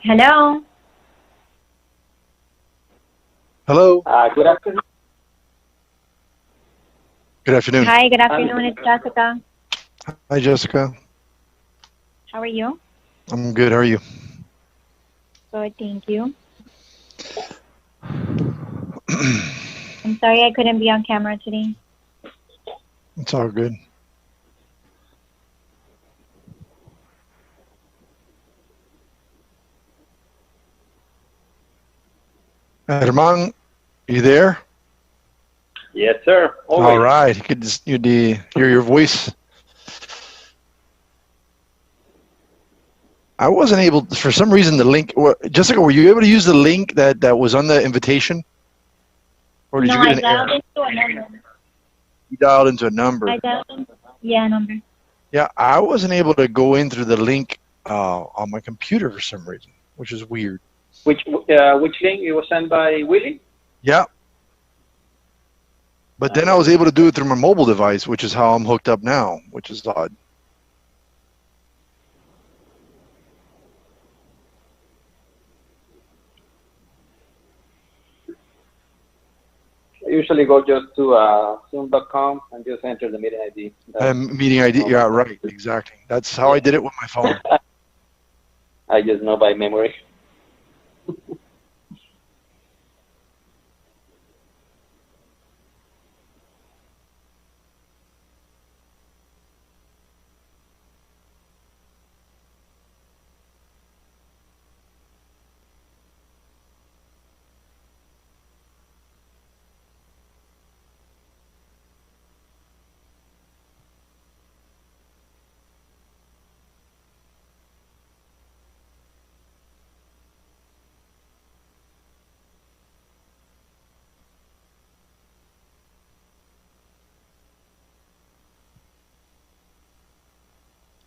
Hello. Hello. Good afternoon. Good afternoon. Hi, good afternoon. It's Jessica. Hi, Jessica. How are you? I'm good. How are you? Good, thank you. I'm sorry I couldn't be on camera today. It's all good. Herman, you there? Yes, sir. Always. All right. Good to hear your voice. I wasn't able, for some reason, the link. Jessica, were you able to use the link that was on the invitation? Or did No, you I get an error? dialed into a number. You dialed into a number. I dialed into, yeah, number. Yeah, I wasn't able to go in through the link on my computer for some reason, which is weird. Which link it was sent by Willie? Yeah. But then I was able to do it through my mobile device, which is how I'm hooked up now, which is odd. I usually go just to Zoom.com and just enter the meeting ID. Meeting ID, yeah, right, exactly. That's how I did it with my phone. I just know by memory.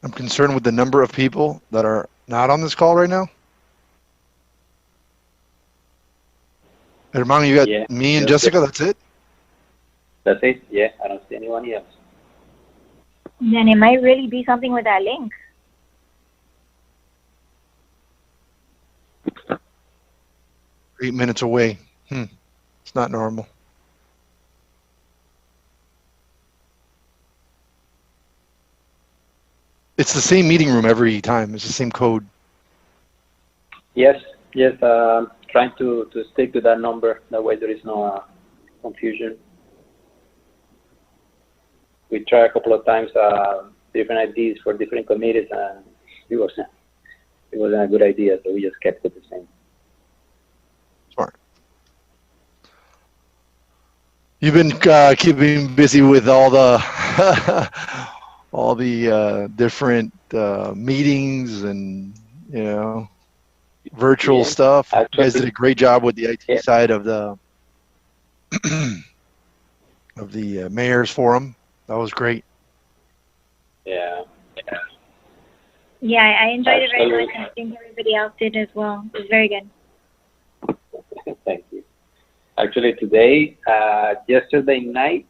I'm concerned with the number of people that are not on this call right now. Hermano, you got me and Jessica, that's it? That's it, yeah. I don't see anyone else. Then it might really be something with that link. Eight minutes away. It's not normal. It's the same meeting room every time. It's the same code. Yes. Trying to stick to that number. That way there is no confusion. We tried a couple of times different IDs for different committees, and it wasn't a good idea, so we just kept it the same. Smart. You've been keeping busy with all the all the different meetings and virtual stuff. You guys did a great job with the IT side of the of the mayor's forum. That was great. Yeah. Yeah, I enjoyed it very much, and I think everybody else did as well. It was very good. Thank you. Actually, today, yesterday night,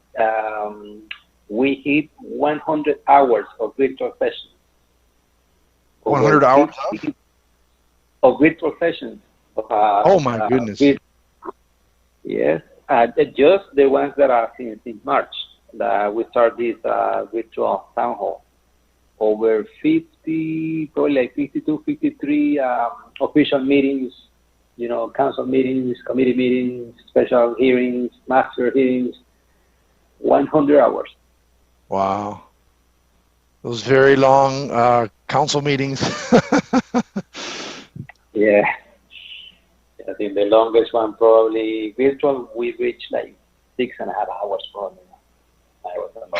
we hit 100 hours of virtual sessions. 100 hours of virtual sessions. Oh my goodness. Yes, just the ones that are since March that we start this virtual town hall. Over 50, probably like 52, 53 official meetings, council meetings, committee meetings, special hearings, master hearings, 100 hours. Wow. Those very long council meetings. Yeah. I think the longest one probably virtual, we reached like 6.5 hours probably. I was alone.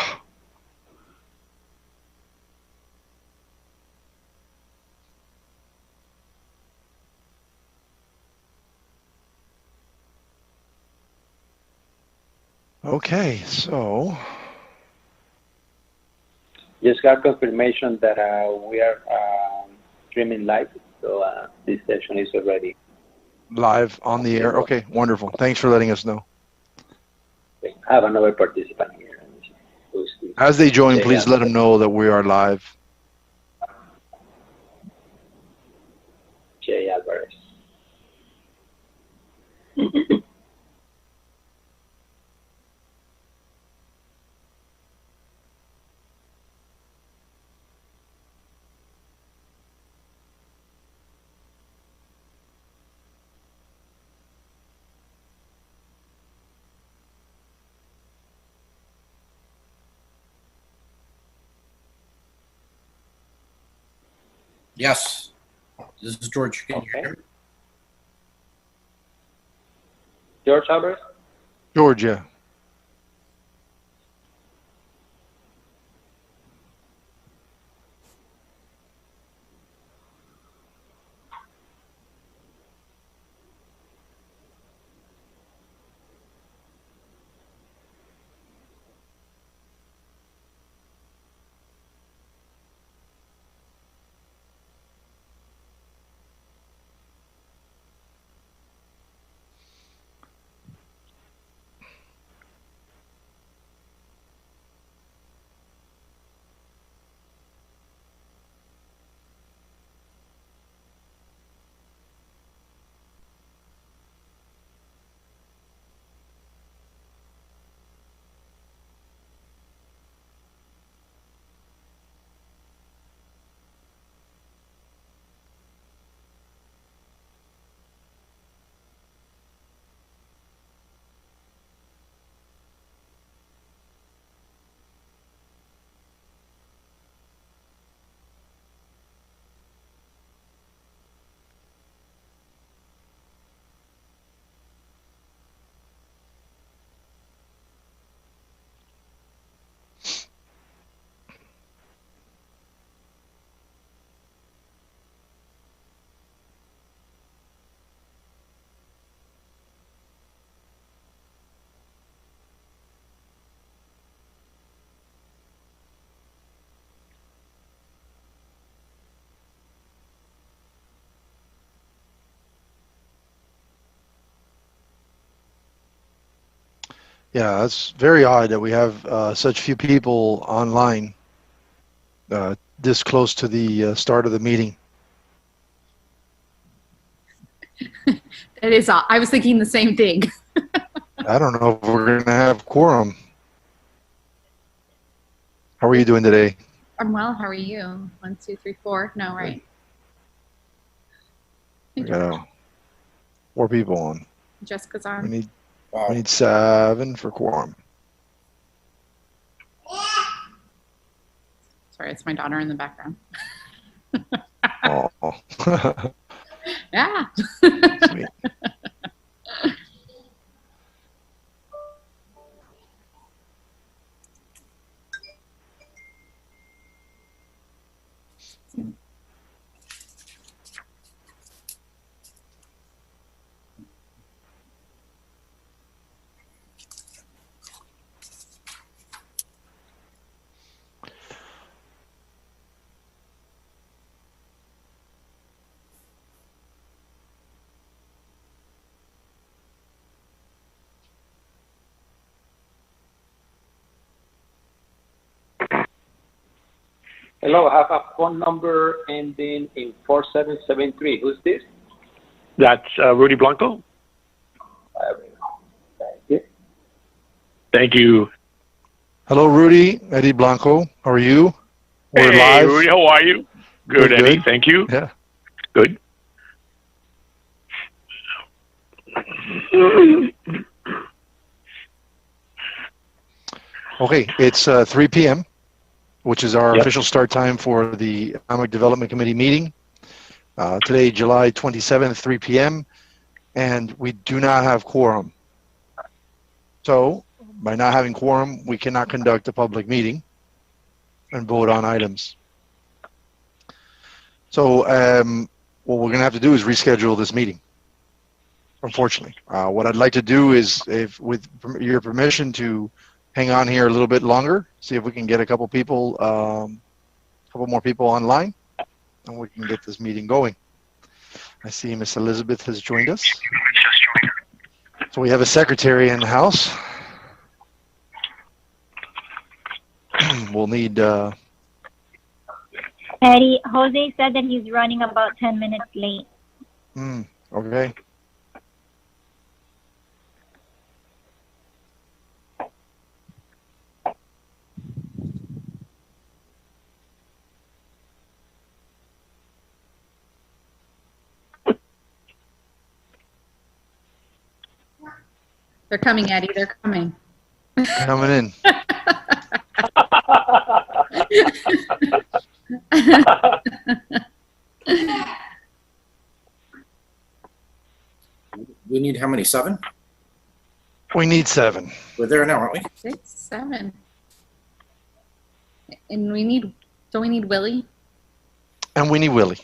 Okay, so just got confirmation that we are streaming live, so this session is already live on the air. Okay, wonderful. Thanks for letting us know. I have another participant here. As they join, please let them know that we are live. Jay Alvarez. Yes. This is George. Can you Okay. hear me? George Alvarez? Georgia. Yeah, it's very odd that we have such few people online this close to the start of the meeting. It is. I was thinking the same thing. I don't know if we're going to have quorum. How are you doing today? I'm well. How are you? 1, 2, 3, 4. No, right. We got 4 people on. Jessica's We on. need 7 for quorum. Sorry, it's my daughter in the background. Oh, Yeah. sweet. Hello, I have a phone number ending in 4773. Who's this? That's Rudy Blanco. Thank you. Thank you. Hello, Rudy. Eddie Blanco. How are you? We're Hey, live. Rudy, how are you? Good, Good, Eddie. good. Thank you. Yeah. Good. Okay, it's 3 p.m., which is our Yep. official start time for the Economic Development Committee meeting. Today, July 27th, 3 p.m., and we do not have quorum. So, by not having quorum, we cannot conduct a public meeting and vote on items. So, what we're going to have to do is reschedule this meeting, unfortunately. What I'd like to do is, if with your permission, to hang on here a little bit longer, see if we can get a couple people, couple more people online, and we can get this meeting going. I see Miss Elizabeth has joined us. So we have a secretary in the house. We'll need, Eddie, Jose said that he's running about 10 minutes late. okay. They're coming, Eddie. They're coming. Coming in. We need how many? 7? We need 7. We're there now, aren't we? 6, 7. And don't we need Willie? And we need Willie.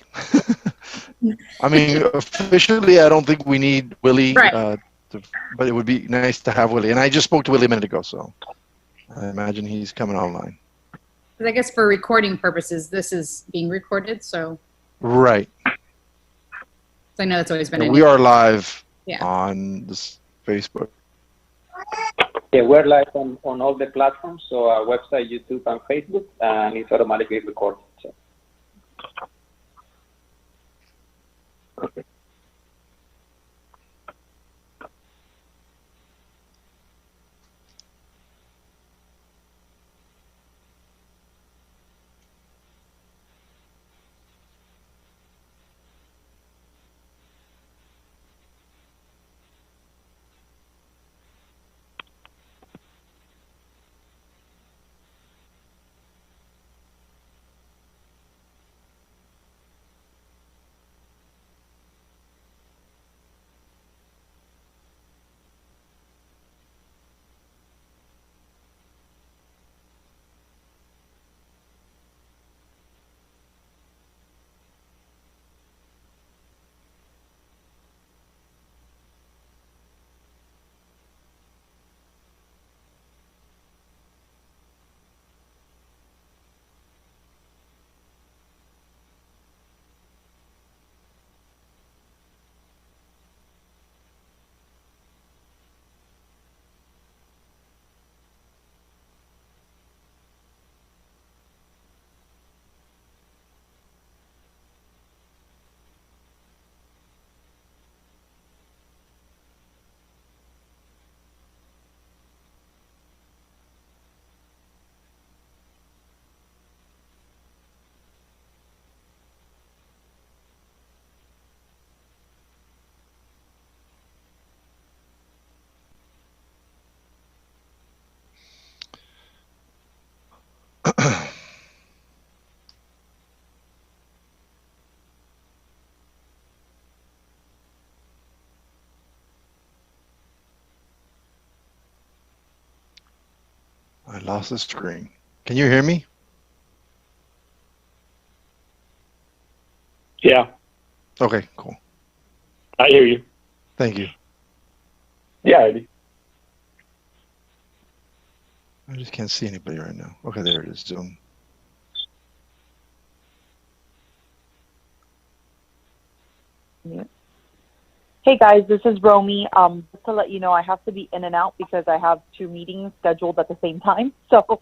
I mean, officially, I don't think we need Willie, Right. but it would be nice to have Willie. And I just spoke to Willie a minute ago, so I imagine he's coming online. 'Cause I guess for recording purposes, this is being recorded, so Right. I know it's always been And an we are live Yeah. on this Facebook. Yeah, we're live on all the platforms, so our website, YouTube, and Facebook, and it's automatically recorded. So. Okay. I lost the screen. Can you hear me? Yeah, Okay, cool. I hear you. Thank you. Yeah, Eddie. I just can't see anybody right now. Okay, there it is, Zoom. Hey guys, this is Romy. Just to let you know, I have to be in and out because I have 2 meetings scheduled at the same time. So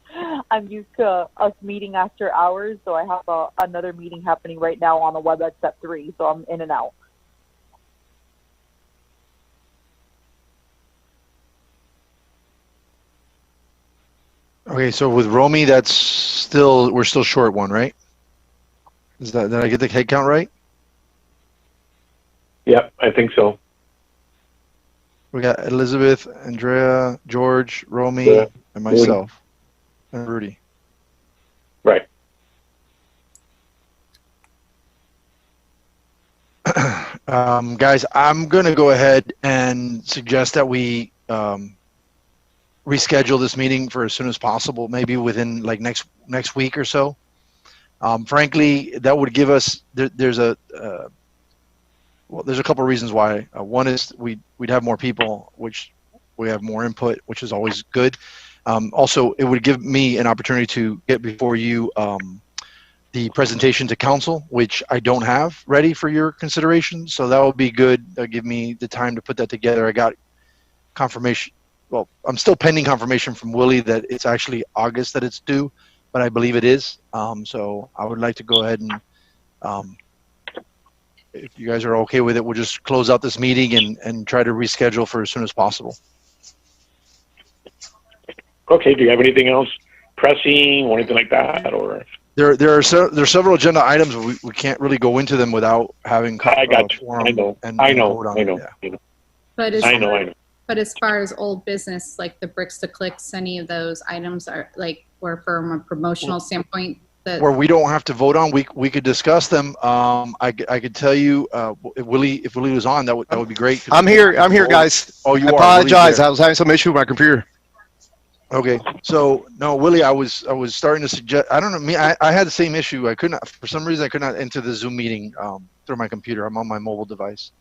I'm used to us meeting after hours. So I have another meeting happening right now on the WebEx at 3. So I'm in and out. Okay, so with Romy, we're still short one, right? Did I get the head count right? Yep, I think so. We got Elizabeth, Andrea, George, Romy, Yeah. and myself, and Rudy. Right. Guys, I'm going to go ahead and suggest that we reschedule this meeting for as soon as possible, maybe within like next week or so. Frankly, that would give us there's a couple of reasons why. One is we'd have more people, which we have more input, which is always good. Also, it would give me an opportunity to get before you the presentation to council, which I don't have ready for your consideration. So that would be good. Give me the time to put that together. I got confirmation. Well, I'm still pending confirmation from Willie that it's actually August that it's due, but I believe it is. So I would like to go ahead and, if you guys are okay with it, we'll just close out this meeting and try to reschedule for as soon as possible. Okay, do you have anything else pressing or anything like that? Or There are several agenda items. We can't really go into them without having I got you. quorum I know. and I know. vote on I it, know. yeah. You know. But as I know. But as far as old business, like the bricks to clicks, any of those items are like, or from a promotional standpoint, where we don't have to vote on, we could discuss them. I could tell you, if Willie was on, that would be great. I'm here, guys. Oh, you I are. apologize. I was having some issue with my computer. Okay, so no, Willie, I was starting to suggest. I don't know. I had the same issue. I could not, for some reason, I could not enter the Zoom meeting through my computer. I'm on my mobile device.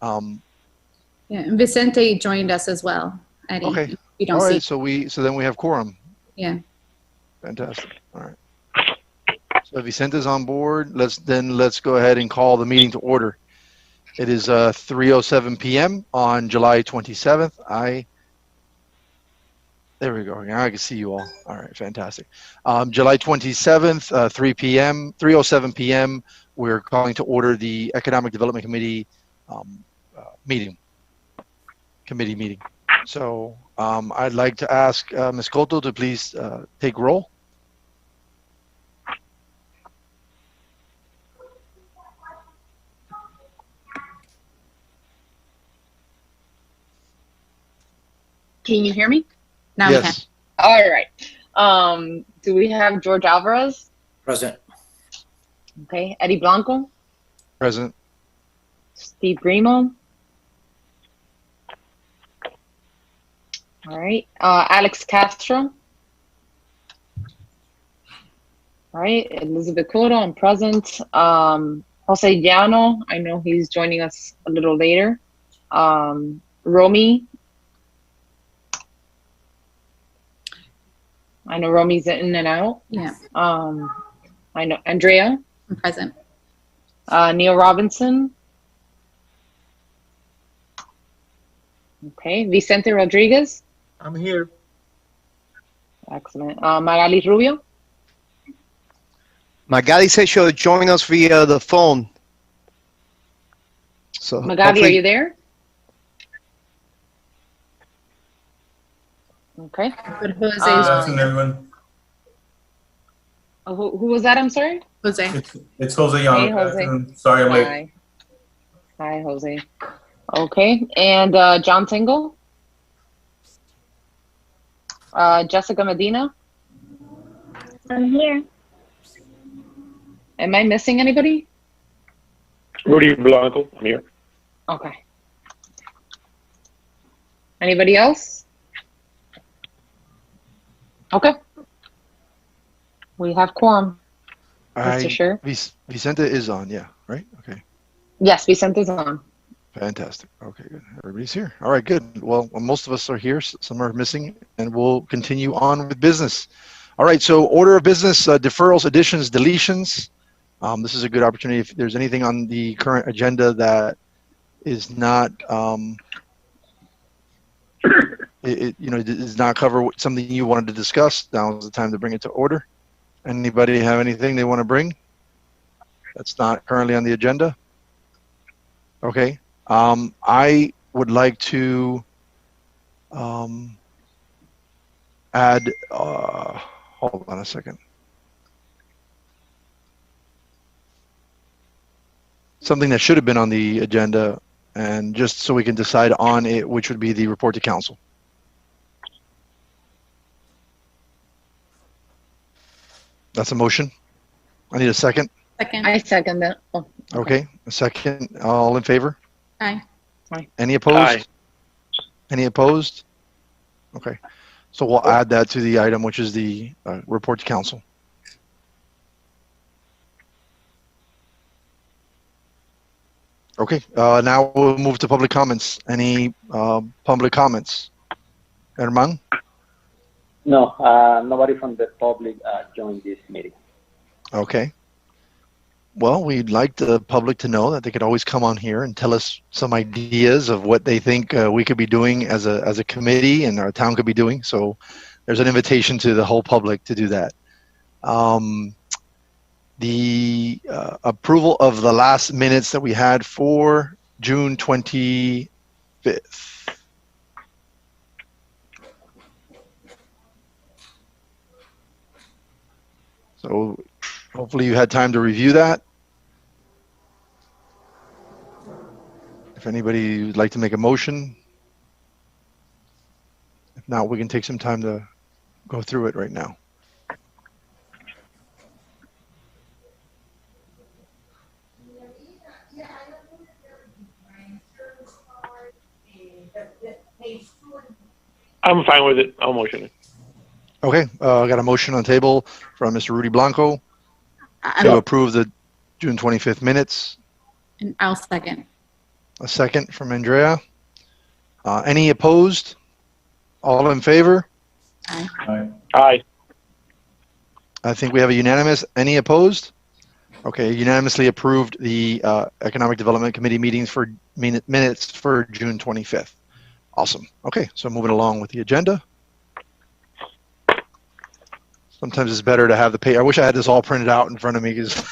Yeah, and Vicente joined us as well. Eddie, Okay. you don't All see. right, so then we have quorum. Yeah. Fantastic. All right. So Vicente's on board. Let's go ahead and call the meeting to order. It is 3:07 p.m. on July 27th. There we go. Now I can see you all. All right, fantastic. July 27th, 3:07 p.m. We're calling to order the Economic Development Committee committee meeting. So I'd like to ask Ms. Cotto to please take roll. Can you hear me? Now we can. Yes. All right. Do we have George Alvarez? Present. Okay. Eddie Blanco? Present. Steve Grimo? All right. Alex Castro? All right. Elizabeth Cotto, I'm present. Jose Llano, I know he's joining us a little later. Romy? I know Romy's in and out. Yeah, I know Andrea, I'm present. Neil Robinson. Okay, Vicente Rodriguez. I'm here. Excellent. Magali Rubio. Magali said she'll join us via the phone. So Magali, are hopefully- you there? Okay. But Jose's Afternoon, everyone. Who was that? I'm sorry. Jose. It's Jose Young. Hey, Jose. Afternoon. Sorry I'm late. Hi. Hi, Jose. Okay, and John Tingle. Jessica Medina. I'm here. Am I missing anybody? Rudy Blanco, I'm here. Okay. Anybody else? Okay. We have quorum. Mr. Sure. Vicente is on, yeah, right? Okay. Yes, Vicente's on. Fantastic. Okay, good. Everybody's here. All right, good. Well, most of us are here. Some are missing, and we'll continue on with business. All right, so order of business, deferrals, additions, deletions. This is a good opportunity. If there's anything on the current agenda that is not, does not cover something you wanted to discuss, now is the time to bring it to order. Anybody have anything they want to bring that's not currently on the agenda? Okay. I would like to add, hold on a second. Something that should have been on the agenda, and just so we can decide on it, which would be the report to council. That's a motion. I need a second. Second. I second that. Oh, Okay, a second. All in favor? Aye. Any opposed? Aye. Any opposed? Okay, so we'll add that to the item, which is the report to council. Okay, now we'll move to public comments. Any public comments? Herman? No, nobody from the public joined this meeting. Okay. Well, we'd like the public to know that they could always come on here and tell us some ideas of what they think we could be doing as a committee and our town could be doing. So there's an invitation to the whole public to do that. The approval of the last minutes that we had for June 25th. So hopefully you had time to review that. If anybody would like to make a motion. If not, we can take some time to go through it right now. I'm fine with it. I'll motion it. Okay, I got a motion on the table from Mr. Rudy Blanco to approve the June 25th minutes. And I'll second. A second from Andrea. Any opposed? All in favor? Aye. Aye. I think we have a unanimous. Any opposed? Okay, unanimously approved the Economic Development Committee meetings for minutes for June 25th. Awesome. Okay, so moving along with the agenda. Sometimes it's better to have the page. I wish I had this all printed out in front of me because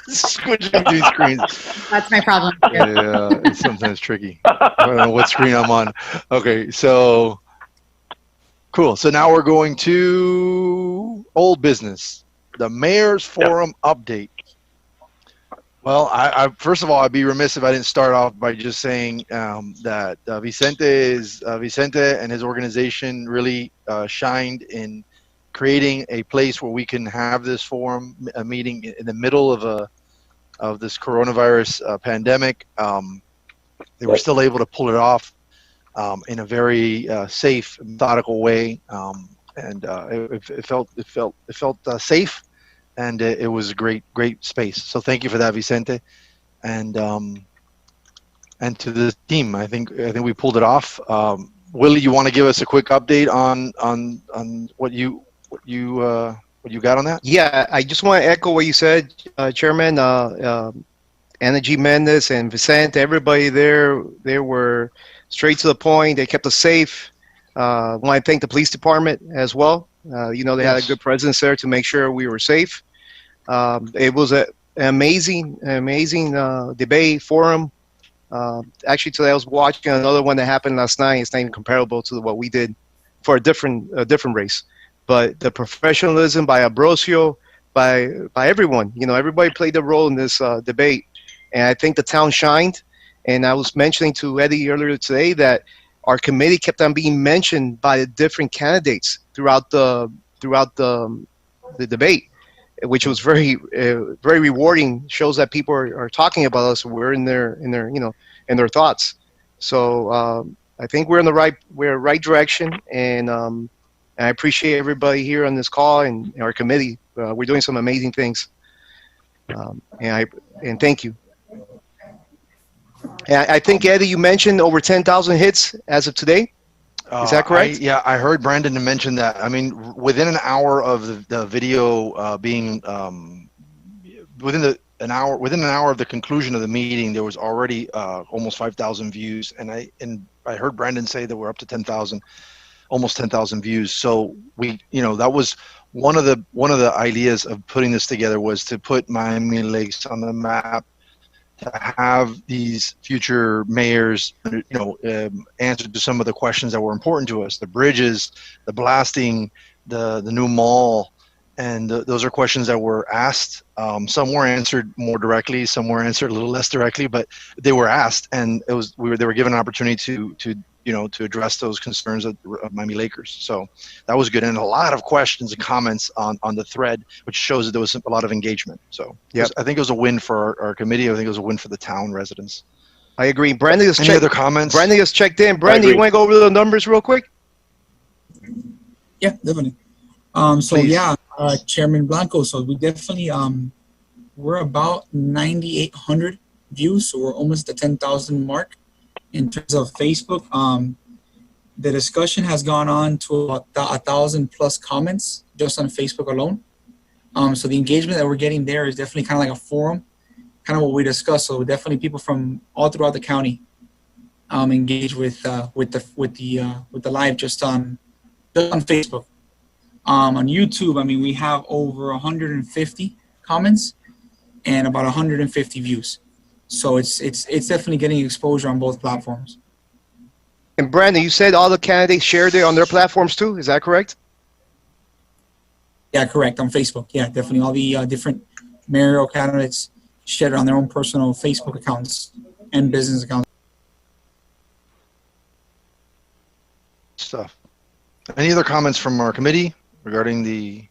switching between screens. That's my problem. Yeah, it's sometimes tricky. I don't know what screen I'm on. Okay, so cool. So now we're going to old business, the Mayor's Forum update. Well, I first of all, I'd be remiss if I didn't start off by just saying that Vicente and his organization really shined in creating a place where we can have this forum, a meeting in the middle of this coronavirus pandemic. They were still able to pull it off in a very safe, methodical way, and it felt safe. And it was a great space. So thank you for that, Vicente, and to the team. I think we pulled it off. Willie, you want to give us a quick update on what you got on that? Yeah, I just want to echo what you said, Chairman. Ana G. Mendez and Vicente, everybody there, they were straight to the point. They kept us safe. I want to thank the police department as well. They had a good presence there to make sure we were safe. It was an amazing debate forum. Actually, today I was watching another one that happened last night. It's not even comparable to what we did for a different race. But the professionalism by Ambrosio, by everyone, everybody played a role in this debate, and I think the town shined. And I was mentioning to Eddie earlier today that our committee kept on being mentioned by the different candidates throughout the debate, which was very rewarding. Shows that people are talking about us. We're in their thoughts. So I think we're in the right direction, and I appreciate everybody here on this call and our committee. We're doing some amazing things, and thank you. And I think, Eddie, you mentioned over 10,000 hits as of today. Is that correct? I heard Brandon mention that. I mean, within an hour of the video being within an hour of the conclusion of the meeting, there was already almost 5,000 views, and I heard Brandon say that we're up to 10,000, almost 10,000 views. So that was one of the ideas of putting this together, was to put Miami Lakes on the map, to have these future mayors, answer to some of the questions that were important to us: the bridges, the blasting, the new mall, and those are questions that were asked. Some were answered more directly, some were answered a little less directly, but they were asked, and they were given an opportunity to address those concerns of Miami Lakers. So that was good, and a lot of questions and comments on the thread, which shows that there was a lot of engagement. So I think it was a win for our committee. I think it was a win for the town residents. I agree. Brandon has Any other comments? Brandon has checked in. Brandon, you want to go over the numbers real quick? Yeah, definitely. Chairman Blanco. So we definitely we're about 9,800 views. So we're almost the 10,000 mark. In terms of Facebook, the discussion has gone on to about 1,000+ comments just on Facebook alone. So the engagement that we're getting there is definitely kind of like a forum, kind of what we discussed. So definitely people from all throughout the county engage with the live just on Facebook. On YouTube, I mean, we have over 150 comments and about 150 views. So it's definitely getting exposure on both platforms. And Brandon, you said all the candidates shared it on their platforms too. Is that correct? Yeah, correct. On Facebook. Yeah, definitely. All the different mayoral candidates shared it on their own personal Facebook accounts and business accounts. Stuff. Any other comments from our committee regarding the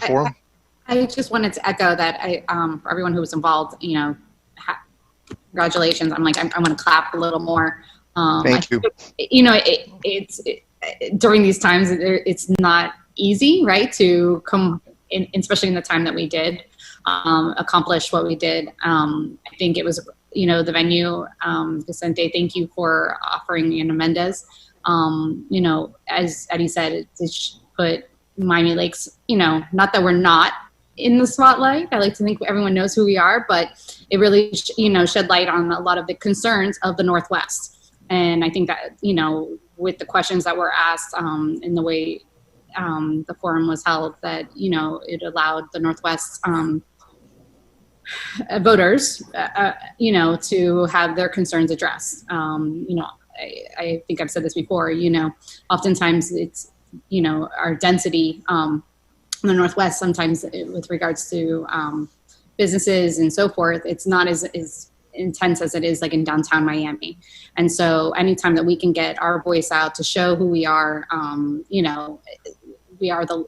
forum? I just wanted to echo that for everyone who was involved, congratulations. I'm going to clap a little more. Thank you. You know, during these times, it's not easy, right, to come in, especially in the time that we did accomplish what we did. I think it was, you know, the venue, Vicente, thank you for offering Ana Mendez. You know, as Eddie said, it put Miami Lakes, you know, not that we're not in the spotlight. I like to think everyone knows who we are, but it really, you know, shed light on a lot of the concerns of the Northwest. And I think that, you know, with the questions that were asked in the way the forum was held, that, you know, it allowed the Northwest voters, you know, to have their concerns addressed. You know, I think I've said this before, you know, oftentimes it's, you know, our density in the Northwest, sometimes with regards to businesses and so forth, it's not as intense as it is like in downtown Miami. And so anytime that we can get our voice out to show who we are, you know, we are the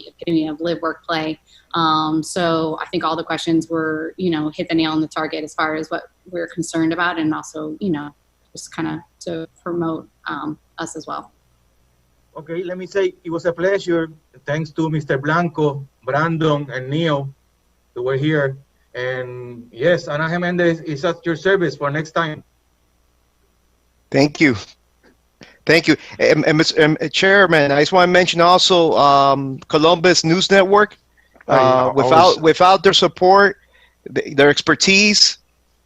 epitome of live, work, play. So I think all the questions were, you know, hit the nail on the target as far as what we're concerned about, and also, you know, just kind of to promote us as well. Okay, let me say it was a pleasure. Thanks to Mr. Blanco, Brandon, and Neil who were here. And yes, Ana Jimenez is at your service for next time. Thank you. Thank you. And Mr. Chairman, I just want to mention also Columbus News Network. Without their support, their expertise,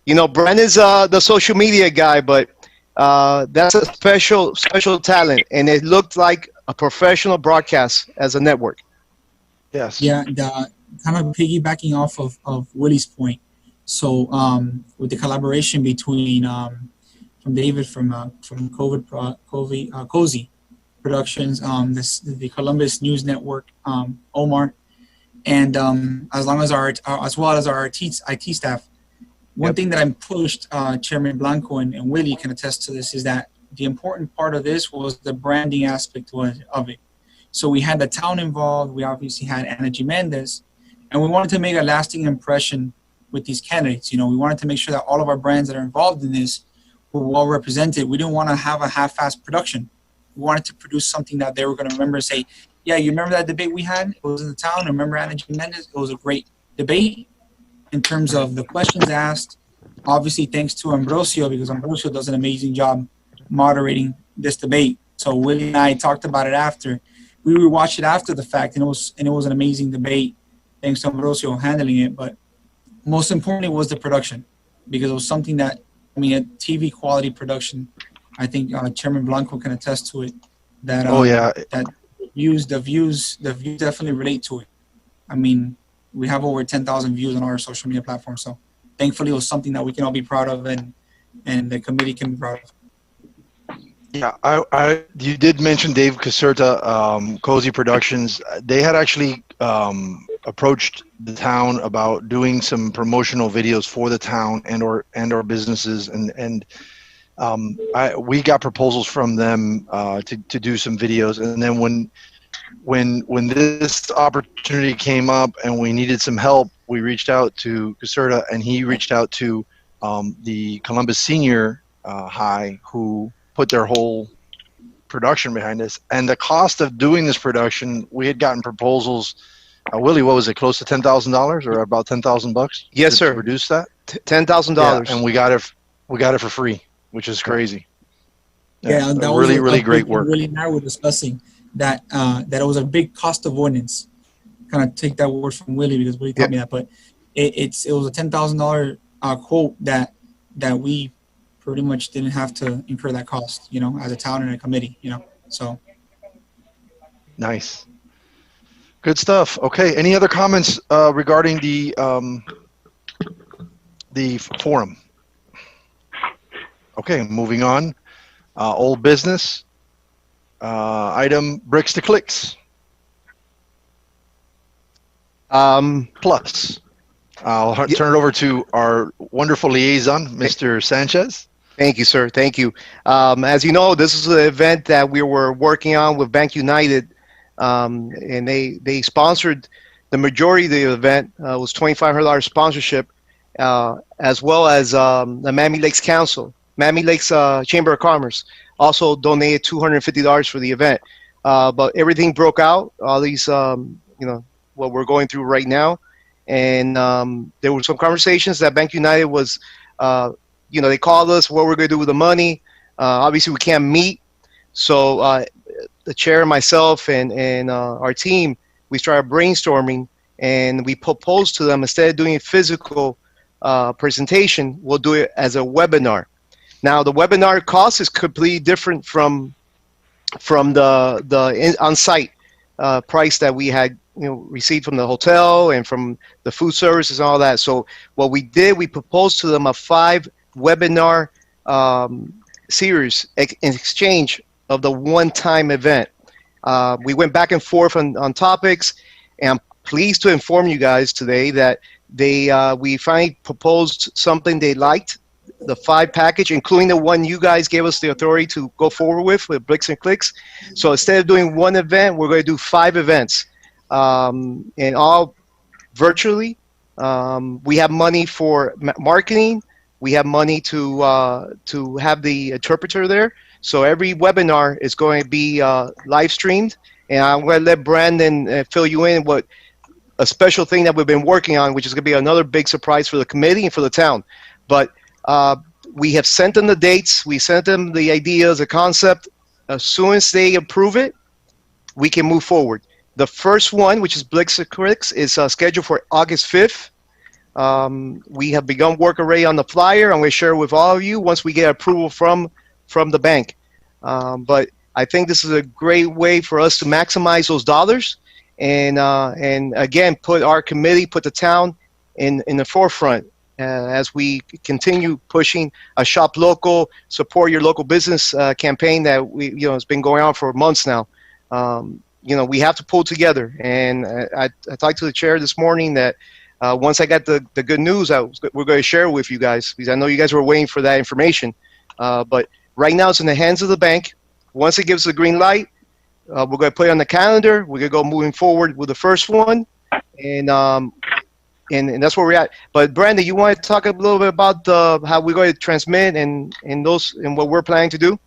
you know, Brandon's the social media guy, but that's a special talent, and it looked like a professional broadcast as a network. Yes. Yeah, kind of piggybacking off of Willie's point. So with the collaboration between from David from Cozy Productions, the Columbus News Network, Omar, and as well as our IT staff. One thing that I'm pushed, Chairman Blanco and Willie can attest to this, is that the important part of this was the branding aspect of it. So we had the town involved. We obviously had Ana Mendez, and we wanted to make a lasting impression with these candidates. You know, we wanted to make sure that all of our brands that are involved in this were well represented. We didn't want to have a half-assed production. We wanted to produce something that they were going to remember and say, yeah, you remember that debate we had? It was in the town. Remember Ana Mendez? It was a great debate in terms of the questions asked. Obviously, thanks to Ambrosio, because Ambrosio does an amazing job moderating this debate. So Willie and I talked about it after. We rewatched it after the fact, and it was an amazing debate, thanks to Ambrosio handling it. But most importantly was the production, because it was something that, I mean, a TV quality production. I think Chairman Blanco can attest to it. That that the views definitely relate to it. I mean, we have over 10,000 views on our social media platform, so thankfully it was something that we can all be proud of, and the committee can be proud of. Yeah, you did mention Dave Caserta, Cozy Productions. They had actually approached the town about doing some promotional videos for the town and or businesses, and we got proposals from them to do some videos, and then when this opportunity came up and we needed some help, we reached out to Caserta, and he reached out to the Columbus Senior High, who put their whole production behind this. And the cost of doing this production, we had gotten proposals. Willie, what was it? Close to $10,000 or about $10,000? Yes, sir. To produce that. $10,000. Yeah, and we got it for free, which is crazy. Yeah, that was really great work. Willie and I were discussing that it was a big cost avoidance. Kind of take that word from Willie, because Willie taught me that, but it was a $10,000 quote that we pretty much didn't have to incur that cost, you know, as a town and a committee, you know. So nice, good stuff. Okay, any other comments regarding the forum? Okay, moving on. Old business. Item bricks to clicks. Plus, I'll turn it over to our wonderful liaison, Mr. Sanchez. Thank you, sir. Thank you. As you know, this is an event that we were working on with Bank United, and they sponsored the majority of the event. Was $2,500 sponsorship, as well as the Miami Lakes Council. Miami Lakes Chamber of Commerce also donated $250 for the event. But everything broke out, all these, what we're going through right now. And there were some conversations that Bank United was, they called us, what we're going to do with the money. Obviously, we can't meet. So the chair, myself, and our team, we started brainstorming, and we proposed to them, instead of doing a physical presentation, we'll do it as a webinar. Now, the webinar cost is completely different from the on-site price that we had received from the hotel and from the food services and all that. So what we did, we proposed to them a 5 webinar series in exchange of the one-time event. We went back and forth on topics, and I'm pleased to inform you guys today that we finally proposed something they liked, the 5 package, including the one you guys gave us the authority to go forward with Bricks and Clicks. So instead of doing one event, we're going to do 5 events, and all virtually. We have money for marketing. We have money to have the interpreter there. So every webinar is going to be live streamed, and I'm going to let Brandon fill you in what a special thing that we've been working on, which is going to be another big surprise for the committee and for the town. But we have sent them the dates. We sent them the ideas, the concept. As soon as they approve it, we can move forward. The first one, which is Bricks and Clicks, is scheduled for August 5th. We have begun work already on the flyer. I'm going to share it with all of you once we get approval from the bank. But I think this is a great way for us to maximize those dollars and again, put our committee, put the town in the forefront as we continue pushing a shop local, support your local business campaign that it's been going on for months now. We have to pull together, and I talked to the chair this morning that once I got the good news, we're going to share it with you guys, because I know you guys were waiting for that information. But right now it's in the hands of the bank. Once it gives the green light, we're going to put it on the calendar. We're going to go moving forward with the first one, and that's where we're at. But Brandon, you want to talk a little bit about how we're going to transmit and what we're planning to do?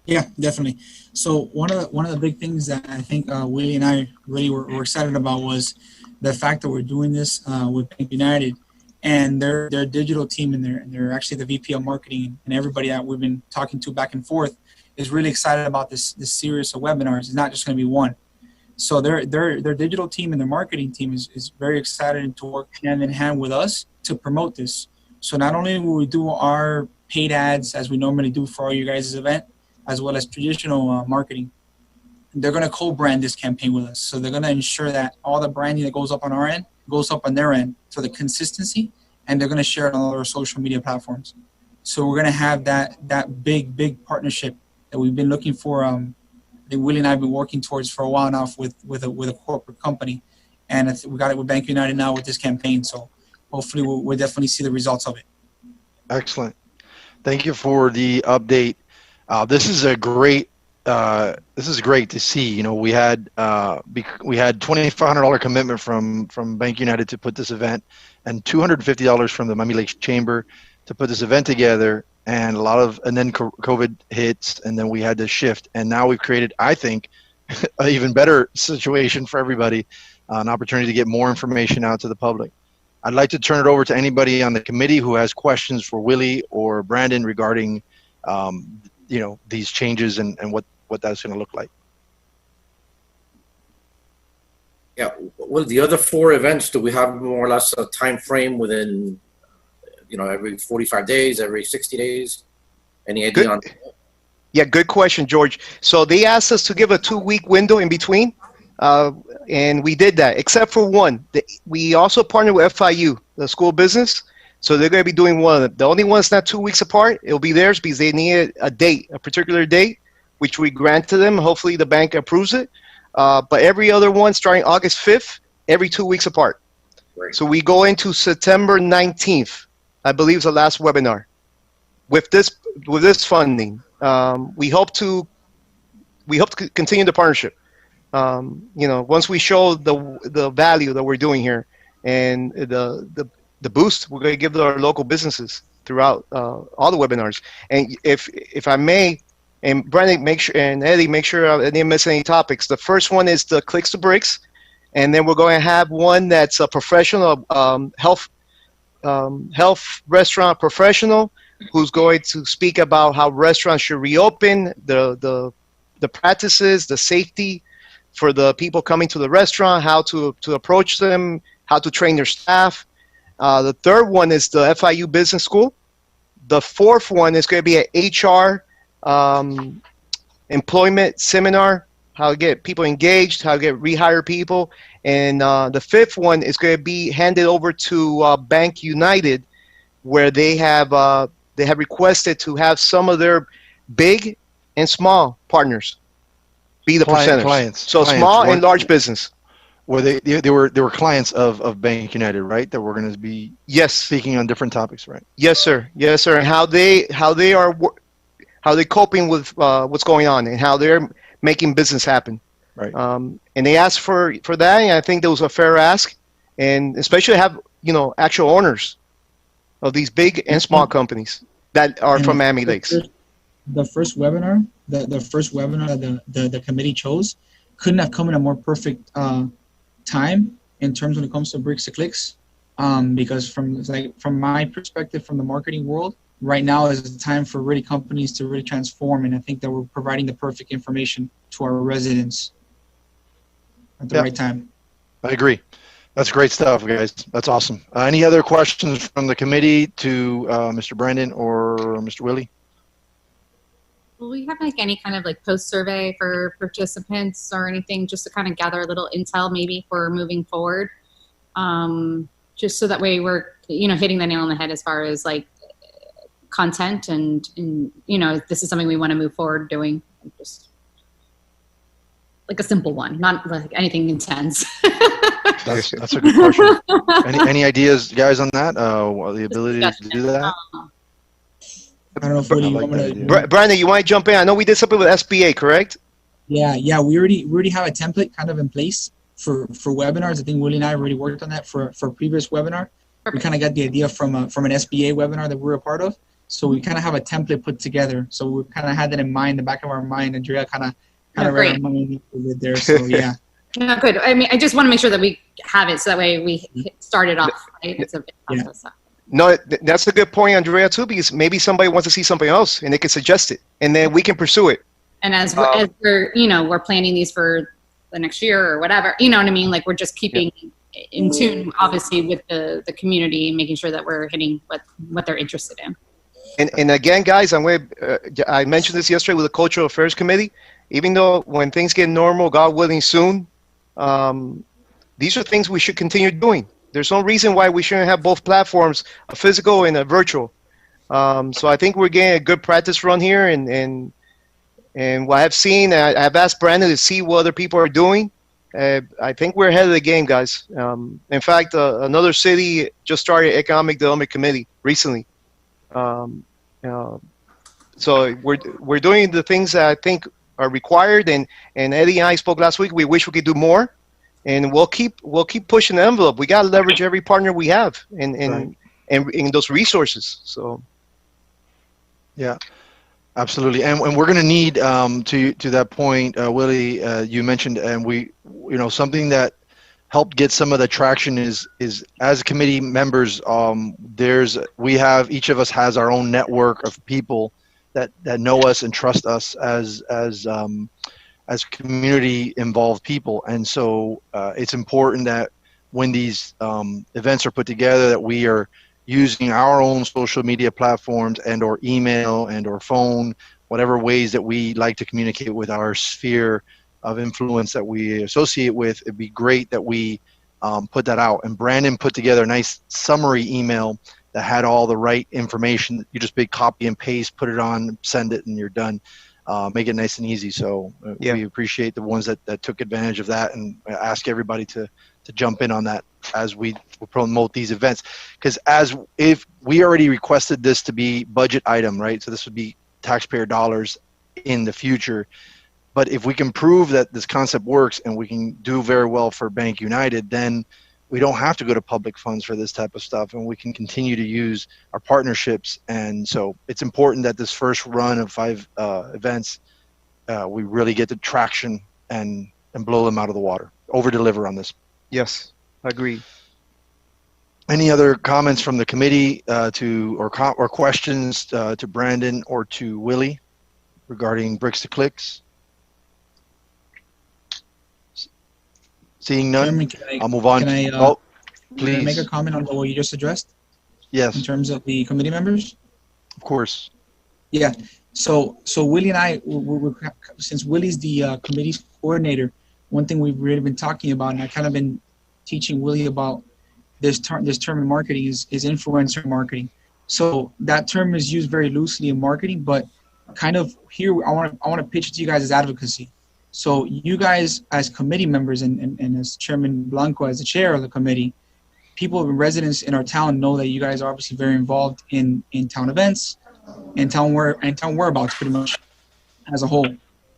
Yeah, definitely. So one of the big things that I think Willie and I really were excited about was the fact that we're doing this with Bank United, and their digital team, and they're actually the VP of marketing, and everybody that we've been talking to back and forth is really excited about this series of webinars. It's not just going to be one. So their digital team and their marketing team is very excited to work hand in hand with us to promote this. So not only will we do our paid ads as we normally do for all you guys' event, as well as traditional marketing, they're going to co-brand this campaign with us. So they're going to ensure that all the branding that goes up on our end goes up on their end, so the consistency, and they're going to share it on all our social media platforms. So we're going to have that big partnership that we've been looking for. I think Willie and I have been working towards for a while now with a corporate company, and we got it with Bank United now with this campaign. So hopefully we'll definitely see the results of it. Excellent. Thank you for the update. This is great to see. We had $2,500 commitment from Bank United to put this event, and $250 from the Miami Lakes Chamber to put this event together. And then COVID hits, and then we had to shift, and now we've created, I think, an even better situation for everybody, an opportunity to get more information out to the public. I'd like to turn it over to anybody on the committee who has questions for Willie or Brandon regarding these changes and what that's going to look like. Yeah, well, the other 4 events, do we have more or less a time frame within, every 45 days, every 60 days? Any idea on? Yeah, good question, George. So they asked us to give a 2-week window in between, and we did that, except for one. We also partnered with FIU, the school business, so they're going to be doing one of them. The only one that's not 2 weeks apart, it'll be theirs because they need a date, a particular date, which we grant to them. Hopefully the bank approves it. But every other one starting August 5th, every 2 weeks apart. Great. So we go into September 19th, I believe is the last webinar. With this funding, we hope to continue the partnership. Once we show the value that we're doing here and the boost we're going to give to our local businesses throughout all the webinars. And if I may, and Brandon, make sure, and Eddie, make sure I didn't miss any topics. The first one is the Clicks to Bricks, and then we're going to have one that's a professional health restaurant professional who's going to speak about how restaurants should reopen, the practices, the safety for the people coming to the restaurant, how to approach them, how to train their staff. The third one is the FIU Business School. The fourth one is going to be an HR employment seminar, how to get people engaged, how to get rehire people. And the fifth one is going to be handed over to Bank United, where they have requested to have some of their big and small partners be the presenters. Clients. So clients, small and large business. Where they were clients of Bank United, right? That we're going to be speaking on different topics, right? Yes, sir. Yes, sir. And how they coping with what's going on and how they're making business happen. Right. And they asked for that, and I think that was a fair ask, and especially have actual owners of these big and small companies that are from Miami Lakes. The first webinar, the first webinar that the committee chose, couldn't have come in a more perfect time in terms when it comes to bricks to clicks, because from my perspective, from the marketing world, right now is the time for really companies to really transform, and I think that we're providing the perfect information to our residents at the right time. I agree. That's great stuff, guys. That's awesome. Any other questions from the committee to Mr. Brandon or Mr. Willie? Will we have any kind of post survey for participants or anything, just to kind of gather a little intel maybe for moving forward? Just so that way we're, hitting the nail on the head as far as content and this is something we want to move forward doing. Just a simple one, not anything intense. That's a good question. Any ideas, guys, on that? The ability to do that? I don't know if you want to. Brandon, you want to jump in? I know we did something with SBA, correct? Yeah. We already have a template kind of in place for webinars. I think Willie and I already worked on that for a previous webinar. We kind of got the idea from an SBA webinar that we're a part of. So we kind of have a template put together. So we kind of had that in mind, the back of our mind. Andrea kind of read our mind a bit there. So yeah. No, good. I mean, I just want to make sure that we have it so that way we start it off. Right? It's a process. Yeah. No, that's a good point, Andrea, too, because maybe somebody wants to see something else and they can suggest it, and then we can pursue it. And as we're planning these for the next year or whatever, you know what I mean? We're just keeping in tune, obviously, with the community, making sure that we're hitting what they're interested in. And again, guys, I mentioned this yesterday with the Cultural Affairs Committee. Even though when things get normal, God willing, soon, these are things we should continue doing. There's no reason why we shouldn't have both platforms, a physical and a virtual. So I think we're getting a good practice run here, and what I've seen, I've asked Brandon to see what other people are doing. I think we're ahead of the game, guys. In fact, another city just started Economic Development Committee recently. So we're doing the things that I think are required, and Eddie and I spoke last week. We wish we could do more. And we'll keep pushing the envelope. We got to leverage every partner we have and those resources. So, yeah, absolutely. And we're going to need to that point, Willie. You mentioned, and we, something that helped get some of the traction is as committee members. Each of us has our own network of people that know us and trust us as community involved people. And so it's important that when these events are put together, that we are using our own social media platforms and or email and or phone, whatever ways that we like to communicate with our sphere of influence that we associate with. It'd be great that we put that out. And Brandon put together a nice summary email that had all the right information. You just big copy and paste, put it on, send it, and you're done. Make it nice and easy. So we appreciate the ones that took advantage of that, and ask everybody to jump in on that as we promote these events. Because if we already requested this to be budget item, right? So this would be taxpayer dollars in the future. But if we can prove that this concept works and we can do very well for Bank United, then we don't have to go to public funds for this type of stuff, and we can continue to use our partnerships. And so it's important that this first run of 5 events, we really get the traction and blow them out of the water, over deliver on this. Yes, I agree. Any other comments from the committee or questions to Brandon or to Willie regarding Bricks to Clicks? Seeing none, Chairman, I'll move on. Can Can I make please. a comment on what you just addressed in Yes, terms of the committee members? of course. Yeah. So Willie and I, since Willie's the committee's coordinator, one thing we've really been talking about, and I kind of been teaching Willie about this term in marketing is influencer marketing. So that term is used very loosely in marketing, but kind of here I want to pitch it to you guys as advocacy. So you guys as committee members and as Chairman Blanco as the chair of the committee, people and residents in our town know that you guys are obviously very involved in town events and town whereabouts pretty much as a whole.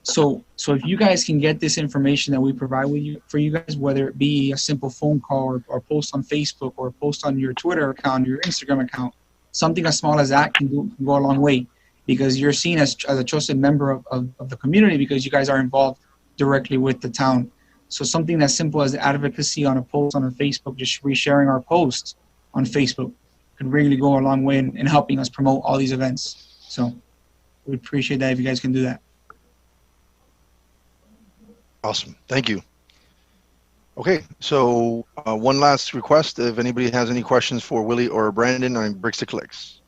So if you guys can get this information that we provide for you guys, whether it be a simple phone call or post on Facebook or post on your Twitter account, your Instagram account, something as small as that can go a long way, because you're seen as a trusted member of the community because you guys are involved directly with the town. So something as simple as advocacy on a post on Facebook, just resharing our posts on Facebook could really go a long way in helping us promote all these events. So we appreciate that if you guys can do that. Awesome. Thank you. Okay, so one last request. If anybody has any questions for Willie or Brandon on Bricks to Clicks.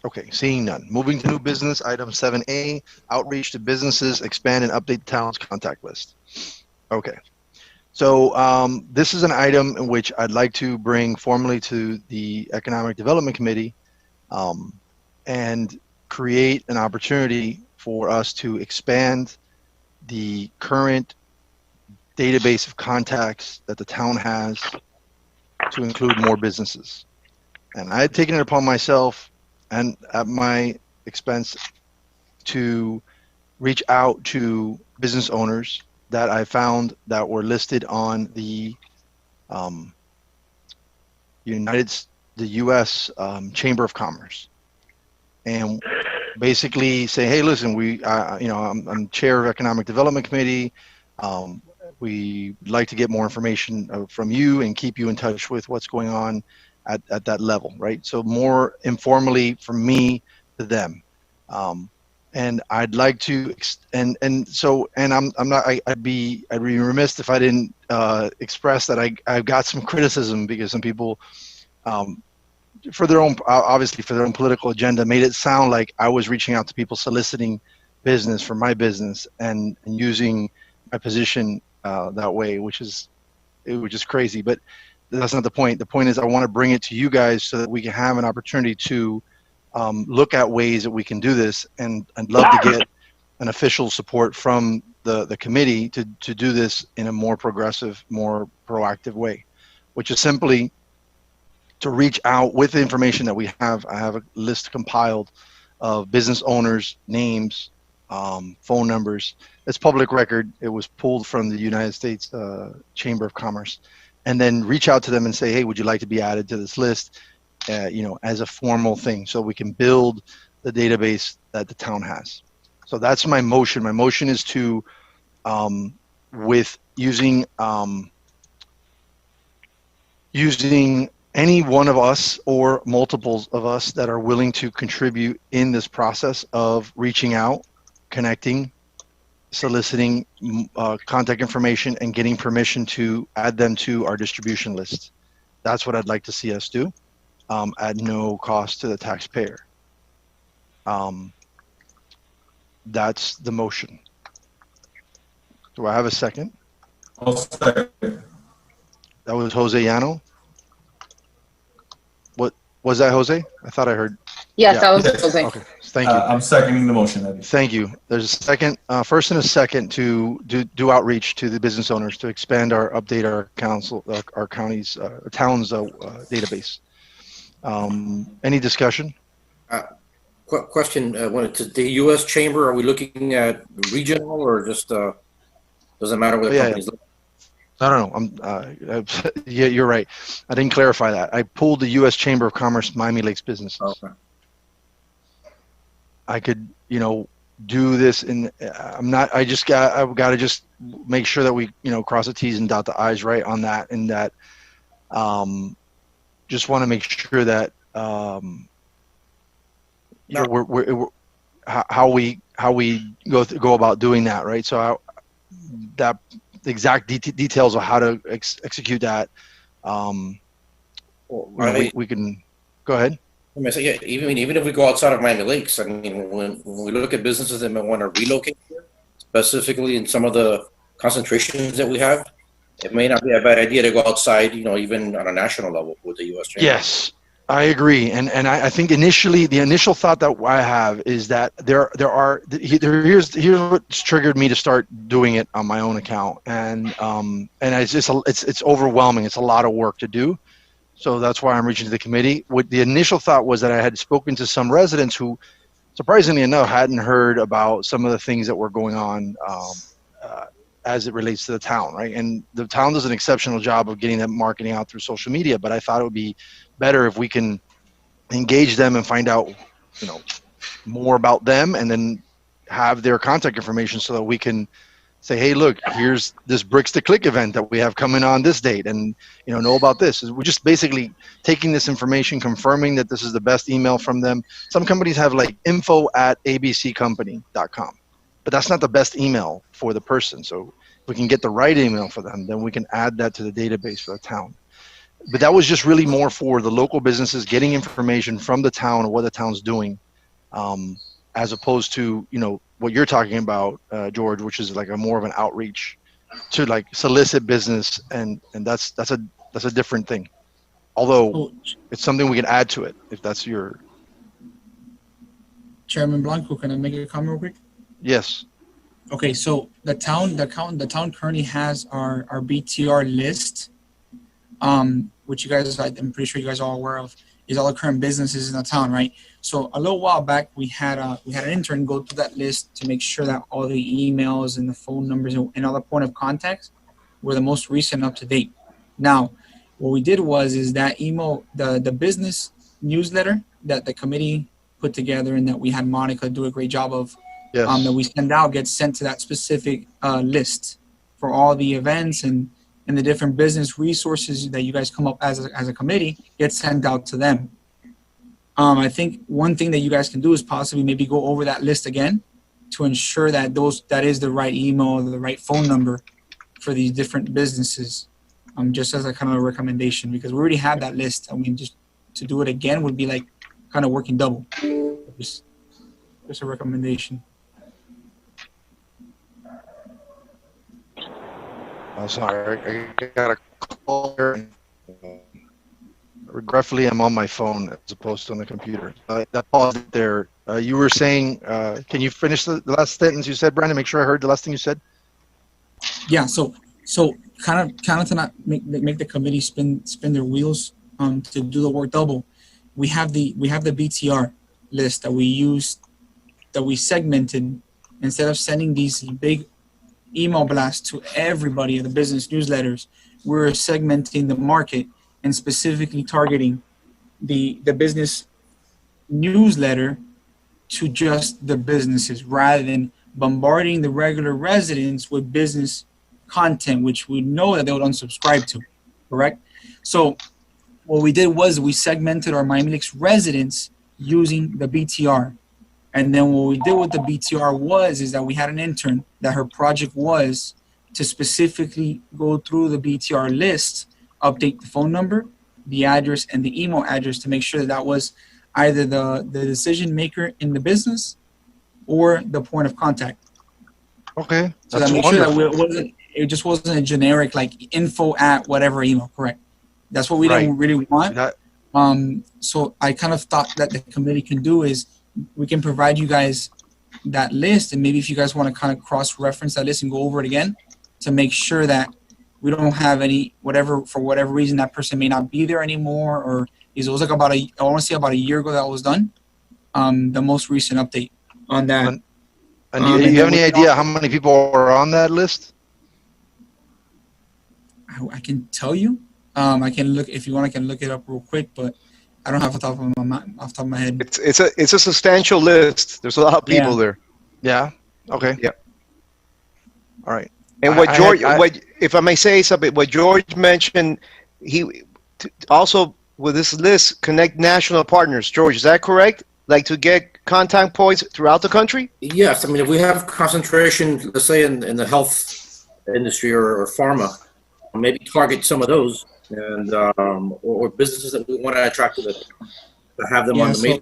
Okay, seeing none. Moving to new business, item 7A, outreach to businesses, expand and update the town's contact list. Okay, so this is an item in which I'd like to bring formally to the Economic Development Committee and create an opportunity for us to expand the current database of contacts that the town has to include more businesses. And I had taken it upon myself and at my expense to reach out to business owners that I found that were listed on the U.S. Chamber of Commerce, and basically say, hey, listen, I'm chair of Economic Development Committee. We'd like to get more information from you and keep you in touch with what's going on at that level, right? So more informally from me to them. And I'd like to, I'd be remiss if I didn't express that I've got some criticism because some people, for their own political agenda, made it sound like I was reaching out to people soliciting business for my business and using my position that way, which is crazy. But that's not the point. The point is I want to bring it to you guys so that we can have an opportunity to look at ways that we can do this, and I'd love to get an official support from the committee to do this in a more progressive, more proactive way, which is simply to reach out with the information that we have. I have a list compiled of business owners, names, phone numbers. It's public record. It was pulled from the United States Chamber of Commerce. And then reach out to them and say, hey, would you like to be added to this list, as a formal thing, so we can build the database that the town has. So that's my motion. My motion is to, with using any one of us or multiples of us that are willing to contribute in this process of reaching out, connecting, soliciting contact information, and getting permission to add them to our distribution list. That's what I'd like to see us do at no cost to the taxpayer. That's the motion. Do I have a second? I'll second. That was Jose Llano. What was that, Jose? I thought I heard. Yes, Yeah. that was Jose. Okay, thank you. I'm seconding the motion, Eddie. Thank you. There's a second, first and a second to do outreach to the business owners to expand update our council, our county's, town's database. Any discussion? Question, when it's the U.S. Chamber, are we looking at regional or just, doesn't matter what the company's looking? No. Yeah, you're right. I didn't clarify that. I pulled the U.S. Chamber of Commerce Miami Lakes businesses. Okay. I could, do this I've got to just make sure that we, cross the T's and dot the I's right on that. And that, just want to make sure that, we're how we go about doing that. Right. So the exact details of how to execute that. We can go ahead. I mean, so yeah, even if we go outside of Miami Lakes, I mean, when we look at businesses that may want to relocate here, specifically in some of the concentrations that we have, it may not be a bad idea to go outside, even on a national level with the U.S. Chamber. Yes, I agree, and I think the initial thought that I have is that here's what's triggered me to start doing it on my own account, and it's just it's overwhelming. It's a lot of work to do. So that's why I'm reaching to the committee. What the initial thought was that I had spoken to some residents who, surprisingly enough, hadn't heard about some of the things that were going on as it relates to the town, right? And the town does an exceptional job of getting that marketing out through social media, but I thought it would be better if we can engage them and find out, more about them, and then have their contact information so that we can say, hey, look, here's this Bricks to Click event that we have coming on this date, and know about this. We're just basically taking this information, confirming that this is the best email from them. Some companies have like info@abccompany.com, but that's not the best email for the person. So if we can get the right email for them, then we can add that to the database for the town. But that was just really more for the local businesses getting information from the town and what the town's doing, as opposed to, what you're talking about, George, which is like a more of an outreach to like solicit business, and that's a different thing. Although it's something we can add to it if that's your. Chairman Blanco, can I make a comment real quick? Yes. Okay, so the town currently has our BTR list, which you guys, I'm pretty sure you guys are all aware of, is all the current businesses in the town, right? So a little while back, we had an intern go through that list to make sure that all the emails and the phone numbers and all the point of contacts were the most recent, up to date. Now, what we did is that email, the business newsletter that the committee put together and that we had Monica do a great job of, yes. That we send out, gets sent to that specific list for all the events and the different business resources that you guys come up as a committee, gets sent out to them. I think one thing that you guys can do is possibly maybe go over that list again to ensure that that is the right email or the right phone number for these different businesses, just as a kind of a recommendation, because we already have that list. I mean, just to do it again would be like kind of working double. Just a recommendation. I'm sorry, I got a call here. Regretfully, I'm on my phone as opposed to on the computer. That pause there. You were saying, can you finish the last sentence you said, Brandon? Make sure I heard the last thing you said. Yeah. So kind of to not make the committee spin their wheels to do the work double. We have the BTR list that we used, that we segmented. Instead of sending these big email blasts to everybody in the business newsletters, we're segmenting the market and specifically targeting the business newsletter to just the businesses, rather than bombarding the regular residents with business content, which we know that they would unsubscribe to, correct? So what we did was we segmented our Miami Lakes residents using the BTR. And then what we did with the BTR is that we had an intern that her project was to specifically go through the BTR list, update the phone number, the address, and the email address to make sure that was either the decision maker in the business or the point of contact. Okay, so that make sure that it just wasn't a generic like info@whatever email. Correct. That's what we don't really want. So I kind of thought that the committee can do is we can provide you guys that list, and maybe if you guys want to kind of cross-reference that list and go over it again to make sure that we don't have any for whatever reason that person may not be there anymore, or it was like about I want to say about a year ago that was done. The most recent update on that. And do you have any idea how many people are on that list? I can tell you. I can look if you want. I can look it up real quick, but I don't have off the top of my head. It's a substantial list. There's a lot of people there. Yeah. Okay. Yeah. All right. And what if I may say something, what George mentioned, he also with this list connect national partners. George, is that correct? Like to get contact points throughout the country? Yes, I mean if we have concentration, let's say in the health industry or pharma, maybe target some of those and or businesses that we want to attract to have them on the meeting.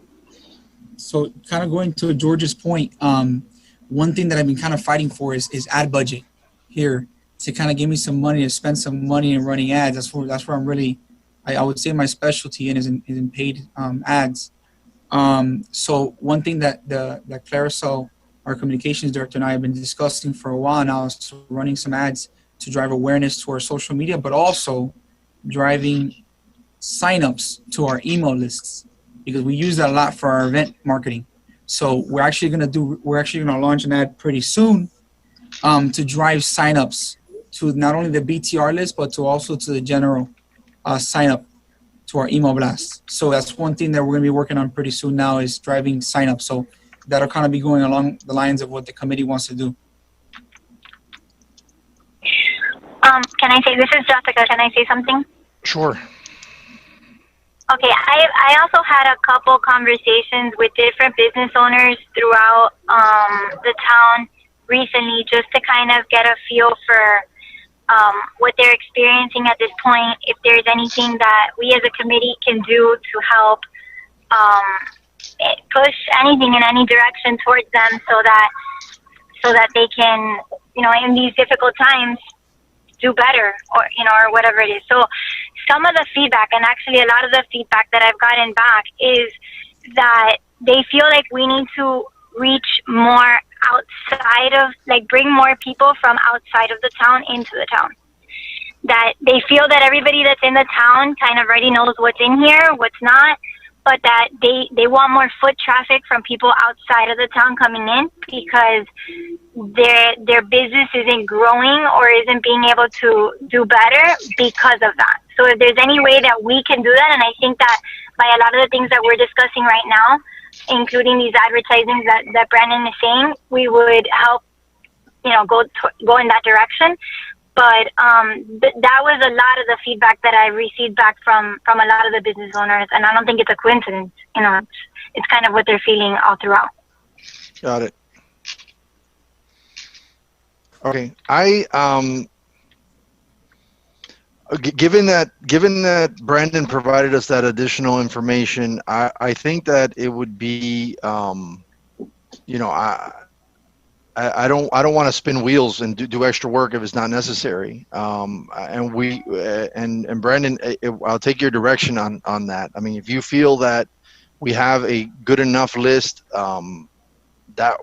So kind of going to George's point, one thing that I've been kind of fighting for is ad budget here to kind of give me some money to spend some money in running ads. That's where I'm really, I would say my specialty is in paid ads. So one thing that Claricel, our communications director, and I have been discussing for a while now is running some ads to drive awareness to our social media, but also driving signups to our email lists because we use that a lot for our event marketing. So we're actually gonna launch an ad pretty soon to drive signups to not only the BTR list but also to the general sign up to our email blast. So that's one thing that we're gonna be working on pretty soon now is driving signups. So that'll kind of be going along the lines of what the committee wants to do. Can I say, this is Jessica, can I say something? Sure. Okay, I also had a couple conversations with different business owners throughout the town recently just to kind of get a feel for what they're experiencing at this point, if there's anything that we as a committee can do to help push anything in any direction towards them so that they can, in these difficult times, do better or whatever it is. So some of the feedback, and actually a lot of the feedback that I've gotten back is that they feel like we need to reach more outside of, bring more people from outside of the town into the town. That they feel that everybody that's in the town kind of already knows what's in here, what's not, but that they want more foot traffic from people outside of the town coming in because their business isn't growing or isn't being able to do better because of that. So if there's any way that we can do that, and I think that by a lot of the things that we're discussing right now, including these advertisings that Brandon is saying, we would help, go in that direction. But that was a lot of the feedback that I received back from a lot of the business owners, and I don't think it's a coincidence. It's kind of what they're feeling all throughout. Got it. Okay, given that Brandon provided us that additional information, I think that it would be, I don't want to spin wheels and do extra work if it's not necessary. And Brandon, I'll take your direction on that. I mean, if you feel that we have a good enough list that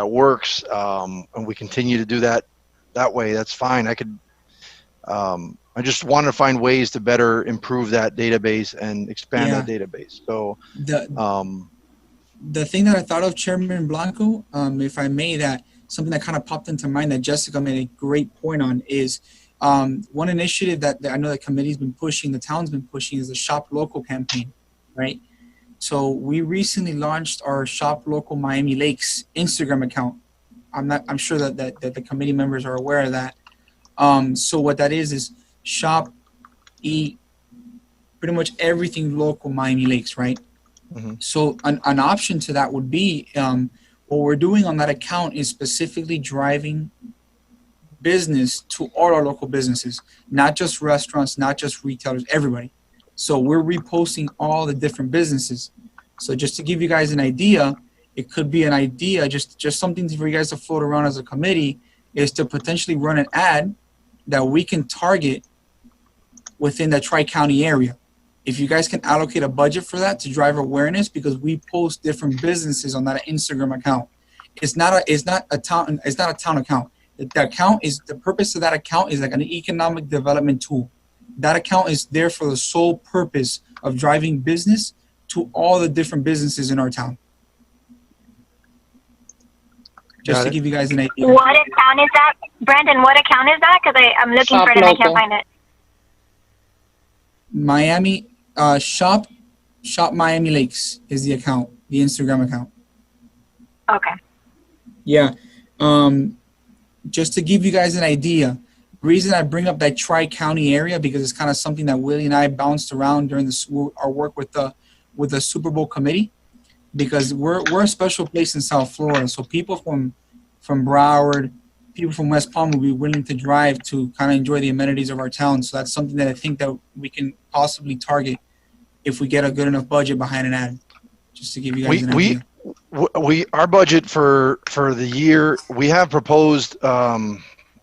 works, and we continue to do that way, that's fine. I just want to find ways to better improve that database and expand that database. So the thing that I thought of, Chairman Blanco, if I may, that something that kind of popped into mind that Jessica made a great point on is one initiative that I know the committee's been pushing, the town's been pushing, is the Shop Local campaign, right? So we recently launched our Shop Local Miami Lakes Instagram account. I'm sure that the committee members are aware of that. So what that is shop, eat, pretty much everything local Miami Lakes, right? Mm-hmm. So an option to that would be what we're doing on that account is specifically driving business to all our local businesses, not just restaurants, not just retailers, everybody. So we're reposting all the different businesses. So just to give you guys an idea, it could be an idea, just something for you guys to float around as a committee, is to potentially run an ad that we can target within the Tri-County area. If you guys can allocate a budget for that to drive awareness, because we post different businesses on that Instagram account. It's not a town account. The purpose of that account is like an economic development tool. That account is there for the sole purpose of driving business to all the different businesses in our town. just Got to it. give you guys an idea. What account is that, Brandon? What account is that? Because I'm looking Shop for it and I can't local. find it. Miami shop Miami Lakes is the account, the Instagram account. Okay. Yeah. Just to give you guys an idea, reason I bring up that Tri-County area because it's kind of something that Willie and I bounced around during our work with the Super Bowl committee, because we're a special place in South Florida. So people from Broward, people from West Palm will be willing to drive to kind of enjoy the amenities of our town. So that's something that I think that we can possibly target if we get a good enough budget behind an ad. Just to give you guys an idea. Our budget for the year, we have proposed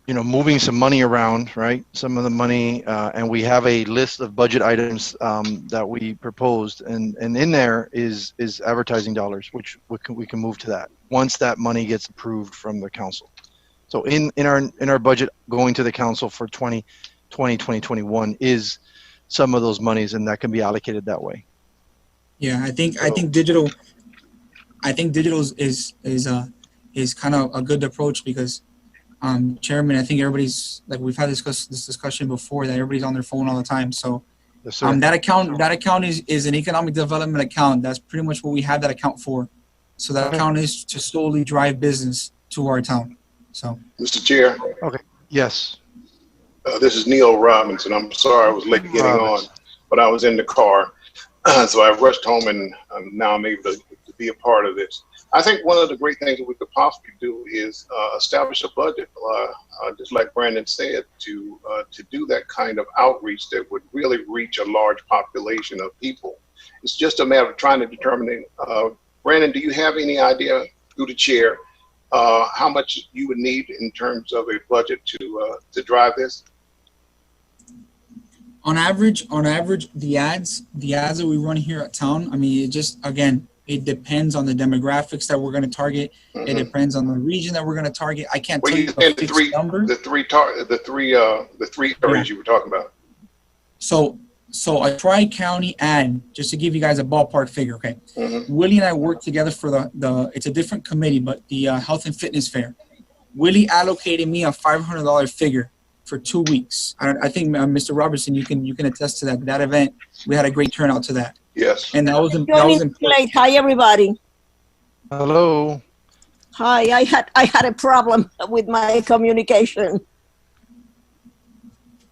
moving some money around, right? Some of the money, and we have a list of budget items that we proposed, and in there is advertising dollars, which we can move to that once that money gets approved from the council. So in our budget going to the council for 2021 is some of those monies, and that can be allocated that way. Yeah, I think digital is kind of a good approach because, Chairman, I think everybody's, like, we've had this discussion before, that everybody's on their phone all the time. So Yes, sir. that account is an economic development account. That's pretty much what we have that account for. So that account is to solely drive business to our town. So Mr. Chair, Yes. this is Neil Robinson. I'm sorry I was late getting on, but I was in the car. So I rushed home and now I'm able to be a part of this. I think one of the great things that we could possibly do is establish a budget, just like Brandon said, to do that kind of outreach that would really reach a large population of people. It's just a matter of trying to determine, Brandon, do you have any idea, through the chair, how much you would need in terms of a budget to drive this? on average, the ads that we run here at town, I mean, it depends on the demographics that we're going to target. Mm-hmm. It depends on the region that we're going to target. I can't tell you a fixed number. The three areas you were talking about. So a Tri-County ad, just to give you guys a ballpark figure, okay? Mm-hmm. Willie and I worked together for it's a different committee, but the Health and Fitness Fair. Willie allocated me a $500 figure for 2 weeks. I think Mr. Robertson, you can attest to that. That event, we had a great turnout to that. Yes. And that was late. Hi, everybody. Hello. Hi. I had a problem with my communication.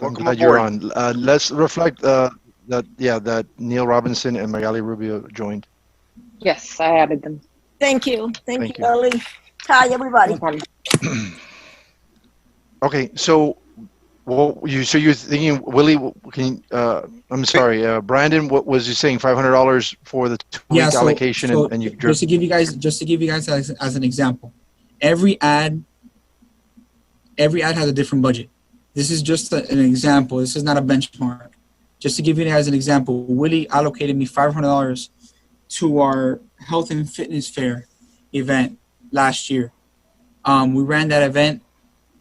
I'm glad you're on. Let's reflect that Neil Robinson and Magali Rubio joined. Yes, I added them. Thank you. Thank you, Ellie. Hi, everybody. Okay, so you're thinking, Willie? I'm sorry, Brandon. What was you saying? $500 for the 2-week allocation, and you just to give you guys as an example, every ad has a different budget. This is just an example. This is not a benchmark. Just to give you guys an example, Willie allocated me $500 to our Health and Fitness Fair event last year. We ran that event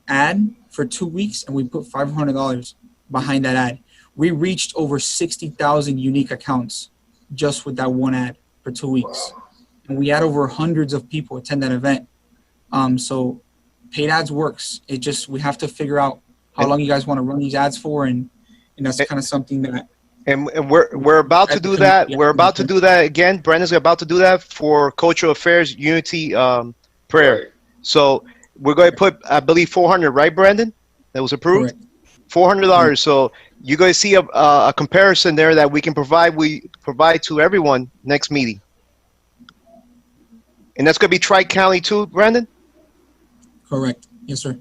ad for 2 weeks, and we put $500 behind that ad. We reached over 60,000 unique accounts just with that one ad for 2 weeks. And we had over hundreds of people attend that event. So paid ads works. We have to figure out how long you guys want to run these ads for, and that's kind of something that. And we're about to do that. We're about to do that again. Brandon's about to do that for Cultural Affairs Unity Prayer. So we're going to put, I believe, $400, right, Brandon? That was approved. $400. Mm-hmm. So you're going to see a comparison there that we can provide. We provide to everyone next meeting. And that's going to be Tri-County too, Brandon? Correct. Yes, sir.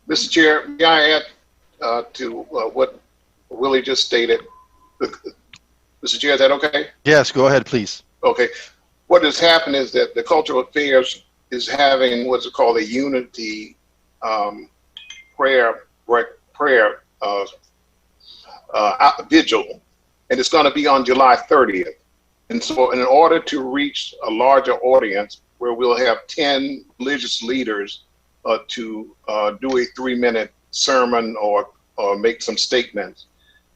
Mr. Chair, may I add to what Willie just stated? Mr. Chair, is that okay? Yes, go ahead, please. Okay. What has happened is that the Cultural Affairs is having what's called a unity prayer vigil, and it's going to be on July 30th. And so in order to reach a larger audience where we'll have 10 religious leaders to do a 3-minute sermon or make some statements,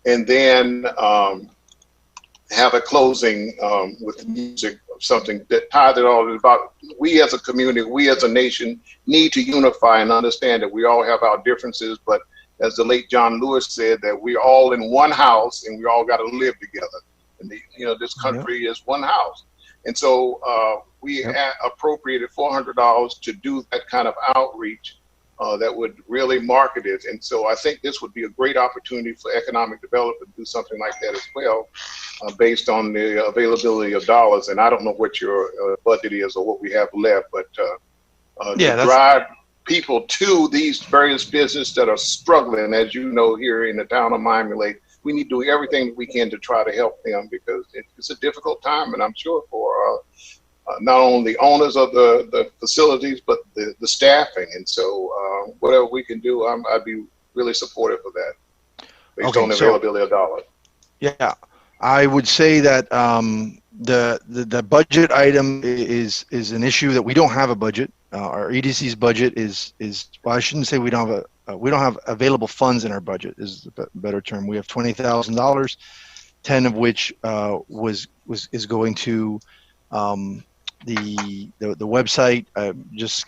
and then have a closing with music something that ties it all about we as a community, we as a nation need to unify and understand that we all have our differences, but as the late John Lewis said, that we're all in one house and we all got to live together. And this country is one house. And so we appropriated $400 to do that kind of outreach that would really market it. And so I think this would be a great opportunity for economic development to do something like that as well, based on the availability of dollars. And I don't know what your budget is or what we have left, but to drive people to these various businesses that are struggling, as you know, here in the town of Miami-Lakes, we need to do everything we can to try to help them, because it's a difficult time, and I'm sure for not only the owners of the facilities, but the staffing. And so whatever we can do, I'd be really supportive of that, based on the availability of dollars. Yeah, I would say that the budget item is an issue that we don't have a budget. Our EDC's budget is well, I shouldn't say we don't have available funds in our budget is a better term. We have $20,000, 10 of which is going to the website. Just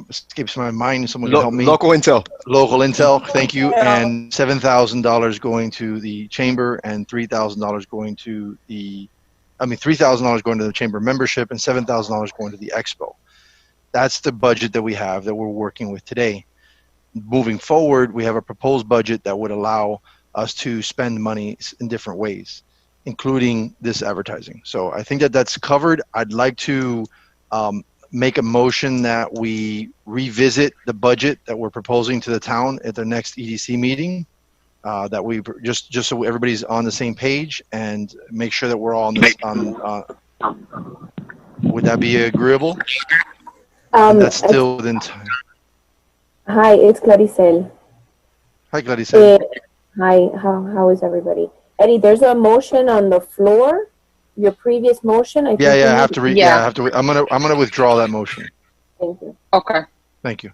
escapes my mind. Someone can help me. Local intel. Local intel. Thank you. And $7,000 going to the chamber, and $3,000 going to $3,000 going to the chamber membership, and $7,000 going to the expo. That's the budget that we have that we're working with today. Moving forward, we have a proposed budget that would allow us to spend money in different ways, including this advertising. So I think that that's covered. I'd like to make a motion that we revisit the budget that we're proposing to the town at the next EDC meeting, that we just so everybody's on the same page, and make sure that we're all on this. Would that be agreeable? That's still within time. Hi, it's Claricel. Hi, Claricel. Hi, how is everybody? Eddie, there's a motion on the floor. Your previous motion. I have to. I'm gonna withdraw that motion. Thank you. Okay. Thank you.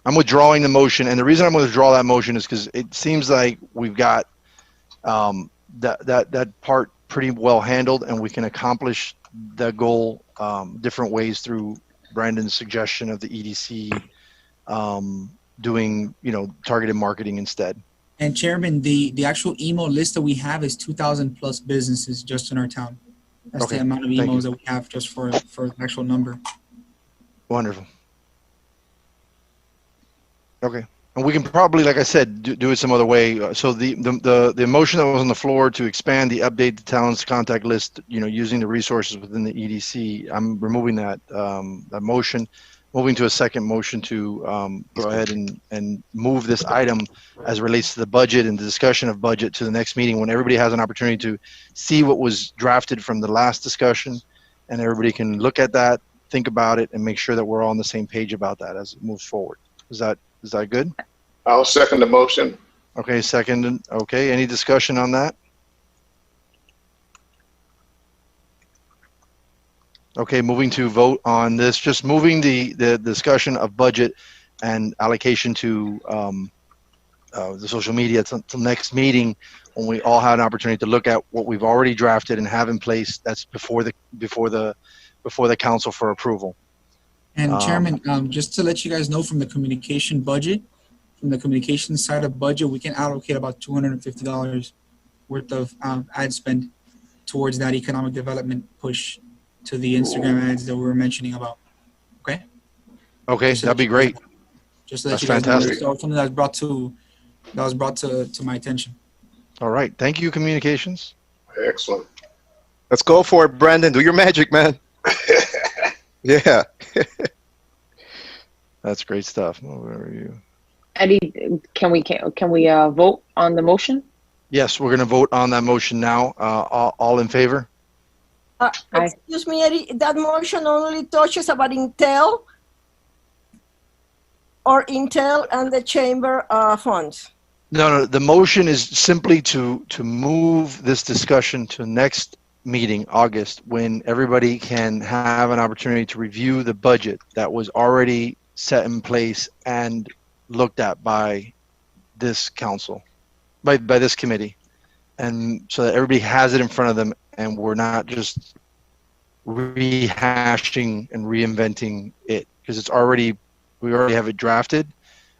I'm withdrawing the motion, and the reason I'm going to withdraw that motion is because it seems like we've got that part pretty well handled, and we can accomplish that goal different ways through Brandon's suggestion of the EDC doing targeted marketing instead. And Chairman, the actual email list that we have is 2,000 plus businesses just in our town. That's Okay. the amount of Thank emails you. that we have just for the actual number. Wonderful. Okay, and we can probably, like I said, do it some other way. So the motion that was on the floor to expand the update the town's contact list, using the resources within the EDC, I'm removing that motion, moving to a second motion to go ahead and move this item as it relates to the budget and the discussion of budget to the next meeting, when everybody has an opportunity to see what was drafted from the last discussion, and everybody can look at that, think about it, and make sure that we're all on the same page about that as it moves forward. Is that good? I'll second the motion. Okay, second. Okay, any discussion on that? Okay, moving to vote on this, just moving the discussion of budget and allocation to the social media till next meeting, when we all had an opportunity to look at what we've already drafted and have in place. That's before the council for approval. And Chairman, just to let you guys know, from the communication budget, from the communication side of budget, we can allocate about $250 worth of ad spend towards that economic development push to the Instagram ads that we were mentioning about. Okay? Okay, that'd be great. Just to let That's you guys fantastic. know, something that was brought to my attention. All right, thank you, communications. Excellent. Let's go for it, Brandon. Do your magic, man. Yeah. That's great stuff. Where are you? Eddie, can we vote on the motion? Yes, we're going to vote on that motion now. All in favor? Excuse me, Eddie, that motion only touches about Intel and the chamber funds. No, the motion is simply to move this discussion to next meeting, August, when everybody can have an opportunity to review the budget that was already set in place and looked at by this council, by this committee, and so that everybody has it in front of them, and we're not just rehashing and reinventing it, because we already have it drafted.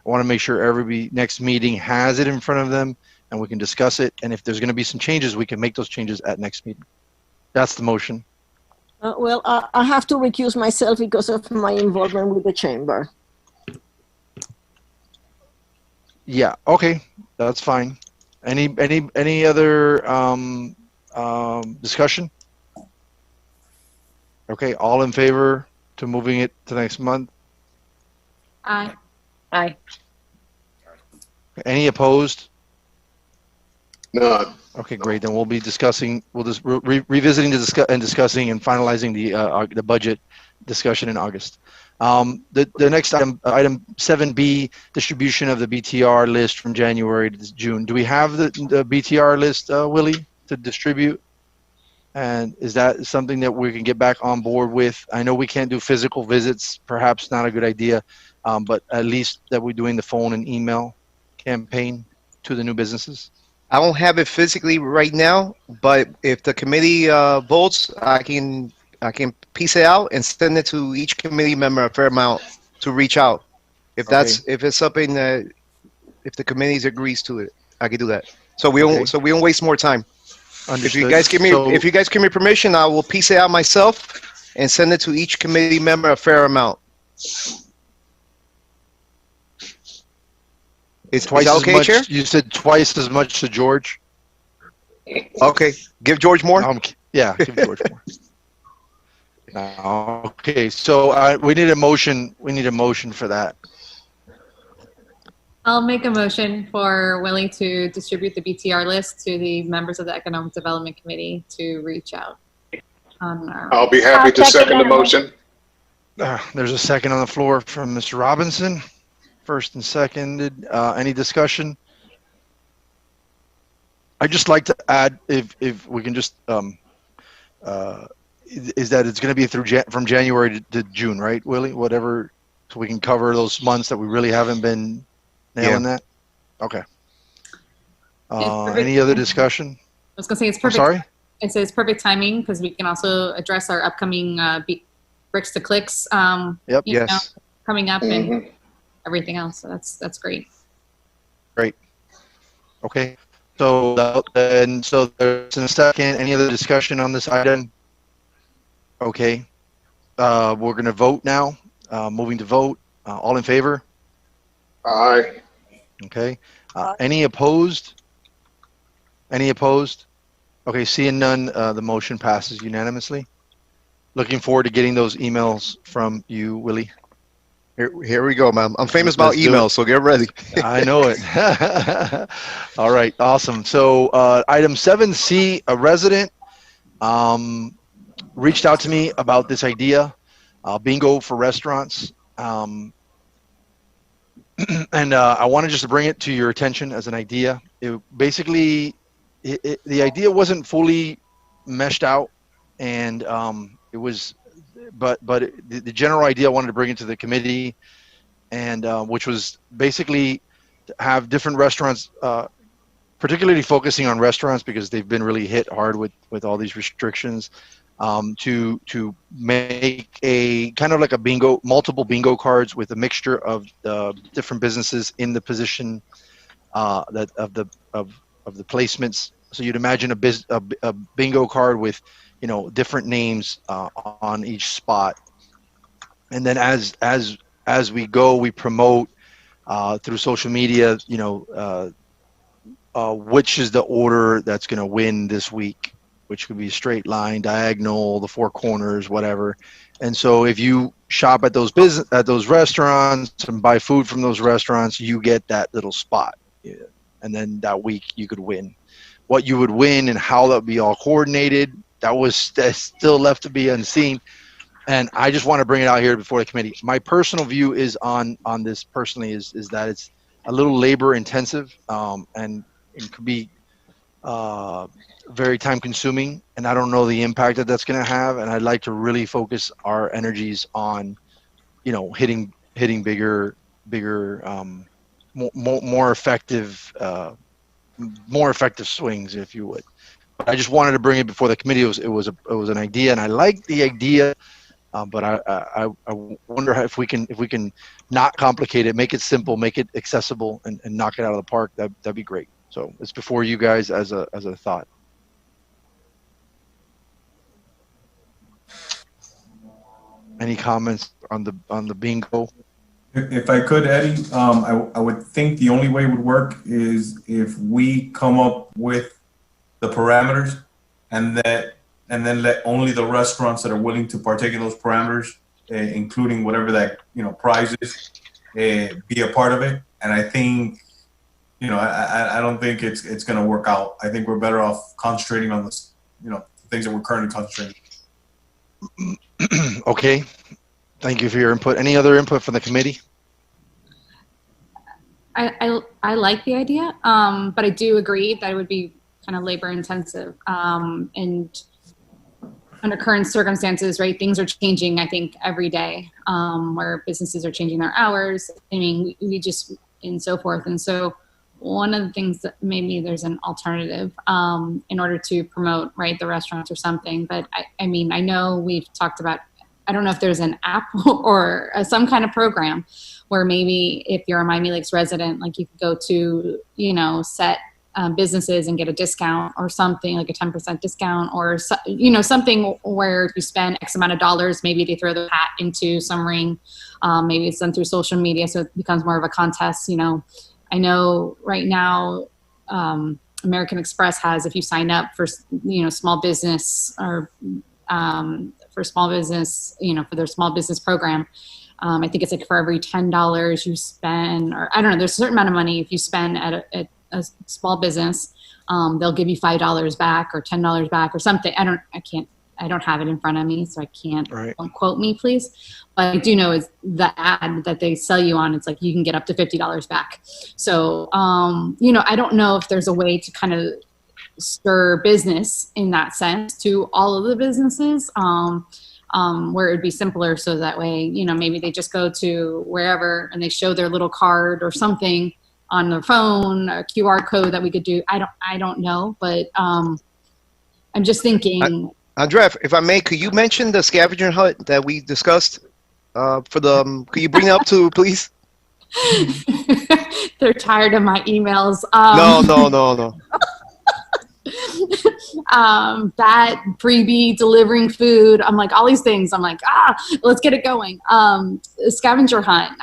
I want to make sure every next meeting has it in front of them and we can discuss it. And if there's going to be some changes, we can make those changes at next meeting. That's the motion. Well, I have to recuse myself because of my involvement with the chamber. Yeah. Okay. That's fine. Any other discussion? Okay. All in favor to moving it to next month? Aye. Aye. Any opposed? None. Okay, great. Then we'll be discussing. We'll just revisiting and discussing and finalizing the budget discussion in August. The next item 7B, distribution of the BTR list from January to June. Do we have the BTR list, Willie, to distribute? And is that something that we can get back on board with? I know we can't do physical visits, perhaps not a good idea, but at least that we're doing the phone and email campaign to the new businesses. I don't have it physically right now, but if the committee votes, I can piece it out and send it to each committee member a fair amount to reach out. If it's something that if the committee agrees to it, I can do that. So we don't waste more time. Understood. If you guys give me permission, I will piece it out myself and send it to each committee member a fair amount. Is that okay, Chair? You said twice as much to George. Okay, give George more. Yeah, give George more. Okay, so we need a motion. We need a motion for that. I'll make a motion for Willie to distribute the BTR list to the members of the Economic Development Committee to reach out. I'll be happy to second the motion. There's a second on the floor from Mr. Robinson. First and seconded. Any discussion? I'd just like to add, if we can just, is that it's going to be from January to June, right, Willie? Whatever, so we can cover those months that we really haven't been nailing that. Okay. Any other discussion? I was going to say it's perfect. Sorry? It says perfect timing because we can also address our upcoming bricks to clicks. Yes. Coming up and everything else. So that's great. Great. Okay. So there's in a second. Any other discussion on this item? Okay. We're going to vote now. Moving to vote. All in favor? Aye. Okay. Any opposed? Any opposed? Okay. Seeing none, the motion passes unanimously. Looking forward to getting those emails from you, Willie. Here we go, man. I'm famous about emails, so get ready. I know it. All right, awesome. So item 7C, a resident reached out to me about this idea, bingo for restaurants. And I wanted just to bring it to your attention as an idea. The idea wasn't fully meshed out, and it was but the general idea I wanted to bring it to the committee, and which was basically to have different restaurants, particularly focusing on restaurants because they've been really hit hard with all these restrictions, to make a kind of like a bingo, multiple bingo cards with a mixture of different businesses in the position that of the placements. So you'd imagine a bingo card with, different names on each spot, and then as we go, we promote through social media, which is the order that's going to win this week, which could be straight line, diagonal, the four corners, whatever. And so if you shop at those restaurants and buy food from those restaurants, you get that little spot, and then that week you could win. What you would win and how that would be all coordinated, that's still left to be unseen. And I just want to bring it out here before the committee. My personal view is on this personally is that it's a little labor intensive, and it could be very time consuming, and I don't know the impact that that's going to have. And I'd like to really focus our energies on, hitting bigger, more effective swings, if you would. I just wanted to bring it before the committee. It was an idea, and I like the idea, but I wonder if we can not complicate it, make it simple, make it accessible, and knock it out of the park. That'd be great. So it's before you guys as a thought. Any comments on the bingo? If I could, Eddie, I would think the only way it would work is if we come up with the parameters and then let only the restaurants that are willing to partake in those parameters, including whatever that prize is, be a part of it. And I think, I don't think it's going to work out. I think we're better off concentrating on this, things that we're currently concentrating. Okay. Thank you for your input. Any other input from the committee? I like the idea, but I do agree that it would be kind of labor intensive. And under current circumstances, right, things are changing, I think, every day, where businesses are changing their hours. I mean, we just, and so forth. And so one of the things that maybe there's an alternative in order to promote, right, the restaurants or something. But I mean, I know we've talked about, I don't know if there's an app or some kind of program where maybe if you're a Miami Lakes resident, like you could go to, set businesses and get a discount or something, like a 10% discount, or, something where if you spend X amount of dollars, maybe they throw the hat into some ring. Maybe it's done through social media, so it becomes more of a contest. I know right now, American Express has, if you sign up for, small business or for small business, for their small business program, I think it's like for every $10 you spend, or I don't know, there's a certain amount of money if you spend at a small business, they'll give you $5 back or $10 back or something. I don't have it in front of me, so I can't, don't quote me, please. But I do know is the ad that they sell you on, it's like you can get up to $50 back. So, I don't know if there's a way to kind of stir business in that sense to all of the businesses, where it'd be simpler, so that way, maybe they just go to wherever and they show their little card or something on their phone, a QR code that we could do. I don't know, but I'm just thinking. Andrea, if I may, could you mention the scavenger hunt that we discussed could you bring it up to, please? They're tired of my emails. No. That freebie delivering food. I'm like, all these things. I'm like, let's get it going. Scavenger hunt.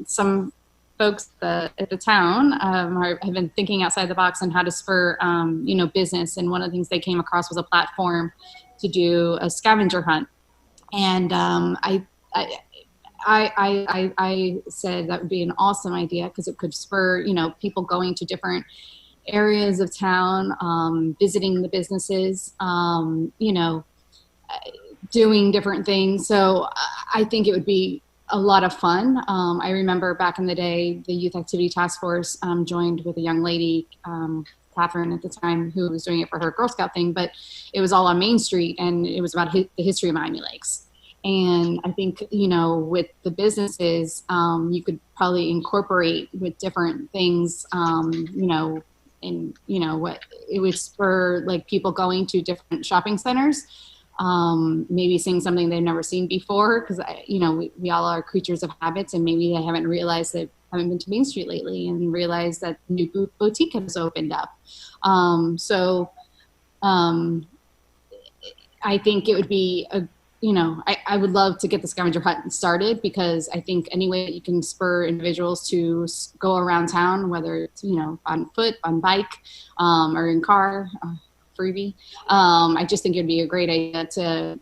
Some folks at the town have been thinking outside the box on how to spur, business. And one of the things they came across was a platform to do a scavenger hunt. And I said that would be an awesome idea because it could spur, people going to different areas of town, visiting the businesses, doing different things. So I think it would be a lot of fun. I remember back in the day, the Youth Activity Task Force joined with a young lady, Catherine at the time, who was doing it for her Girl Scout thing, but it was all on Main Street, and it was about the history of Miami Lakes. And I think, with the businesses, you could probably incorporate with different things, what it would spur, like, people going to different shopping centers, maybe seeing something they've never seen before, because we all are creatures of habits, and maybe they haven't realized that, haven't been to Main Street lately and realized that the new boutique has opened up. I think it would be I would love to get the scavenger hunt started, because I think any way that you can spur individuals to go around town, whether it's, on foot, on bike, or in car, freebie. I just think it'd be a great idea to,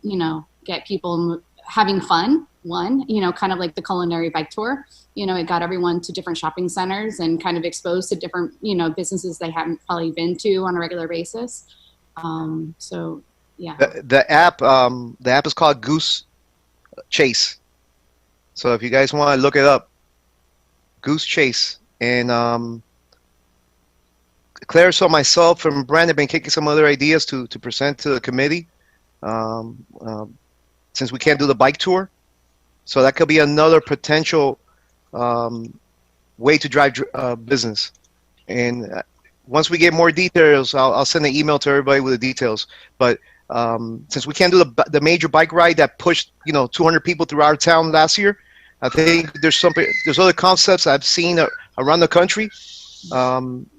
get people having fun. One, kind of like the culinary bike tour, it got everyone to different shopping centers and kind of exposed to different, businesses they haven't probably been to on a regular basis. Yeah. The app is called Goose Chase. So if you guys want to look it up, Goose Chase. And Claire, so myself and Brandon have been kicking some other ideas to present to the committee, since we can't do the bike tour. So that could be another potential way to drive business. And once we get more details, I'll send an email to everybody with the details. But since we can't do the major bike ride that pushed 200 people through our town last year, I think there's there's other concepts I've seen around the country. Brandon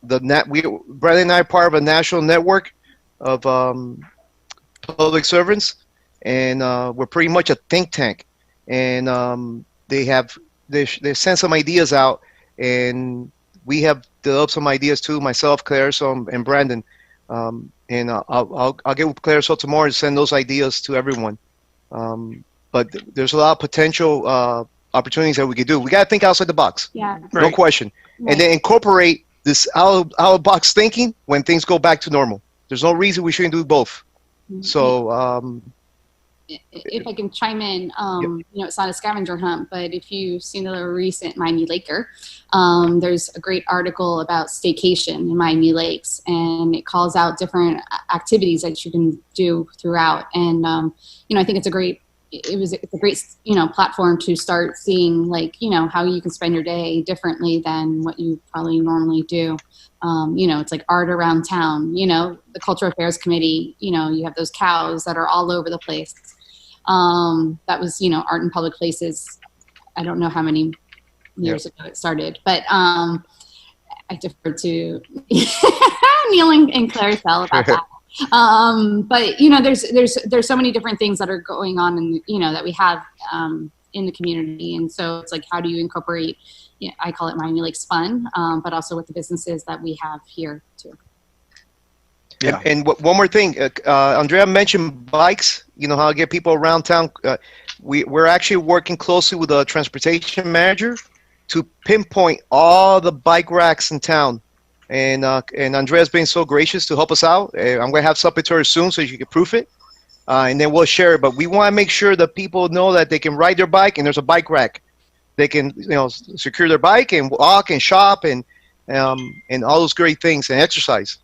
and I are part of a national network of public servants, and we're pretty much a think tank. And they sent some ideas out, and we have developed some ideas too. Myself, Claire, and Brandon. And I'll get with Claire tomorrow and send those ideas to everyone. But there's a lot of potential opportunities that we could do. We got to think outside the box. Yeah. No question. Right. And then incorporate this out of box thinking when things go back to normal. There's no reason we shouldn't do both. Mm-hmm. So, if I can chime in, it's not a scavenger hunt, but if you've seen the recent Miami Laker, there's a great article about staycation in Miami Lakes, and it calls out different activities that you can do throughout. And, I think it's a great platform to start seeing, how you can spend your day differently than what you probably normally do. It's like art around town, the Cultural Affairs Committee, you have those cows that are all over the place. That was, art in public places. I don't know how many years ago it started, but I defer to Neil and Claricel about that. But there's so many different things that are going on in, that we have in the community. And so it's like, how do you incorporate, I call it Miami Lakes fun, but also with the businesses that we have here too. Yeah. And one more thing, Andrea mentioned bikes, how to get people around town. We're actually working closely with the transportation manager to pinpoint all the bike racks in town. And Andrea's been so gracious to help us out. I'm going to have something to her soon so she can proof it. And then we'll share it. But we want to make sure that people know that they can ride their bike and there's a bike rack. They can, secure their bike and walk and shop and all those great things and exercise,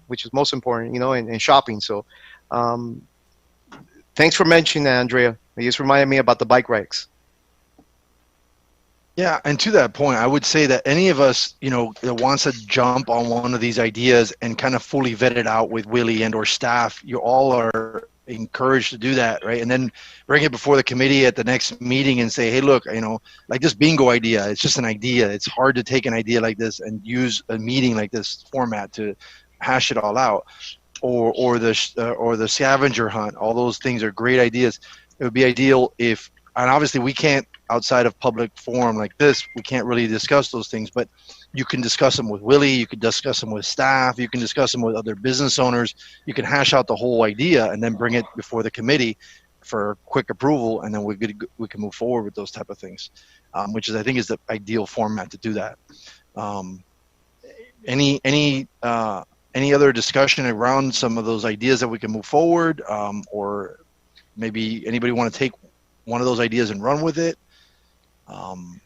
which is most important, and shopping. So thanks for mentioning that, Andrea. You just reminded me about the bike racks. Yeah, and to that point, I would say that any of us, that wants to jump on one of these ideas and kind of fully vet it out with Willie and or staff, you all are encouraged to do that, right? And then bring it before the committee at the next meeting and say, hey, look, like this bingo idea, it's just an idea. It's hard to take an idea like this and use a meeting like this format to hash it all out, or the scavenger hunt. All those things are great ideas. It would be ideal if, and obviously we can't, outside of public forum like this, we can't really discuss those things, but you can discuss them with Willie, you can discuss them with staff, you can discuss them with other business owners, you can hash out the whole idea and then bring it before the committee for quick approval, and then we can move forward with those type of things, which is, I think, is the ideal format to do that. Any other discussion around some of those ideas that we can move forward, or maybe anybody want to take one of those ideas and run with it? I'm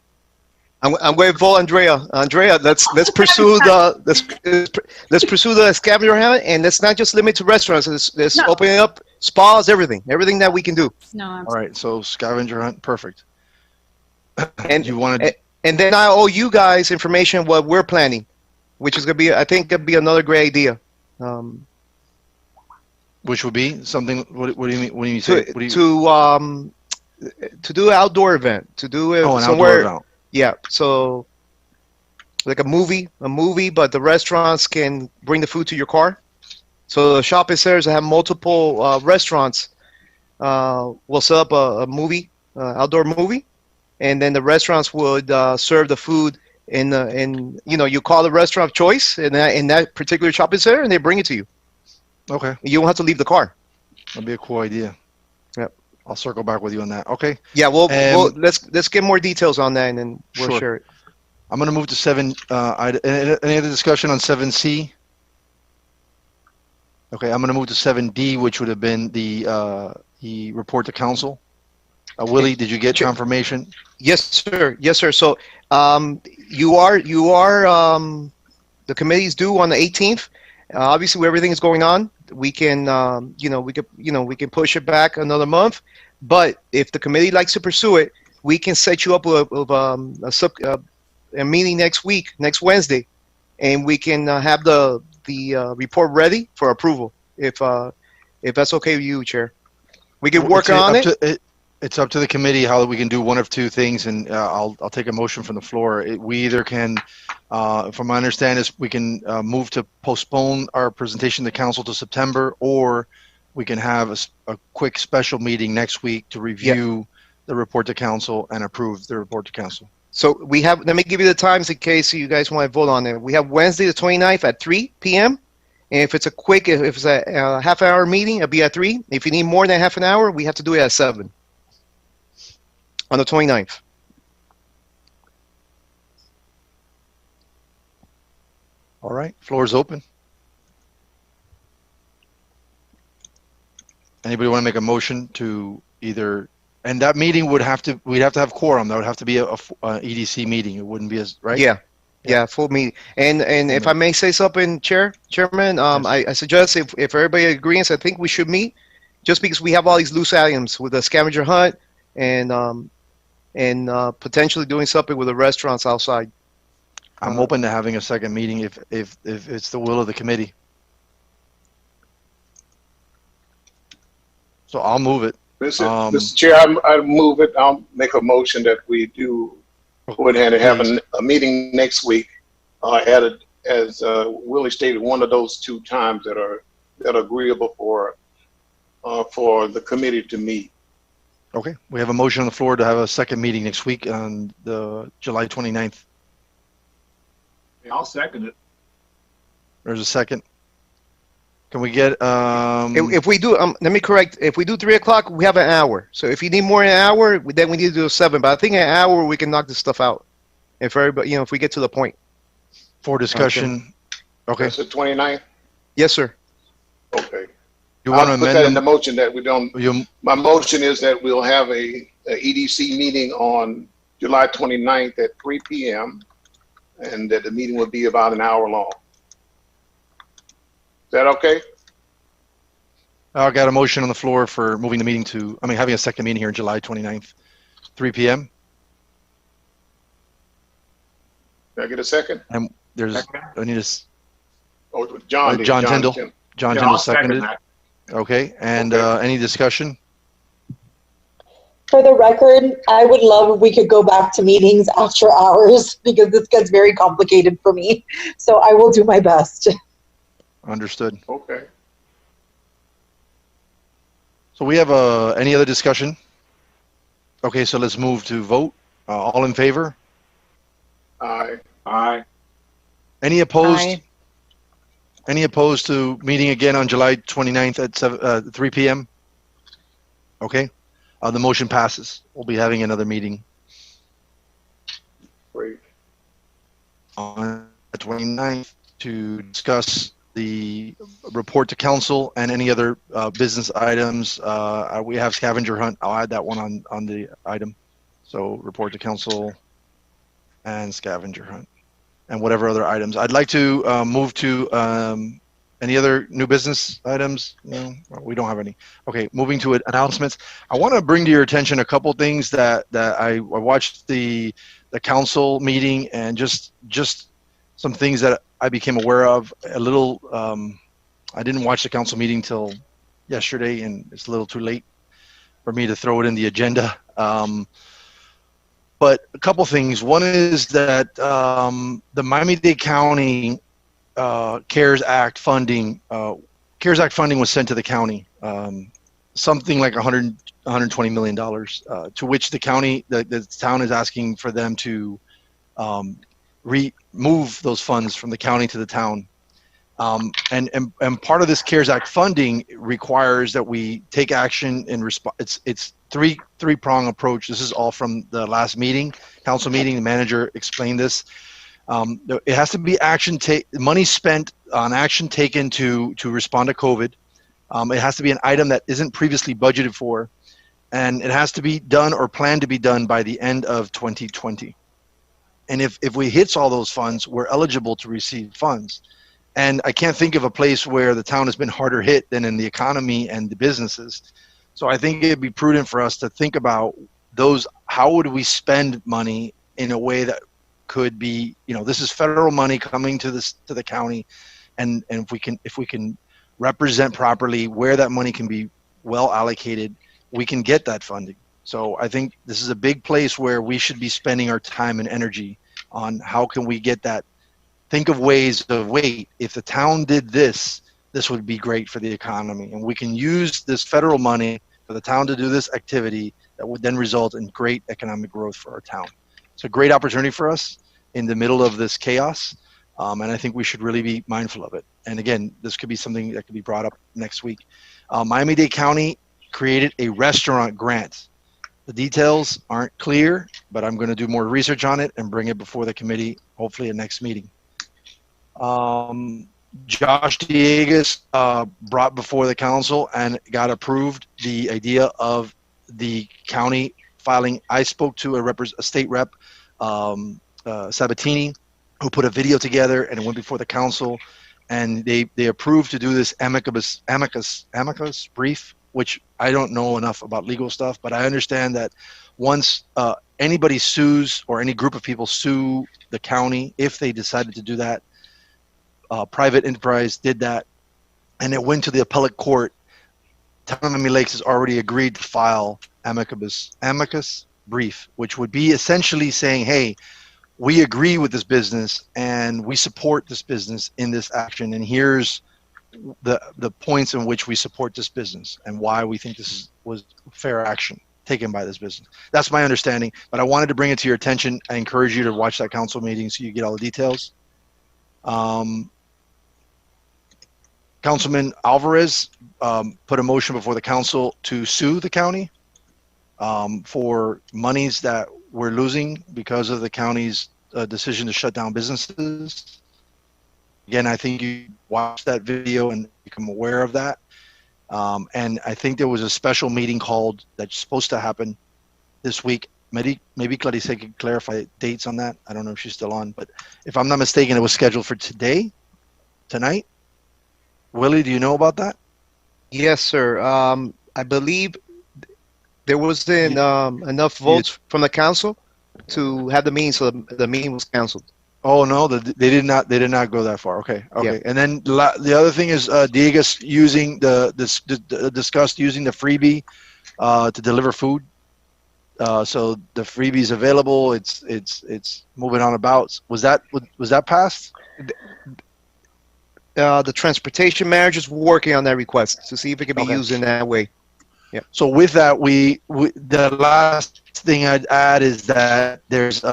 going to vote Andrea. Andrea, let's pursue the scavenger hunt, and let's not just limit to restaurants. Let's open it up, spas, everything that we can do. No. All right, so scavenger hunt, perfect. And you want to, and then I owe you guys information what we're planning, which is going to be, I think, going to be another great idea. Which would be something. What do you mean? What do you say? To do an outdoor event, to do it somewhere. Outdoor event. Yeah, so like a movie, but the restaurants can bring the food to your car. So the shopping centers that have multiple restaurants will set up a movie, outdoor movie, and then the restaurants would serve the food in you call the restaurant of choice in that particular shopping center, and they bring it to you. Okay. You don't have to leave the car. That'd be a cool idea. Yep. I'll circle back with you on that. Okay. Yeah, let's get more details on that, and then we'll share it. I'm going to move to 7. Any other discussion on 7C? Okay, I'm going to move to 7D, which would have been the report to council. Willie, did you get confirmation? Yes, sir. Yes, sir. So you are the committee's due on the 18th. Obviously, where everything is going on, we can we can push it back another month. But if the committee likes to pursue it, we can set you up with a meeting next Wednesday, and we can have the report ready for approval. If that's okay with you, Chair, we can work on it. It's up to the committee how we can do one of two things, and I'll take a motion from the floor. We either can, from my understanding, is we can move to postpone our presentation to council to September, or we can have a quick special meeting next week to review the report to council and approve the report to council. So we have, let me give you the times in case you guys want to vote on it. We have Wednesday the 29th at 3 p.m. And if it's if it's a half-hour meeting, it'll be at 3. If you need more than half an hour, we have to do it at 7 on the 29th. All right, floor is open. Anybody want to make a motion to either, and that meeting we'd have to have quorum. That would have to be a EDC meeting. It wouldn't be as, right? Yeah, full meeting. And if I may say something, Chairman, I suggest if everybody agrees, I think we should meet, just because we have all these loose items with the scavenger hunt and potentially doing something with the restaurants outside. I'm open to having a second meeting if it's the will of the committee. So I'll move it. Mr. Chair, I move it. I'll make a motion that we do go ahead and have a meeting next week. As Willie stated, one of those two times that are agreeable for the committee to meet. Okay, we have a motion on the floor to have a second meeting next week on the July 29th. I'll second it. There's a second. Can we get if we do let me correct, if we do 3 o'clock, we have an hour. So if you need more than an hour, then we need to do a 7. But I think an hour we can knock this stuff out. If everybody, if we get to the point. For discussion. Okay. That's the 29th? Yes, sir. Okay. You want to I'll put amend that in the motion that we don't. You, my motion is that we'll have a EDC meeting on July 29th at 3 p.m. and that the meeting will be about an hour long. Is that okay? I got a motion on the floor for moving the meeting to, having a second meeting here on July 29th, 3 p.m. Can I get a second? And there's, I need a, oh, John Tyndall. John Tyndall seconded. That. Okay, and any discussion? For the record, I would love if we could go back to meetings after hours because this gets very complicated for me. So I will do my best. Understood. Okay. So we have any other discussion? Okay, so let's move to vote. All in favor? Aye. Aye. Any opposed? Aye. Any opposed to meeting again on July 29th at 3 p.m.? Okay. The motion passes. We'll be having another meeting Great. on the 29th to discuss the report to council and any other business items. We have scavenger hunt. I'll add that one on the item. So report to council and scavenger hunt and whatever other items. I'd like to move to any other new business items? No, we don't have any. Okay, moving to announcements. I want to bring to your attention a couple things that I watched the council meeting and just some things that I became aware of a little. I didn't watch the council meeting till yesterday, and it's a little too late for me to throw it in the agenda. But a couple things. One is that the Miami-Dade County CARES Act funding was sent to the county, something like $120 million, to which the county, the town is asking for them to remove those funds from the county to the town. And part of this CARES Act funding requires that we take action in response. It's three-prong approach. This is all from the last meeting, council meeting. The manager explained this. It has to be money spent on action taken to respond to COVID. It has to be an item that isn't previously budgeted for, and it has to be done or planned to be done by the end of 2020. And if we hit all those funds, we're eligible to receive funds. And I can't think of a place where the town has been harder hit than in the economy and the businesses. So I think it'd be prudent for us to think about how would we spend money in a way that could be, this is federal money coming to the county, and if we can represent properly where that money can be well allocated, we can get that funding. So I think this is a big place where we should be spending our time and energy on how can we get that. Think of ways of, wait, if the town did this, this would be great for the economy, and we can use this federal money for the town to do this activity that would then result in great economic growth for our town. It's a great opportunity for us in the middle of this chaos, and I think we should really be mindful of it. And again, this could be something that could be brought up next week. Miami-Dade County created a restaurant grant. The details aren't clear, but I'm going to do more research on it and bring it before the committee, hopefully at next meeting. Josh Diegues brought before the council and got approved the idea of the county filing. I spoke to a state rep, Sabatini, who put a video together and it went before the council, and they approved to do this amicus brief, which I don't know enough about legal stuff, but I understand that once anybody sues or any group of people sue the county, if they decided to do that, private enterprise did that, and it went to the appellate court. Town of Miami Lakes has already agreed to file amicus brief, which would be essentially saying, hey, we agree with this business and we support this business in this action, and here's the points in which we support this business and why we think this was fair action taken by this business. That's my understanding, but I wanted to bring it to your attention. I encourage you to watch that council meeting so you get all the details. Councilman Alvarez put a motion before the council to sue the county for monies that we're losing because of the county's decision to shut down businesses. Again, I think you watch that video and become aware of that. And I think there was a special meeting called that's supposed to happen this week. Maybe Clarice could clarify dates on that. I don't know if she's still on, but if I'm not mistaken, it was scheduled for tonight. Willie, do you know about that? Yes, sir. I believe there wasn't enough votes from the council to have the meeting, so the meeting was canceled. Oh no, they did not go that far. Okay. Yeah. And then the other thing is Diegues discussed using the freebie to deliver food. So the freebie is available. It's moving on about. Was that passed? The transportation manager is working on that request to see if it can be used in that way. Yeah. So with that, the last thing I'd add is that there's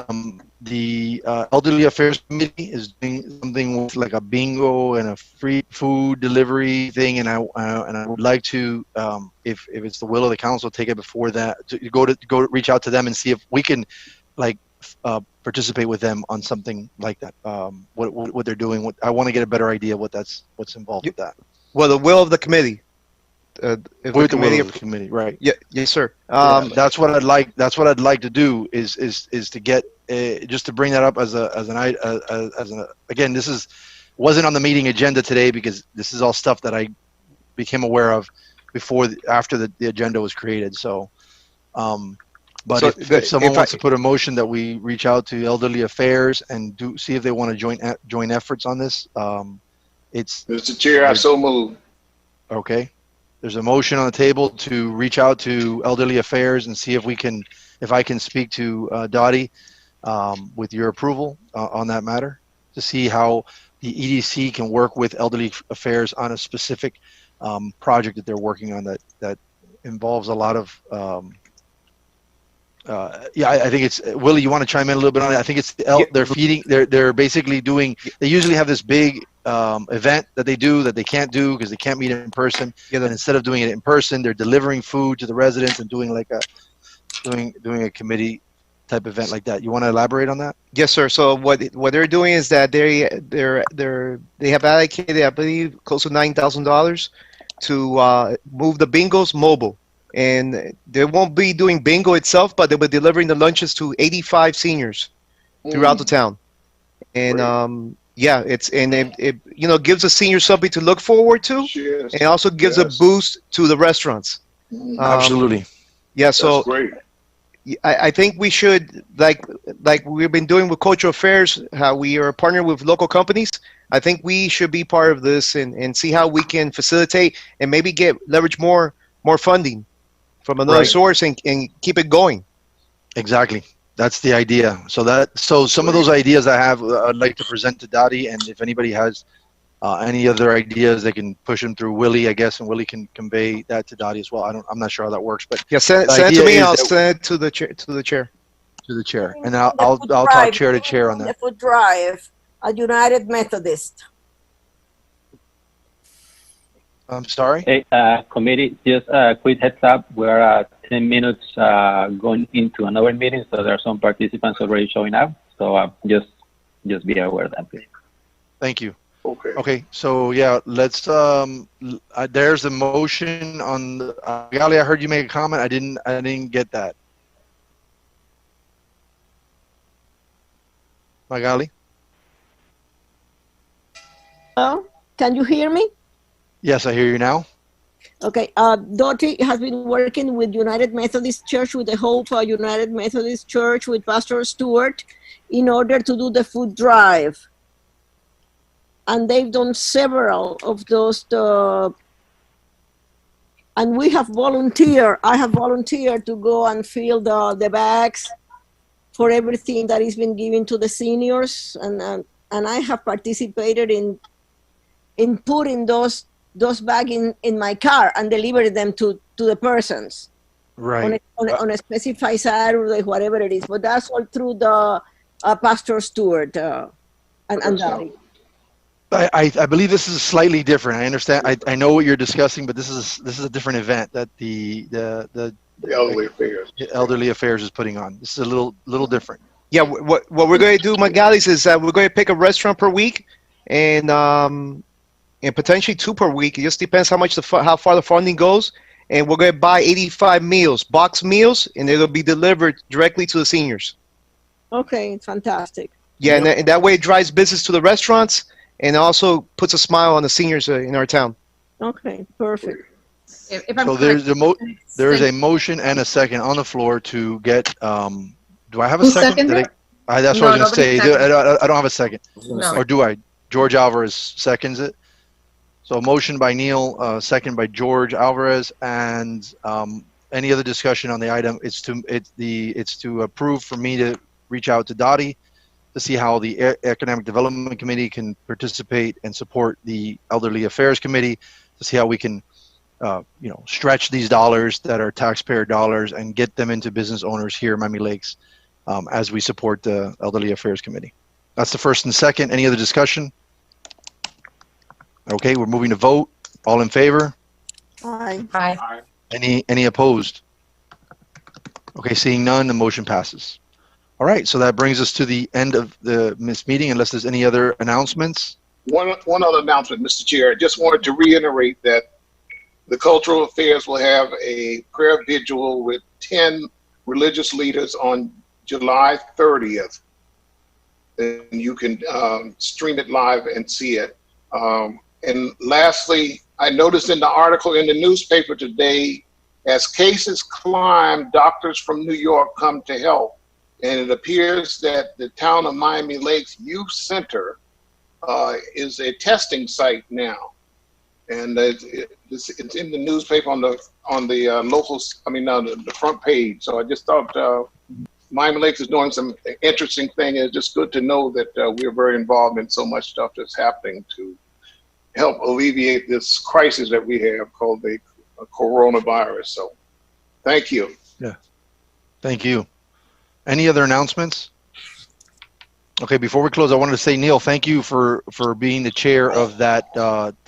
the Elderly Affairs Committee is doing something with like a bingo and a free food delivery thing, and I would like to, if it's the will of the council, take it before that, to go reach out to them and see if we can like participate with them on something like that. What they're doing. I want to get a better idea of what's involved with that. Well, the will of the committee. With the committee, right? Yeah, yes, sir. That's what I'd like. That's what I'd like to do is to get just to bring that up as an again. This wasn't on the meeting agenda today because this is all stuff that I became aware of after the agenda was created. So, but so if someone wants to put a motion that we reach out to Elderly Affairs and see if they want to join efforts on this, it's Mr. Chair, I so move. Okay. There's a motion on the table to reach out to Elderly Affairs and see if I can speak to Dottie with your approval on that matter, to see how the EDC can work with Elderly Affairs on a specific project that they're working on that involves a lot of I think it's Willie. You want to chime in a little bit on it? I think it's they're feeding. They're basically doing. They usually have this big event that they do that they can't do because they can't meet in person. Yeah. And instead of doing it in person, they're delivering food to the residents and doing like doing a committee type event like that. You want to elaborate on that? Yes, sir. So what they're doing is that they have allocated, I believe, close to $9,000 to move the bingos mobile. And they won't be doing bingo itself, but they'll be delivering the lunches to 85 seniors throughout the town. And it gives the seniors something to look forward to, and also gives a boost to the restaurants. Absolutely. Yeah. So that's great. I think we should, like we've been doing with cultural affairs, how we are partnered with local companies. I think we should be part of this and see how we can facilitate and maybe leverage more funding from another source and keep it going. Exactly. That's the idea. So some of those ideas I have, I'd like to present to Dottie, and if anybody has any other ideas, they can push them through Willie, I guess, and Willie can convey that to Dottie as well. I'm not sure how that works, but yeah, send it to me. I'll send it to the chair. To the chair, and I'll talk chair to chair on that. The food drive at United Methodist. I'm sorry? Hey, committee, just a quick heads up. We're 10 minutes going into another meeting, so there are some participants already showing up. So just be aware of that, please. Thank you. Okay. Okay, so yeah, let's, there's a motion on, Magali, I heard you make a comment. I didn't get that. Magali? Oh, can you hear me? Yes, I hear you now. Okay, Dottie has been working with United Methodist Church, with the Hope United Methodist Church, with Pastor Stewart, in order to do the food drive. And they've done several of those, and we have volunteered. I have volunteered to go and fill the bags for everything that is been given to the seniors, and I have participated in putting those bags in my car and delivering them to the persons. Right. On a specified Saturday, whatever it is. But that's all through the Pastor Stewart and Dottie. I believe this is slightly different. I understand. I know what you're discussing, but this is a different event that the Elderly Affairs is putting on. This is a little different. Yeah, what we're going to do, Magalis, is that we're going to pick a restaurant per week, and potentially 2 per week. It just depends how far the funding goes. And we're going to buy 85 meals, box meals, and it'll be delivered directly to the seniors. Okay, fantastic. Yeah, and that way it drives business to the restaurants and also puts a smile on the seniors in our town. Okay, perfect. So there's a motion and a second on the floor to get. Do I have a second? That's what I was going to say. I don't have a second. No. Or do I? George Alvarez seconds it. So motion by Neil, second by George Alvarez, and any other discussion on the item? It's to approve for me to reach out to Dottie to see how the Economic Development Committee can participate and support the Elderly Affairs Committee to see how we can, stretch these dollars that are taxpayer dollars and get them into business owners here in Miami Lakes as we support the Elderly Affairs Committee. That's the first and second. Any other discussion? Okay, we're moving to vote. All in favor? Aye. Aye. Any opposed? Okay, seeing none, the motion passes. All right, so that brings us to the end of this meeting, unless there's any other announcements. One other announcement, Mr. Chair. I just wanted to reiterate that the Cultural Affairs will have a prayer vigil with 10 religious leaders on July 30th. And you can stream it live and see it. And lastly, I noticed in the article in the newspaper today, as cases climb, doctors from New York come to help. And it appears that the town of Miami Lakes Youth Center is a testing site now. And it's in the newspaper on the the front page. So I just thought Miami Lakes is doing some interesting thing. It's just good to know that we're very involved in so much stuff that's happening to help alleviate this crisis that we have called the coronavirus. So thank you. Yeah, thank you. Any other announcements? Okay, before we close, I wanted to say, Neil, thank you for being the chair of that the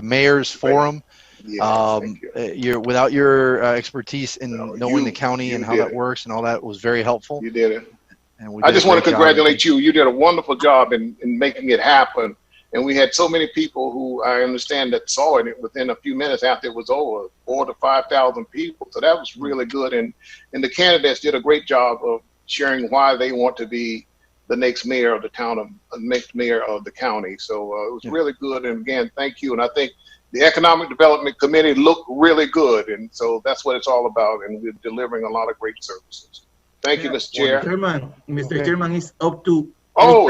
mayor's forum. Without your expertise in knowing the county and how that works and all that was very helpful. You did it. And I just want to congratulate you. You did a wonderful job in making it happen. And we had so many people who I understand that saw it within a few minutes after it was over, 4,000 to 5,000 people. So that was really good. And the candidates did a great job of sharing why they want to be the next mayor of the town, next mayor of the county. So it was really good. And again, thank you. And I think the Economic Development Committee look really good. And so that's what it's all about. And we're delivering a lot of great services. Thank you, Mr. Chair. Chairman, Mr. Chairman is up to Oh,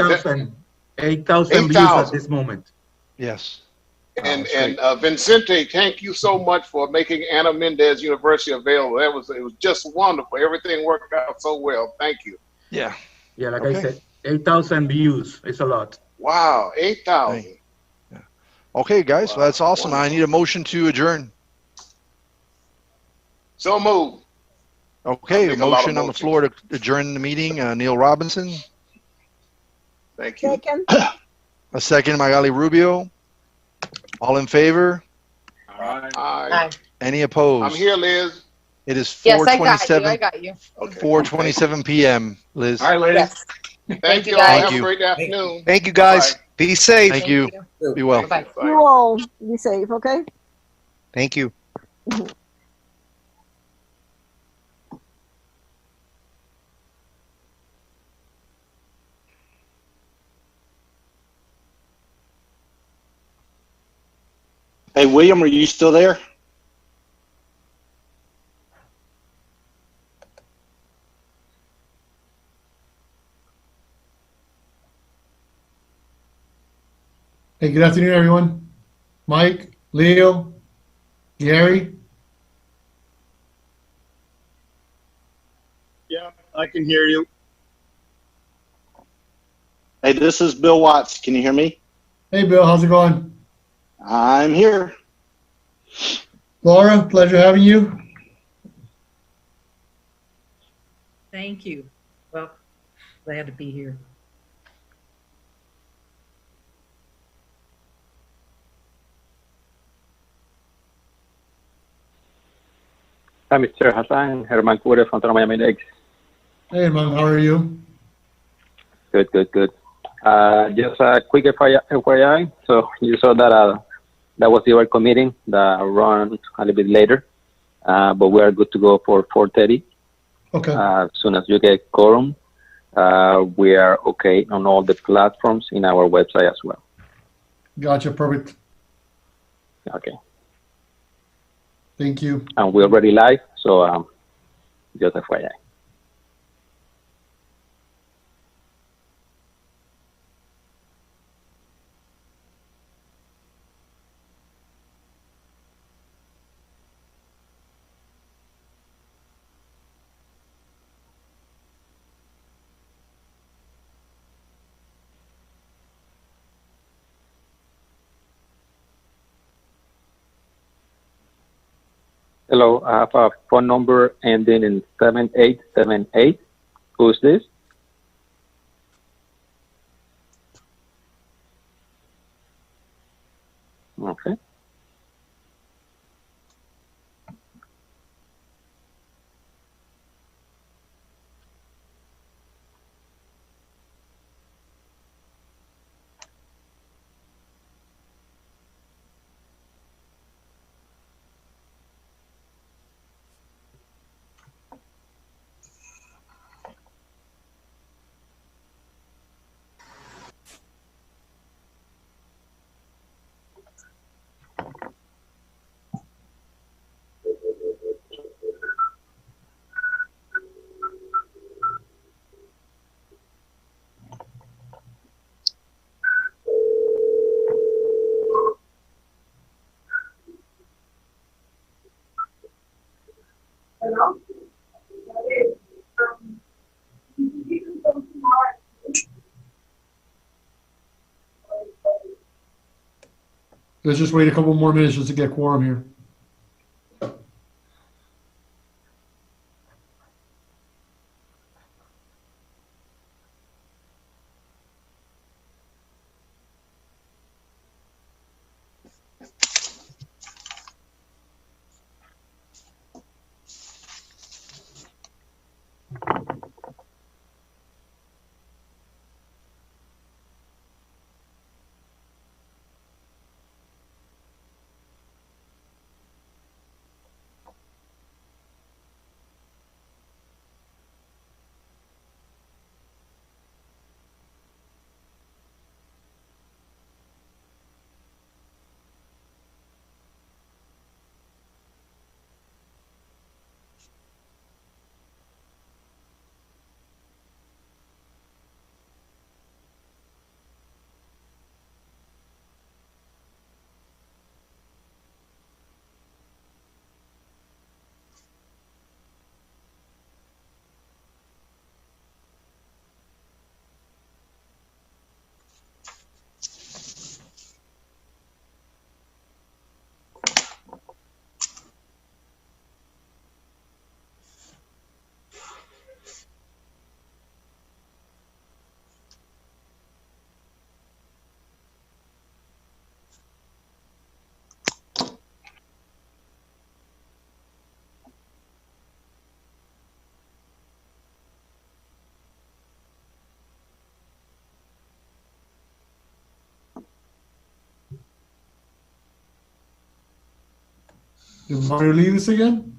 8,000 views at this moment. Yes. And Vincente, thank you so much for making Ana Mendez University available. It was just wonderful. Everything worked out so well. Thank you. Yeah. Yeah, like I said, 8,000 views. It's a lot. Wow, 8,000. Yeah. Okay, guys, well, that's awesome. I need a motion to adjourn. So moved. Okay, a motion on the floor to adjourn the meeting. Neil Robinson. Thank you. Second. A second, Magali Rubio. All in favor? Aye. Any opposed? I'm here, Liz. It is Yes, 4:27. I got you. 4:27 p.m. Liz. All right, ladies. Yes. Thank you all. guys. Have a great afternoon. Thank you, guys. Bye. Be safe. Thank you. Be well. Bye. You all be safe, okay? Thank you. Hey, William, are you still there? Hey, good afternoon, everyone. Mike, Leo, Gary. Yeah, I can hear you. Hey, this is Bill Watts. Can you hear me? Hey, Bill, how's it going? I'm here. Laura, pleasure having you. Thank you. Well, glad to be here. Hi, Mr. Hassan. Herman Kure from Toronto Miami Lakes. Hey, man, how are you? Good. Just a quick FYI. So you saw that that was the work meeting that run a little bit later, but we are good to go for 4:30. Okay. As soon as you get quorum, we are okay on all the platforms in our website as well. Gotcha, perfect. Okay. Thank you. And we're already live, so just FYI. Hello, I have a phone number ending in 7878. Who's this? Okay. Let's just wait a couple more minutes just to get quorum here. Did Mario leave us again?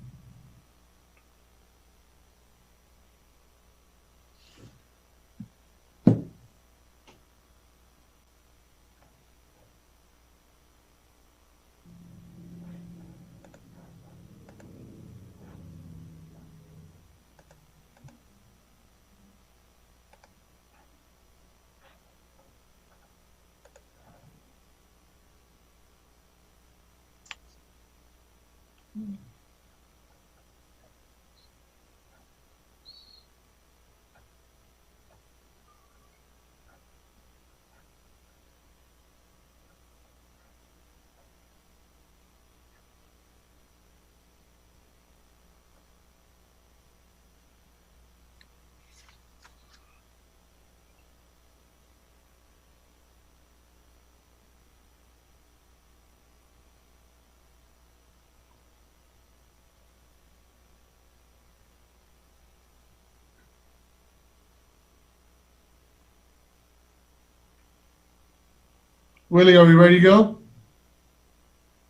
Willie, are we ready to go?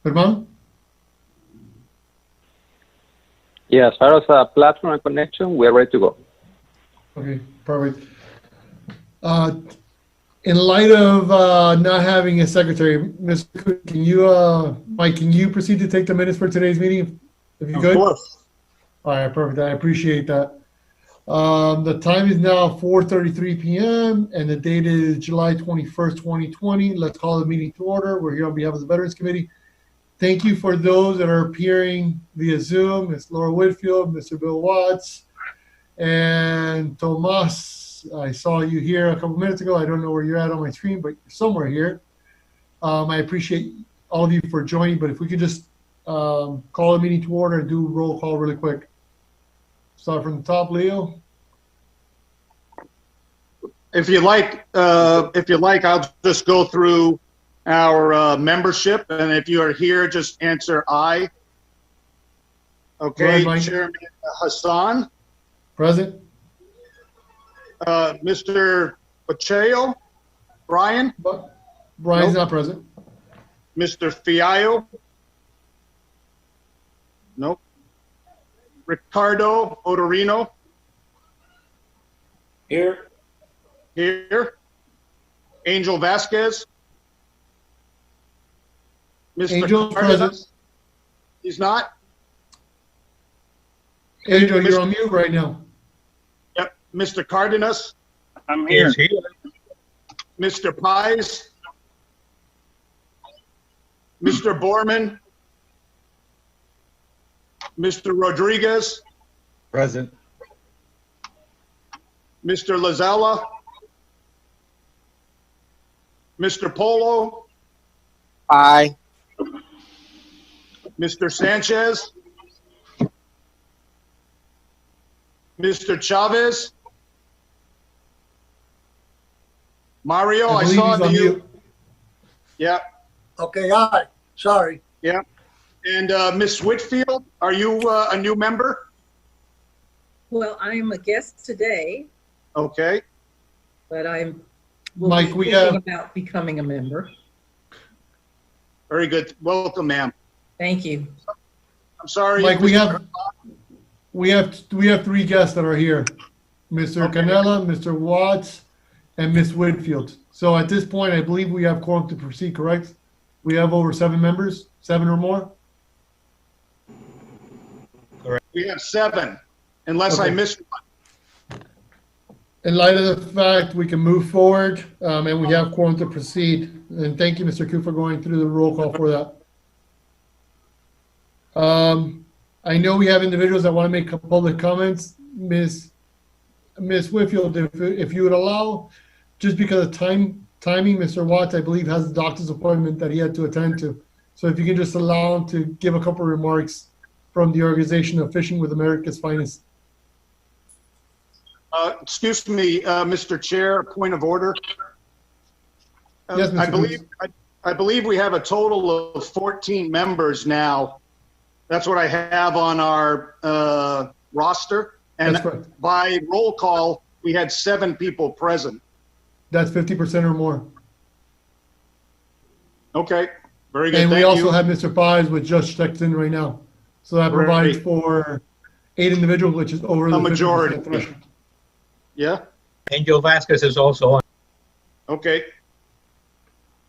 Herman? Yeah, as far as platform and connection, we're ready to go. Okay, perfect. In light of not having a secretary, Mr. Cook, can you, Mike, can you proceed to take the minutes for today's meeting, if you could? Of course. All right, perfect. I appreciate that. The time is now 4:33 p.m. and the date is July 21st, 2020. Let's call the meeting to order. We're here on behalf of the Veterans Committee. Thank you for those that are appearing via Zoom. Ms. Laura Whitfield, Mr. Bill Watts, and Tomas. I saw you here a couple minutes ago. I don't know where you're at on my screen, but you're somewhere here. I appreciate all of you for joining, but if we could just call the meeting to order and do roll call really quick. Start from the top, Leo. If you like, I'll just go through our membership, and if you are here, just answer aye. Okay, Mike. Chairman Hassan. Present. Mr. Pacheco. Brian. Brian's not present. Mr. Fiallo. Nope. Ricardo Odorino. Here. Here. Angel Vasquez. Mr. Angel's Cardenas. present. He's not? Angel, you're on mute right now. Yep. Mr. Cardenas. I'm here. Mr. Pies. Mr. Borman. Mr. Rodriguez. Present. Mr. Lazella. Mr. Polo. Aye. Mr. Sanchez. Mr. Chavez. Mario, I believe saw he's on you. mute. Yeah. Okay, aye. Sorry. Yeah. And Miss Whitfield, are you a new member? Well, I'm a guest today, Okay. but I'm Mike, be we thinking have about becoming a member. Very good. Welcome, ma'am. Thank you. I'm sorry. Mike, we have three guests that are here. Mr. Canella, Mr. Watts, and Miss Whitfield. So at this point, I believe we have quorum to proceed, correct? We have over 7 members, 7 or more? We have 7, unless I Okay. missed one. In light of the fact we can move forward, and we have quorum to proceed. And thank you, Mr. Koo, for going through the roll call for that. I know we have individuals that want to make public comments. Miss Whitfield, if you would allow, just because of timing, Mr. Watts, I believe, has a doctor's appointment that he had to attend to. So if you can just allow him to give a couple of remarks from the organization of Fishing with America's Finest. Excuse me, Mr. Chair, point of order. Yes, Mr. I believe we have a total of 14 members now. That's what I have on our roster. And That's correct. by roll call, we had 7 people present. That's 50% or more. Okay, very good. And we Thank also you. have Mr. Pies, which just checked in right now. So that provides Great. for 8 individuals, which is over A the 50% majority. threshold. Yeah, Angel Vasquez is also on. okay.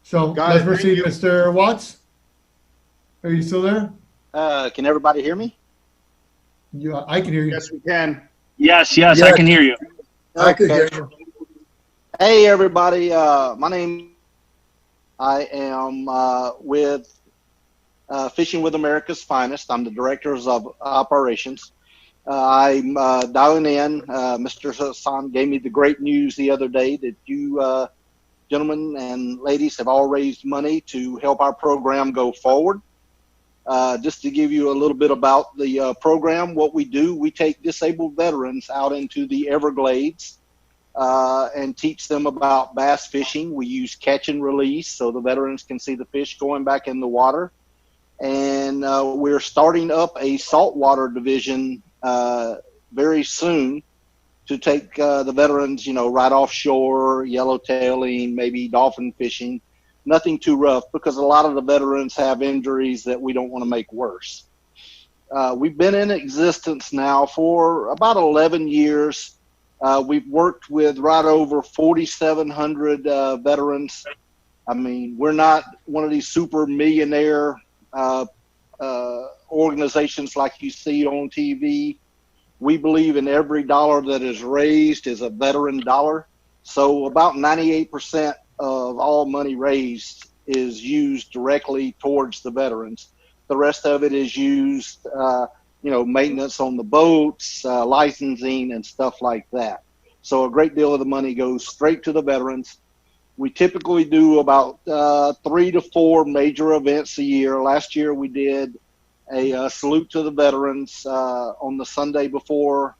So Got let's it. Thank proceed, you. Mr. Watts. Are you still there? Can everybody hear me? Yeah, I can hear you. Yes, we can. Yes, I can hear you. I could hear Okay. you. Hey, everybody. My name, I am with Fishing with America's Finest. I'm the director of operations. I'm dialing in. Mr. Hassan gave me the great news the other day that you gentlemen and ladies have all raised money to help our program go forward. Just to give you a little bit about the program, what we do, we take disabled veterans out into the Everglades and teach them about bass fishing. We use catch and release so the veterans can see the fish going back in the water. And we're starting up a saltwater division very soon to take the veterans, right offshore, yellowtailing, maybe dolphin fishing. Nothing too rough, because a lot of the veterans have injuries that we don't want to make worse. We've been in existence now for about 11 years. We've worked with right over 4,700 veterans. I mean, we're not one of these super millionaire organizations like you see on TV. We believe in every dollar that is raised is a veteran dollar. So about 98% of all money raised is used directly towards the veterans. The rest of it is used, maintenance on the boats, licensing, and stuff like that. So a great deal of the money goes straight to the veterans. We typically do about 3 to 4 major events a year. Last year we did a salute to the veterans on the Sunday before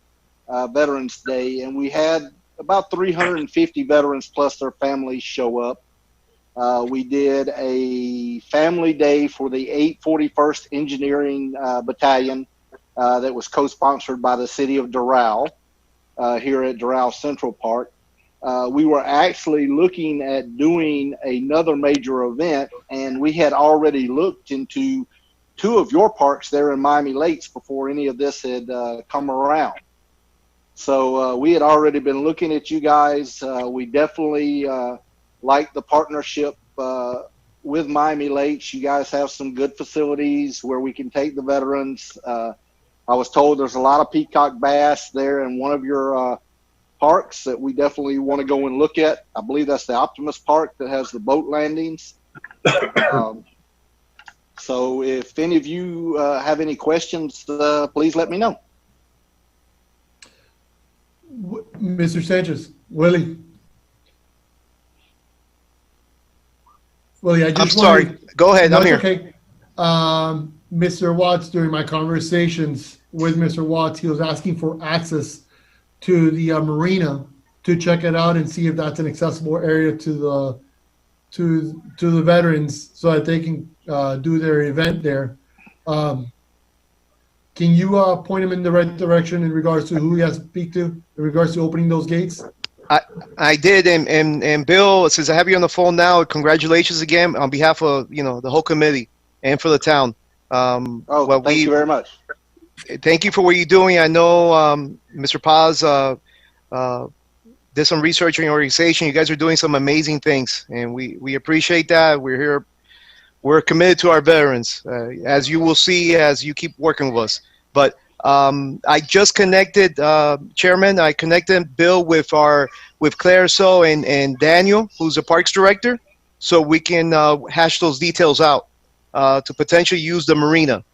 Veterans Day, and we had about 350 veterans plus their families show up. We did a family day for the 841st Engineering Battalion that was co-sponsored by the city of Doral here at Doral Central Park. We were actually looking at doing another major event, and we had already looked into 2 of your parks there in Miami Lakes before any of this had come around. So we had already been looking at you guys. We definitely like the partnership with Miami Lakes. You guys have some good facilities where we can take the veterans. I was told there's a lot of peacock bass there in one of your parks that we definitely want to go and look at. I believe that's the Optimus Park that has the boat landings. So if any of you have any questions, please let me know. Mr. Sanchez, Willie, I just I'm sorry. Go ahead. I'm here. Okay. Mr. Watts, during my conversations with Mr. Watts, he was asking for access to the marina to check it out and see if that's an accessible area to the veterans so that they can do their event there. Can you point him in the right direction in regards to who he has to speak to in regards to opening those gates? I did, and Bill, since I have you on the phone now, congratulations again on behalf of the whole committee and for the town. Thank you very much. Thank you for what you're doing. I know Mr. Paz did some research on your organization. You guys are doing some amazing things, and we appreciate that. We're here. We're committed to our veterans, as you will see as you keep working with us. But I just connected, Chairman. I connected Bill with Claire So and Daniel, who's the Parks Director, so we can hash those details out to potentially use the marina.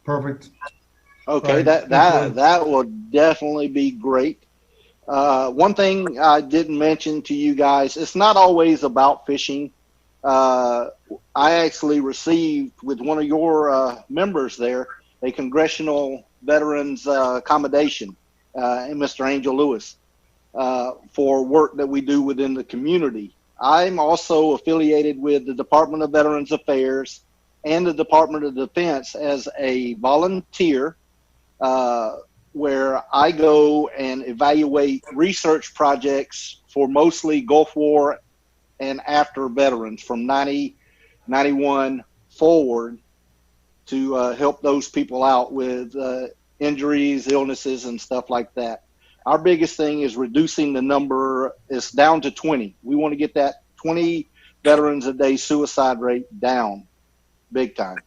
Perfect. Okay, that will definitely be great. One thing I didn't mention to you guys, it's not always about fishing. I actually received with one of your members there a Congressional Veterans Accommodation and Mr. Angel Lewis for work that we do within the community. I'm also affiliated with the Department of Veterans Affairs and the Department of Defense as a volunteer where I go and evaluate research projects for mostly Gulf War and after veterans from 90, 91 forward to help those people out with injuries, illnesses, and stuff like that. Our biggest thing is reducing the number. It's down to 20. We want to get that 20 veterans a day suicide rate down big time.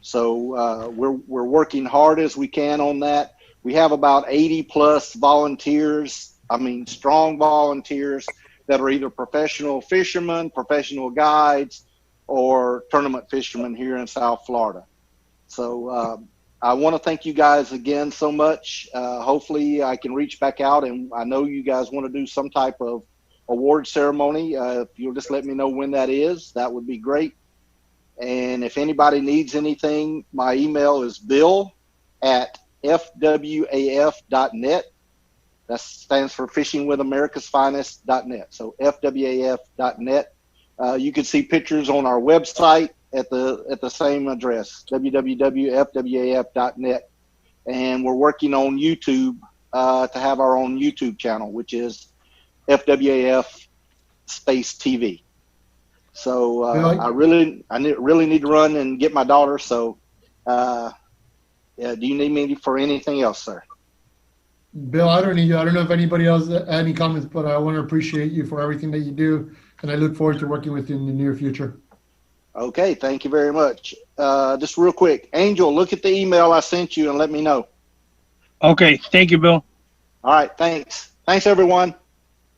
So we're working hard as we can on that. We have about 80 plus volunteers, strong volunteers that are either professional fishermen, professional guides, or tournament fishermen here in South Florida. So I want to thank you guys again so much. Hopefully I can reach back out, and I know you guys want to do some type of award ceremony. If you'll just let me know when that is, that would be great. And if anybody needs anything, my email is bill@fwaf.net. That stands for fishingwithamericasfinest.net. So fwaf.net. You can see pictures on our website at the same address, www.fwaf.net. And we're working on YouTube to have our own YouTube channel, which is FWAF Space TV. So I really need to run and get my daughter. So do you need me for anything else, sir? Bill, I don't need you. I don't know if anybody else had any comments, but I want to appreciate you for everything that you do, and I look forward to working with you in the near future. Okay, thank you very much. Just real quick, Angel, look at the email I sent you and let me know. Okay, thank you, Bill. All right, thanks. Thanks, everyone.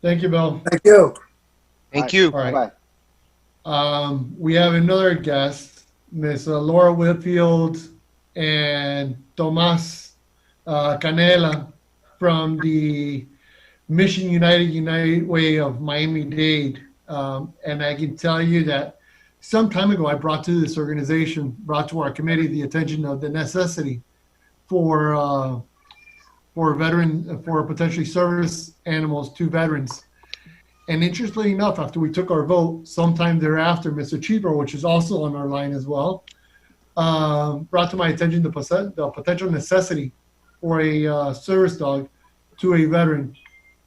Thank you, Bill. Thank you. Thank you. All right. Bye. We have another guest, Miss Laura Whitfield and Tomas Canela from the Mission United Way of Miami-Dade. And I can tell you that some time ago, I brought to this organization, brought to our committee the attention of the necessity for potentially service animals to veterans. And interestingly enough, after we took our vote, sometime thereafter, Mr. Cheever, which is also on our line as well, brought to my attention the potential necessity for a service dog to a veteran.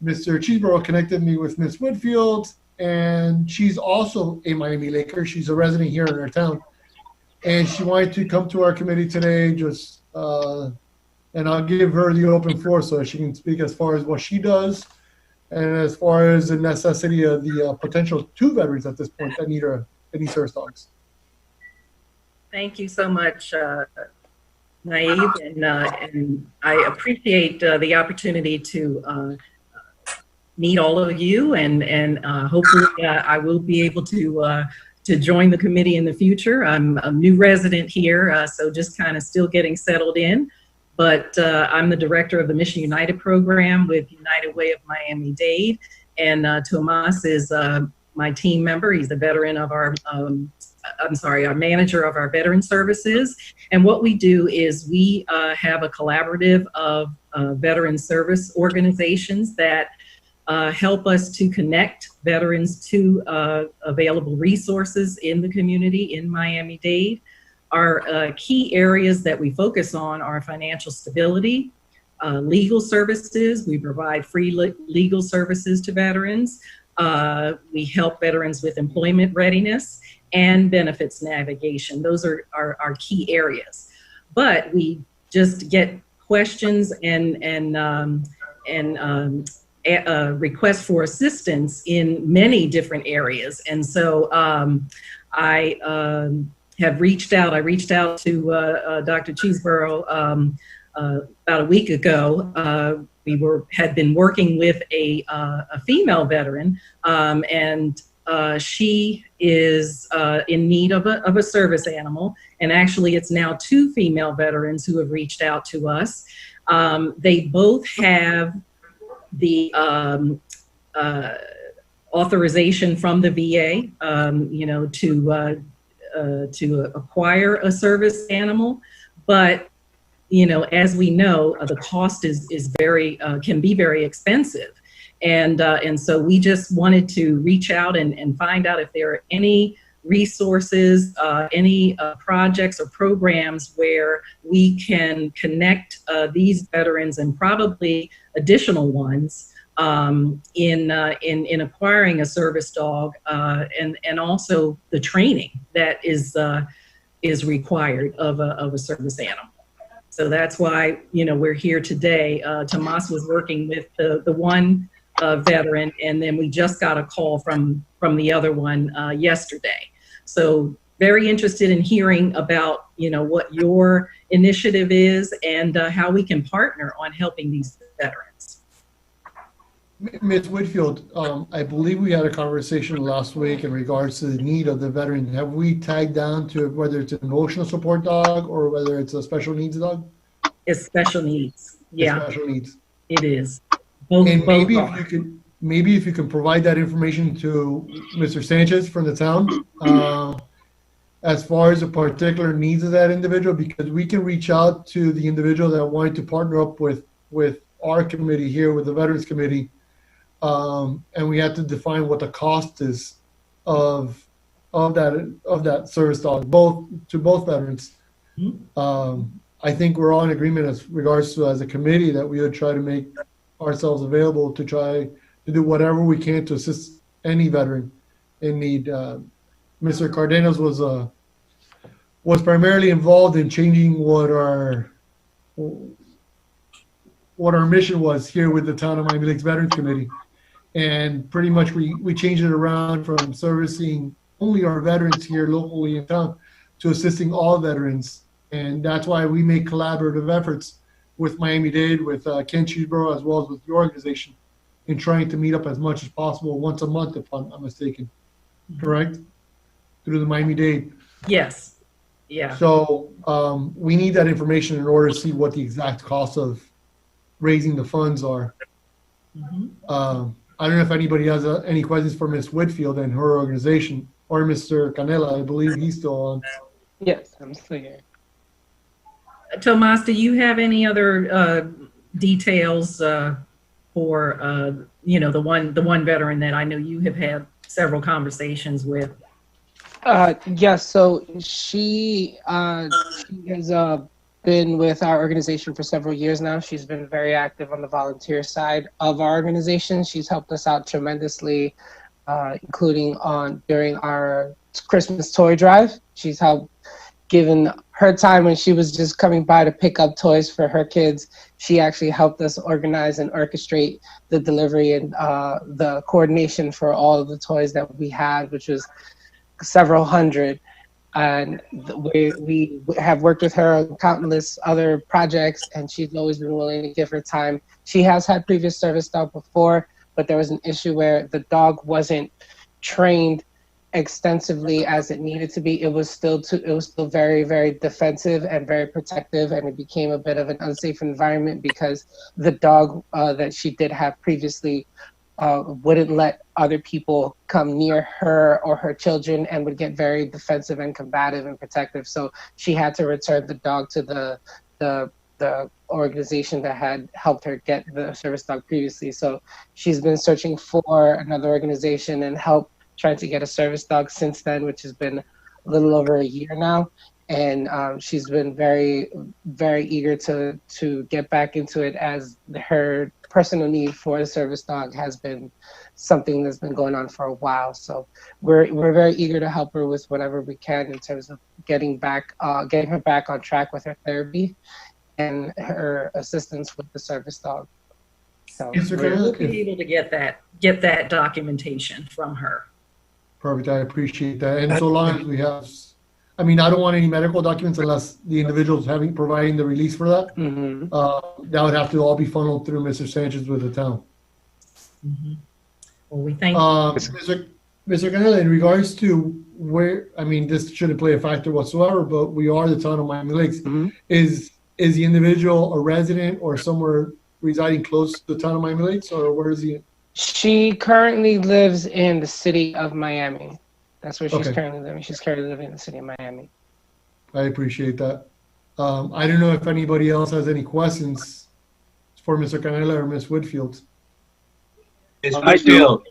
Mr. Cheever connected me with Miss Whitfield, and she's also a Miami Laker. She's a resident here in our town. And she wanted to come to our committee today, and I'll give her the open floor so she can speak as far as what she does and as far as the necessity of the potential two veterans at this point that need service dogs. Thank you so much, Naive, and I appreciate the opportunity to meet all of you, and hopefully I will be able to join the committee in the future. I'm a new resident here, so just kind of still getting settled in. But I'm the director of the Mission United program with United Way of Miami-Dade, and Tomas is my team member. He's the veteran of our, our manager of our veteran services. And what we do is we have a collaborative of veteran service organizations that help us to connect veterans to available resources in the community in Miami-Dade. Our key areas that we focus on are financial stability, legal services. We provide free legal services to veterans. We help veterans with employment readiness and benefits navigation. Those are our key areas. But we just get questions and requests for assistance in many different areas. And so I reached out to Dr. Cheeseborough about a week ago. We had been working with a female veteran, and she is in need of a service animal. And actually, it's now two female veterans who have reached out to us. They both have the authorization from the VA, to acquire a service animal, but as we know, the cost is very can be very expensive, and so we just wanted to reach out and find out if there are any resources, any projects or programs where we can connect these veterans and probably additional ones in acquiring a service dog, and also the training that is is required of a service animal. So that's why, we're here today. Tomas was working with the one veteran, and then we just got a call from the other one yesterday. So very interested in hearing about, what your initiative is and how we can partner on helping these veterans. Ms. Whitfield, I believe we had a conversation last week in regards to the need of the veteran. Have we tagged down to whether it's an emotional support dog or whether it's a special needs dog? It's special needs. Yeah. It's special needs. It is. And maybe if you can provide that information to Mr. Sanchez from the town, as far as the particular needs of that individual, because we can reach out to the individual that wanted to partner up with our committee here, with the Veterans Committee, and we have to define what the cost is of that service dog, to both veterans. I think we're all in agreement as regards to, as a committee, that we would try to make ourselves available to try to do whatever we can to assist any veteran in need. Mr. Cardenas was primarily involved in changing what our mission was here with the Town of Miami Lakes Veterans Committee. And pretty much we changed it around from servicing only our veterans here locally in town to assisting all veterans. And that's why we make collaborative efforts with Miami-Dade, with Ken Cheeseborough, as well as with your organization, in trying to meet up as much as possible once a month, if I'm not mistaken. Correct? Through the Miami-Dade. Yes. Yeah. So we need that information in order to see what the exact cost of raising the funds are. I don't know if anybody has any questions for Ms. Whitfield and her organization, or Mr. Canela. I believe he's still on. Yes, I'm still here. Tomas, do you have any other details for the one veteran that I know you have had several conversations with? Yes, so she has been with our organization for several years now. She's been very active on the volunteer side of our organization. She's helped us out tremendously, including during our Christmas toy drive. She's helped, given her time when she was just coming by to pick up toys for her kids. She actually helped us organize and orchestrate the delivery and the coordination for all of the toys that we had, which was several hundred. And we have worked with her on countless other projects, and she's always been willing to give her time. She has had previous service dog before, but there was an issue where the dog wasn't trained extensively as it needed to be. It was still very, very defensive and very protective, and it became a bit of an unsafe environment because the dog that she did have previously wouldn't let other people come near her or her children, and would get very defensive and combative and protective. So she had to return the dog to the organization that had helped her get the service dog previously. So she's been searching for another organization and help trying to get a service dog since then, which has been a little over a year now. And she's been very, very eager to get back into it, as her personal need for a service dog has been something that's been going on for a while. So we're very eager to help her with whatever we can in terms of getting her back on track with her therapy and her assistance with the service dog. So we'll be able to get that documentation from her. Perfect. I appreciate that. And so long as we have, I don't want any medical documents unless the individual's providing the release for that. That would have to all be funneled through Mr. Sanchez with the town. Well, we thank you. Mr. Canela, in regards to where, this shouldn't play a factor whatsoever, but we are the town of Miami Lakes. Is the individual a resident or somewhere residing close to the town of Miami Lakes, or where is he? She currently lives in the city of Miami. That's where she's currently living. She's currently living in the city of Miami. I appreciate that. I don't know if anybody else has any questions for Mr. Canela or Ms. Whitfield. Ms. Whitfield.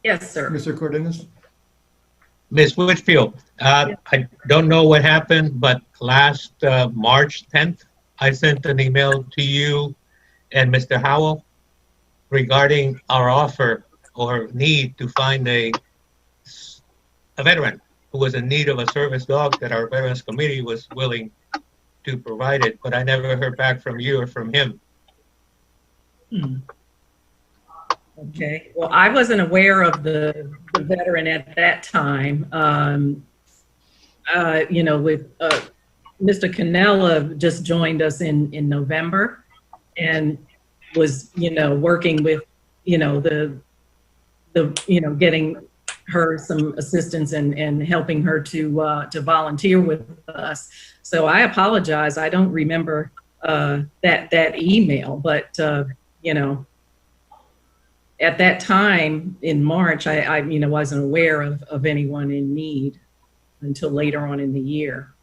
Yes, sir. Mr. Cardenas. Ms. Whitfield, I don't know what happened, but last March 10th, I sent an email to you and Mr. Howell regarding our offer or need to find a veteran who was in need of a service dog that our Veterans Committee was willing to provide it, but I never heard back from you or from him. Okay. Well, I wasn't aware of the veteran at that time. You know, with Mr. Cannella just joined us in November and was, you know, working with, you know, the you know, getting her some assistance and helping her to volunteer with us. So I apologize. I don't remember that email, but you know, at that time in March, I you know, wasn't aware of anyone in need until later on in the year.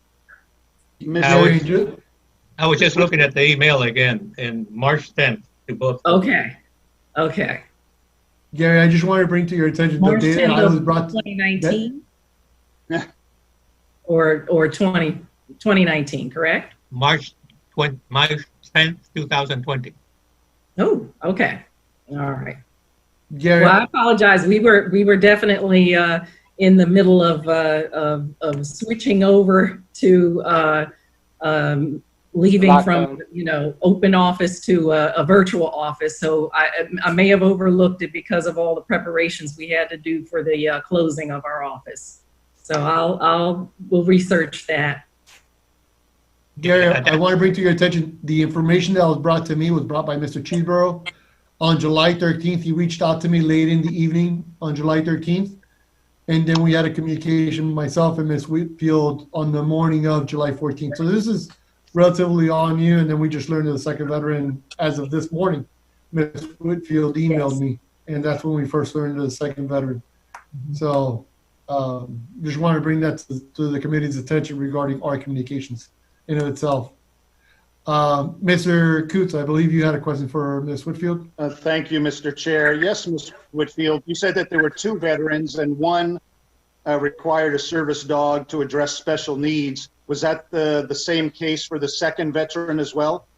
I was just looking at the email again in March 10th to both. Okay. Okay. Gary, I just wanted to bring to your attention the March data 10th I was of brought 2019 or 2019, correct? March 10th, 2020. Oh, okay. All right. Gary, Well, I apologize. We were definitely in the middle of switching over to leaving from, you know, open office to a virtual office. So I may have overlooked it because of all the preparations we had to do for the closing of our office. So we'll research that. Gary, I want to bring to your attention the information that was brought to me was brought by Mr. Cheeseborough. On July 13th, he reached out to me late in the evening on July 13th. And then we had a communication, myself and Ms. Whitfield, on the morning of July 14th. So this is relatively all new. And then we just learned of the second veteran as of this morning. Ms. Whitfield emailed me, and that's when we first learned of the second veteran. So just wanted to bring that to the committee's attention regarding our communications in of itself. Mr. Coots, I believe you had a question for Ms. Whitfield. Thank you, Mr. Chair. Yes, Ms. Whitfield, you said that there were 2 veterans and one required a service dog to address special needs. Was that the same case for the second veteran as well?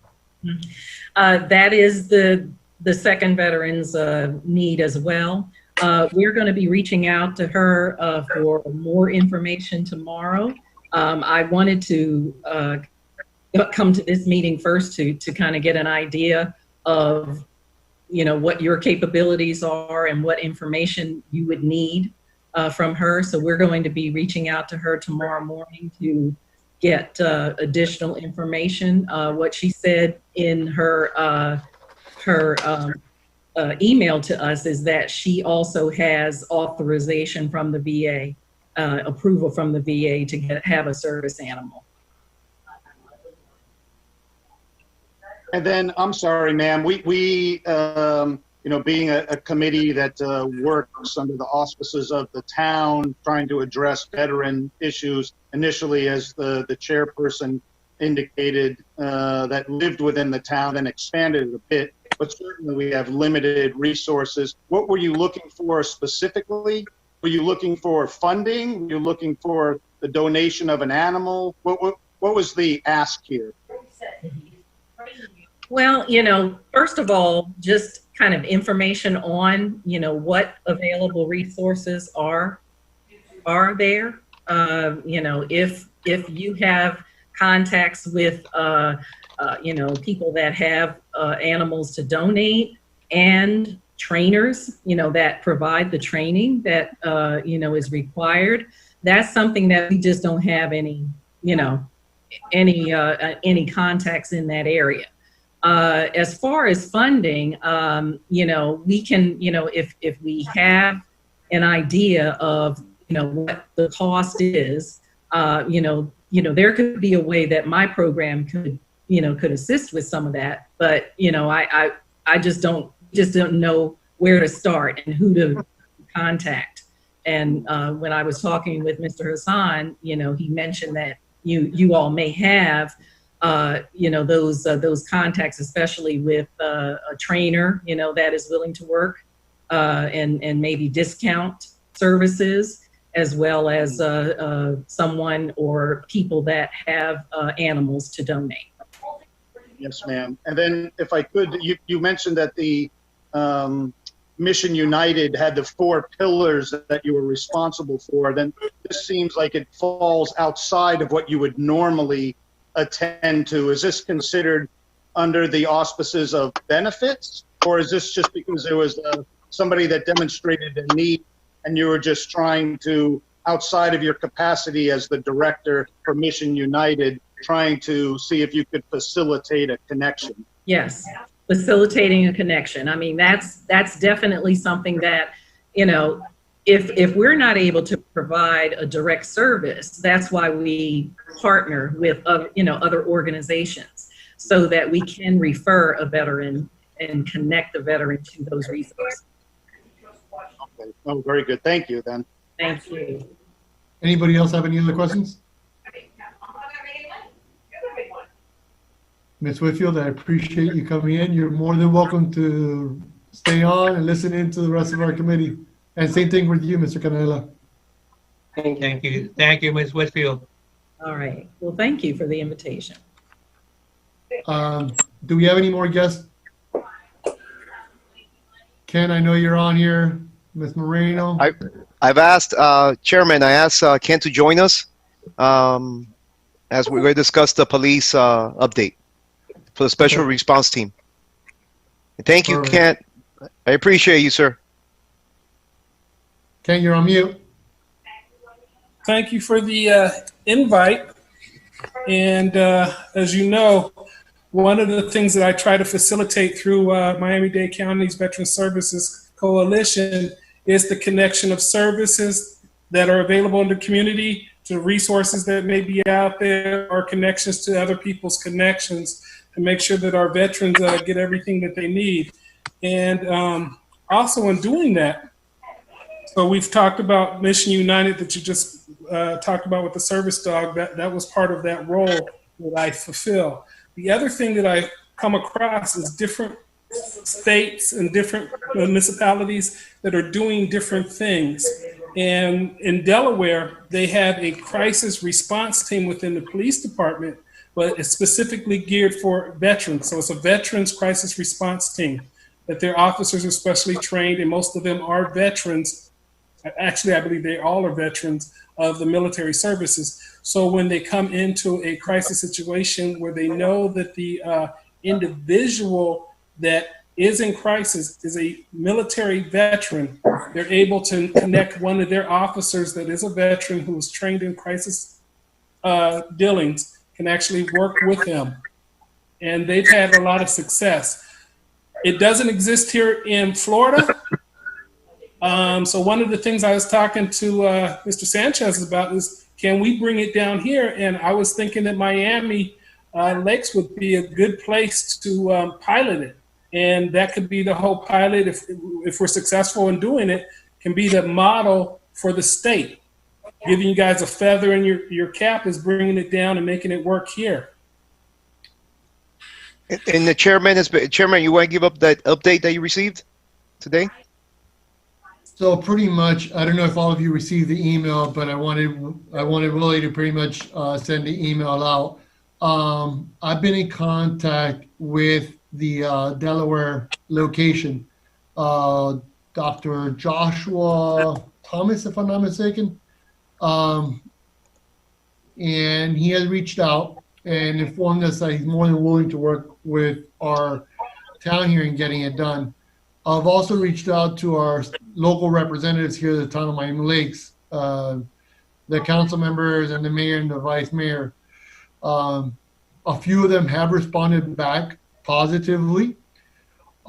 That is the second veteran's need as well. We're going to be reaching out to her for more information tomorrow. I wanted to come to this meeting first to kind of get an idea of, you know, what your capabilities are and what information you would need from her. So we're going to be reaching out to her tomorrow morning to get additional information. What she said in her email to us is that she also has authorization from the VA, approval from the VA to have a service animal. And then, I'm sorry, ma'am, we you know, being a committee that works under the auspices of the town, trying to address veteran issues, initially, as the chairperson indicated, that lived within the town and expanded it a bit, but certainly we have limited resources. What were you looking for specifically? Were you looking for funding? Were you looking for the donation of an animal? What was the ask here? Well, you know, first of all, just kind of information on, you know, what available resources are there. You know, if you have contacts with, you know, people that have animals to donate and trainers, you know, that provide the training that, you know, is required, that's something that we just don't have any, you know, any contacts in that area. As far as funding, you know, we can, you know, if we have an idea of, you know, what the cost is, you know, there could be a way that my program could, you know, could assist with some of that. But, you know, I just don't know where to start and who to contact. And when I was talking with Mr. Hassan, you know, he mentioned that you all may have, you know, those contacts, especially with a trainer, you know, that is willing to work and maybe discount services, as well as someone or people that have animals to donate. Yes, ma'am. And then if I could, you mentioned that the Mission United had the 4 pillars that you were responsible for, then this seems like it falls outside of what you would normally attend to. Is this considered under the auspices of benefits, or is this just because there was somebody that demonstrated a need and you were just trying to, outside of your capacity as the director for Mission United, trying to see if you could facilitate a connection? Yes, facilitating a connection. I mean, that's definitely something that, you know, if we're not able to provide a direct service, that's why we partner with other organizations, so that we can refer a veteran and connect the veteran to those resources. Okay. Oh, very good. Thank you then. Thank you. Anybody else have any other questions? Ms. Whitfield, I appreciate you coming in. You're more than welcome to stay on and listen in to the rest of our committee. And same thing with you, Mr. Canela. Thank you. Thank you, Ms. Whitfield. All right. Well, thank you for the invitation. Do we have any more guests? Ken, I know you're on here. Ms. Moreno. I've asked, Chairman, I asked Ken to join us as we're going to discuss the police update for the special response team. Thank you, Ken. I appreciate you, sir. Ken, you're on mute. Thank you for the invite. And as you know, one of the things that I try to facilitate through Miami-Dade County's Veteran Services Coalition is the connection of services that are available in the community to resources that may be out there, or connections to other people's connections, to make sure that our veterans get everything that they need. And also in doing that, so we've talked about Mission United that you just talked about with the service dog. That was part of that role that I fulfill. The other thing that I come across is different states and different municipalities that are doing different things. And in Delaware, they have a crisis response team within the police department, but it's specifically geared for veterans. So it's a veterans crisis response team that their officers are specially trained, and most of them are veterans. Actually, I believe they all are veterans of the military services. So when they come into a crisis situation where they know that the individual that is in crisis is a military veteran, they're able to connect one of their officers that is a veteran who is trained in crisis dealings, can actually work with them. And they've had a lot of success. It doesn't exist here in Florida. So one of the things I was talking to Mr. Sanchez about is, can we bring it down here? And I was thinking that Miami Lakes would be a good place to pilot it. And that could be the whole pilot, if we're successful in doing it, can be the model for the state. Giving you guys a feather in your cap is bringing it down and making it work here. And the chairman, you want to give up that update that you received today? So pretty much, I don't know if all of you received the email, but I wanted Willie to pretty much send the email out. I've been in contact with the Delaware location, Dr. Joshua Thomas, if I'm not mistaken. And he has reached out and informed us that he's more than willing to work with our town here in getting it done. I've also reached out to our local representatives here at the town of Miami Lakes, the council members and the mayor and the vice mayor. A few of them have responded back positively,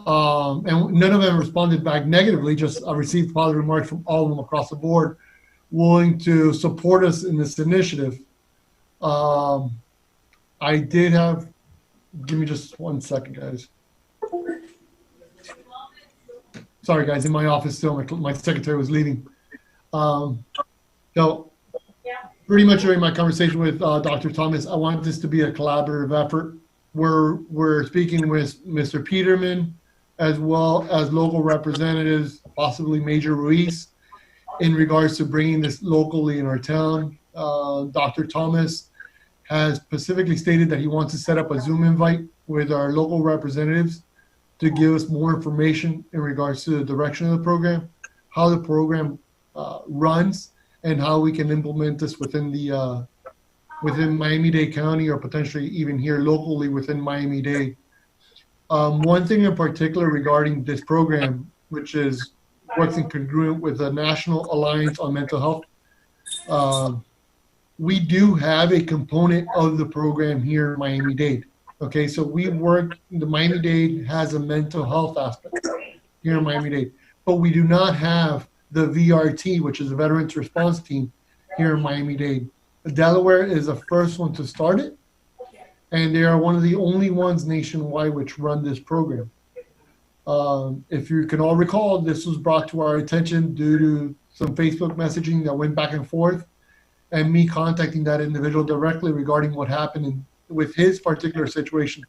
and none of them responded back negatively. Just I received positive remarks from all of them across the board, willing to support us in this initiative. I did have, give me just 1 second, guys. Sorry, guys, in my office still, my secretary was leaving. So pretty much during my conversation with Dr. Thomas, I wanted this to be a collaborative effort. We're speaking with Mr. Peterman, as well as local representatives, possibly Major Ruiz, in regards to bringing this locally in our town. Dr. Thomas has specifically stated that he wants to set up a Zoom invite with our local representatives to give us more information in regards to the direction of the program, how the program runs, and how we can implement this within the within Miami-Dade County, or potentially even here locally within Miami-Dade. One thing in particular regarding this program, which is works in congruent with the National Alliance on Mental Health, we do have a component of the program here in Miami-Dade. Okay, so we work, the Miami-Dade has a mental health aspect here in Miami-Dade, but we do not have the VRT, which is the Veterans Response Team here in Miami-Dade. Delaware is the first one to start it, and they are one of the only ones nationwide which run this program. If you can all recall, this was brought to our attention due to some Facebook messaging that went back and forth, and me contacting that individual directly regarding what happened with his particular situation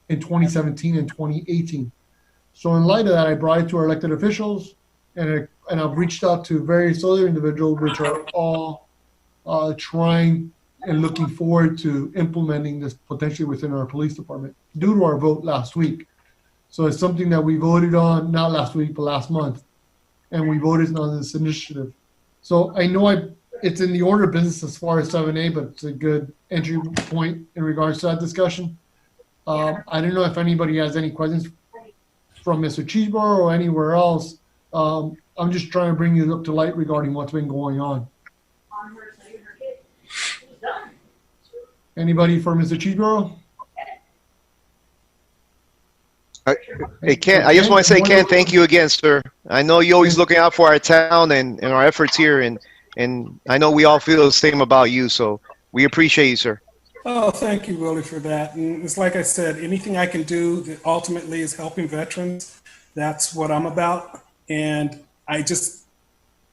in 2017 and 2018. So in light of that, I brought it to our elected officials, and I've reached out to various other individuals which are all trying and looking forward to implementing this potentially within our police department due to our vote last week. So it's something that we voted on, not last week, but last month, and we voted on this initiative. So I know it's in the order of business as far as 7A, but it's a good entry point in regards to that discussion. I don't know if anybody has any questions from Mr. Cheeseborough or anywhere else. I'm just trying to bring you up to light regarding what's been going on. Anybody for Mr. Cheeseborough? Hey, Ken, I just want to say, Ken, thank you again, sir. I know you're always looking out for our town and our efforts here, and I know we all feel the same about you, so we appreciate you, sir. Oh, thank you, Willie, for that. And it's like I said, anything I can do that ultimately is helping veterans, that's what I'm about. And I just,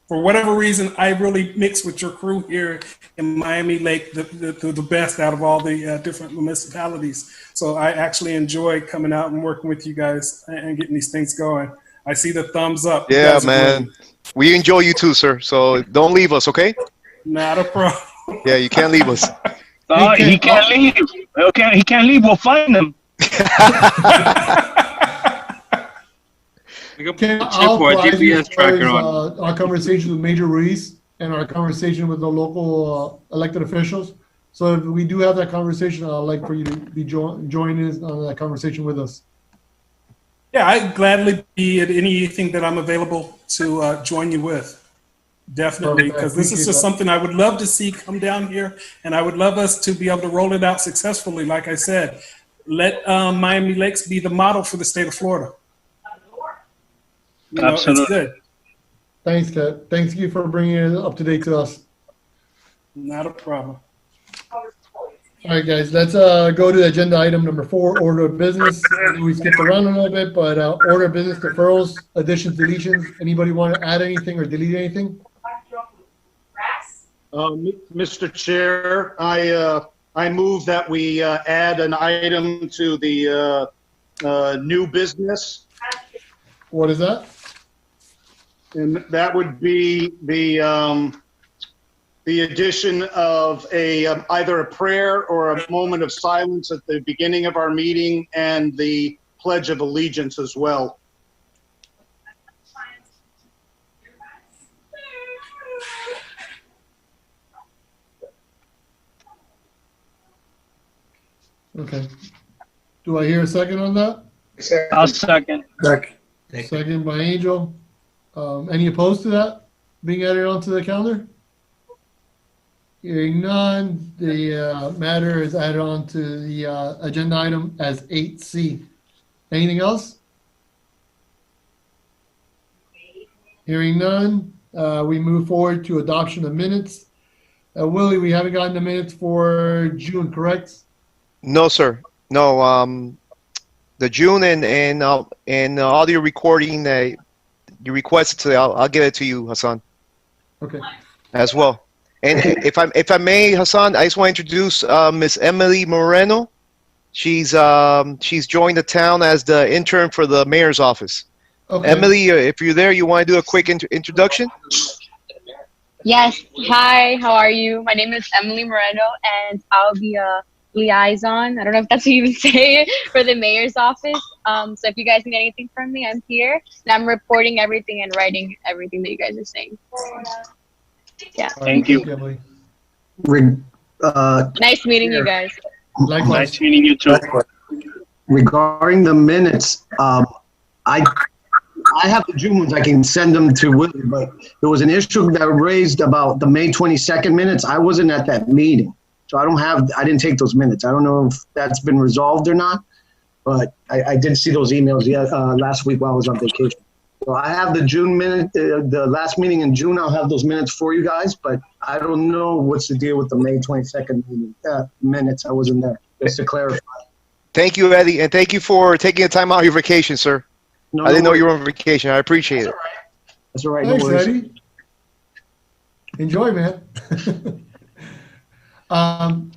for whatever reason, I really mix with your crew here in Miami Lake the best out of all the different municipalities. So I actually enjoy coming out and working with you guys and getting these things going. I see the thumbs up. Yeah, man. We enjoy you too, sir. So don't leave us, okay? Not a problem. Yeah, you can't leave us. He can't leave. Okay, he can't leave. We'll find him. I'll provide you as far as, our conversation with Major Ruiz and our conversation with the local elected officials. So if we do have that conversation, I'd like for you to be joining us on that conversation with us. Yeah, I'd gladly be at anything that I'm available to join you with. Definitely, because this is just something I would love to see come down here, and I would love us to be able to roll it out successfully. Like I said, let Miami Lakes be the model for the state of Florida. You know, Absolutely. It's good. Thanks, Kat. Thanks you for bringing it up to date to us. Not a problem. All right, guys, let's go to agenda item number 4, order of business. We skipped around a little bit, but order of business deferrals, additions, deletions. Anybody want to add anything or delete anything? Mr. Chair, I move that we add an item to the new business. What is that? And that would be the addition of either a prayer or a moment of silence at the beginning of our meeting, and the Pledge of Allegiance as well. Okay. Do I hear a second on that? I'll second. Second by Angel. Any opposed to that being added onto the calendar? Hearing none, the matter is added on to the agenda item as 8C. Anything else? Hearing none, we move forward to adoption of minutes. Willie, we haven't gotten the minutes for June, correct? No, sir. No. The June and audio recording that you requested today, I'll get it to you, Hassan. Okay. As well. And if I may, Hassan, I just want to introduce Miss Emily Moreno. She's joined the town as the intern for the mayor's office. Okay. Emily, if you're there, you want to do a quick introduction? Yes. Hi, how are you? My name is Emily Moreno, and I'll be liaison. I don't know if that's what you would say for the mayor's office. So if you guys need anything from me, I'm here, and I'm reporting everything and writing everything that you guys are saying. Yeah. Thank you. Nice meeting you guys. Nice meeting you too. Regarding the minutes, I have the June ones. I can send them to Willie, but there was an issue that raised about the May 22nd minutes. I wasn't at that meeting, so I didn't take those minutes. I don't know if that's been resolved or not, but I did see those emails last week while I was on vacation. So I have the June minute, the last meeting in June. I'll have those minutes for you guys, but I don't know what's the deal with the May 22nd meeting, minutes. I wasn't there, just to clarify. Thank you, Eddie, and thank you for taking the time out of your vacation, sir. No, I didn't know you were on vacation. I appreciate it. That's all right. Thanks, no worries. Eddie. Enjoy, man.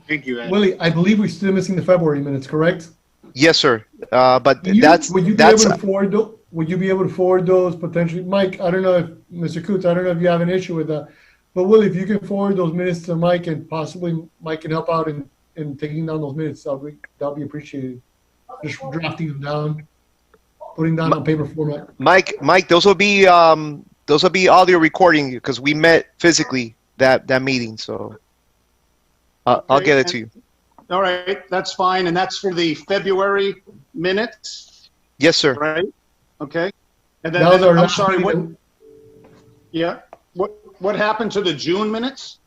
Thank you, Eddie. Willie, I believe we're still missing the February minutes, correct? Yes, sir. But Would you be that's able to forward those? Would you be able to forward those potentially, Mike? I don't know if Mr. Coots. I don't know if you have an issue with that, but Willie, if you can forward those minutes to Mike, and possibly Mike can help out in taking down those minutes, that'll be appreciated. Just drafting them down, putting down on paper format. Mike, those will be audio recording because we met physically that meeting. So I'll get it to you. All right, that's fine, and that's for the February minutes, Yes, sir. right? Okay. And then, That was our I'm last sorry, meeting. what happened to the June minutes?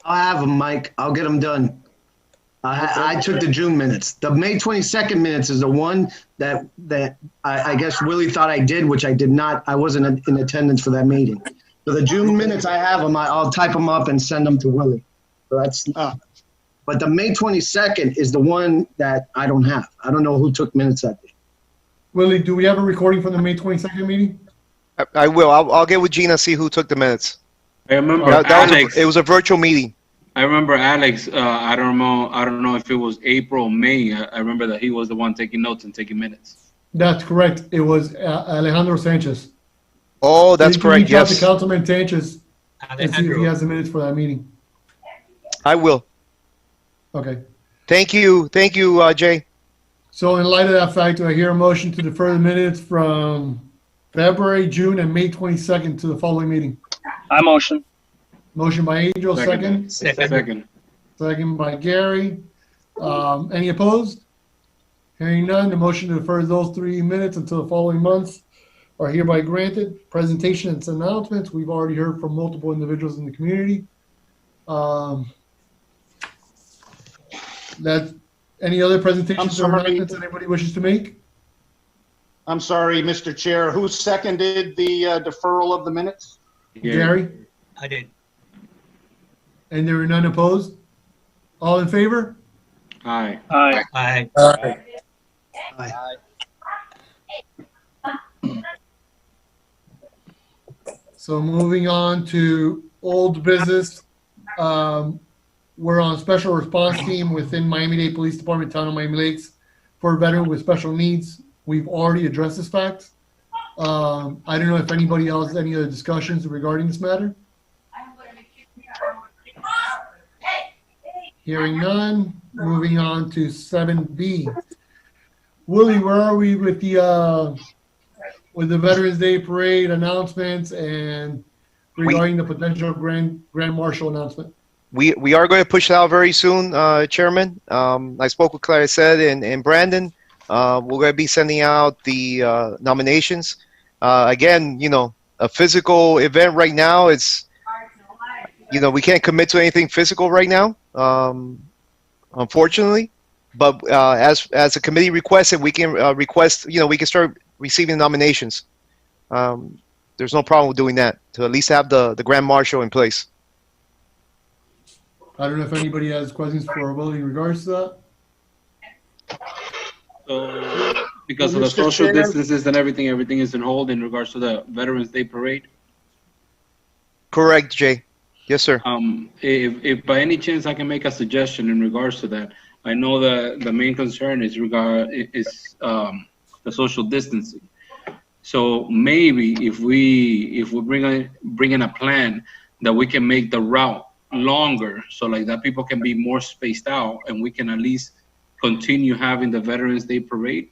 I'll have them, Mike. I'll get them done. I took the June minutes. The May 22nd minutes is the one that I guess Willie thought I did, which I did not. I wasn't in attendance for that meeting. So the June minutes, I have them. I'll type them up and send them to Willie. So that's. But the May 22nd is the one that I don't have. I don't know who took minutes that day. Willie, do we have a recording from the May 22nd meeting? I will. I'll get with Gina, see who took the minutes. I remember It was a virtual meeting. I remember Alex. I don't know if it was April, May. I remember that he was the one taking notes and taking minutes. That's correct. It was Alejandro Sanchez. Oh, that's correct. Reach out to Yes, Councilman Sanchez and see if he has the minutes for that meeting. I will. Okay. Thank you, Jay. So in light of that fact, do I hear a motion to defer the minutes from February, June, and May 22nd to the following meeting? I motion. Motion by Angel, second. Second. Second by Gary. Any opposed? Hearing none, the motion to defer those 3 minutes until the following months are hereby granted. Presentations and announcements. We've already heard from multiple individuals in the community. Any other presentations or announcements anybody wishes to make? I'm sorry, Mr. Chair. Who seconded the deferral of the minutes? Gary? I did. And there are none opposed? All in favor? Aye. Aye. Aye. Aye. So moving on to old business. We're on special response team within Miami-Dade Police Department, Town of Miami Lakes, for a veteran with special needs. We've already addressed this fact. I don't know if anybody else has any other discussions regarding this matter. Hearing none, moving on to 7B. Willie, where are we with the Veterans Day Parade announcements and regarding the potential Grand Marshal announcement? We are going to push it out very soon, Chairman. I spoke with Clarissa and Brandon. We're going to be sending out the nominations. Again, a physical event right now, it's, we can't commit to anything physical right now, unfortunately. But as a committee requested, we can request, we can start receiving nominations. There's no problem with doing that, to at least have the Grand Marshal in place. I don't know if anybody has questions for Willie in regards to that. So, because of the social distances and everything is on hold in regards to the Veterans Day Parade? Correct, Jay. Yes, sir. If by any chance I can make a suggestion in regards to that, I know that the main concern is the social distancing. So maybe if we bring in a plan that we can make the route longer, so like that people can be more spaced out, and we can at least continue having the Veterans Day parade,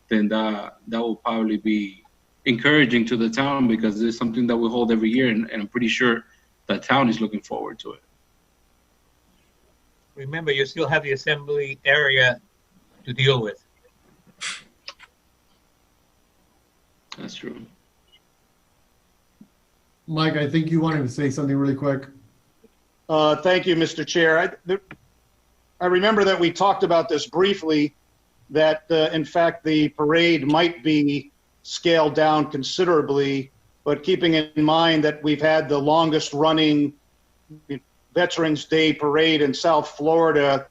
then that will probably be encouraging to the town, because it's something that we hold every year, and I'm pretty sure the town is looking forward to it. Remember, you still have the assembly area to deal with. That's true. Mike, I think you wanted to say something really quick. Thank you, Mr. Chair. I remember that we talked about this briefly, that in fact the parade might be scaled down considerably, but keeping in mind that we've had the longest running Veterans Day parade in South Florida,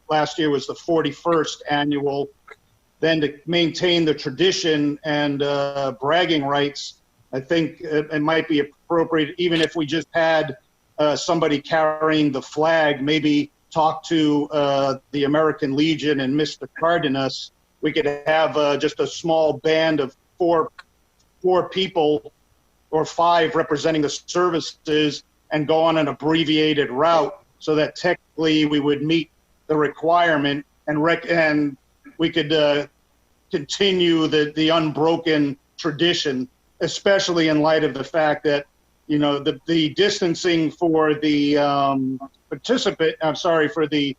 last year was the 41st annual, then to maintain the tradition and bragging rights, I think it might be appropriate, even if we just had somebody carrying the flag, maybe talk to the American Legion and Mr. Cardenas. We could have just a small band of four people or 5 representing the services and go on an abbreviated route, so that technically we would meet the requirement, and we could continue the unbroken tradition, especially in light of the fact that, you know, the distancing for the for the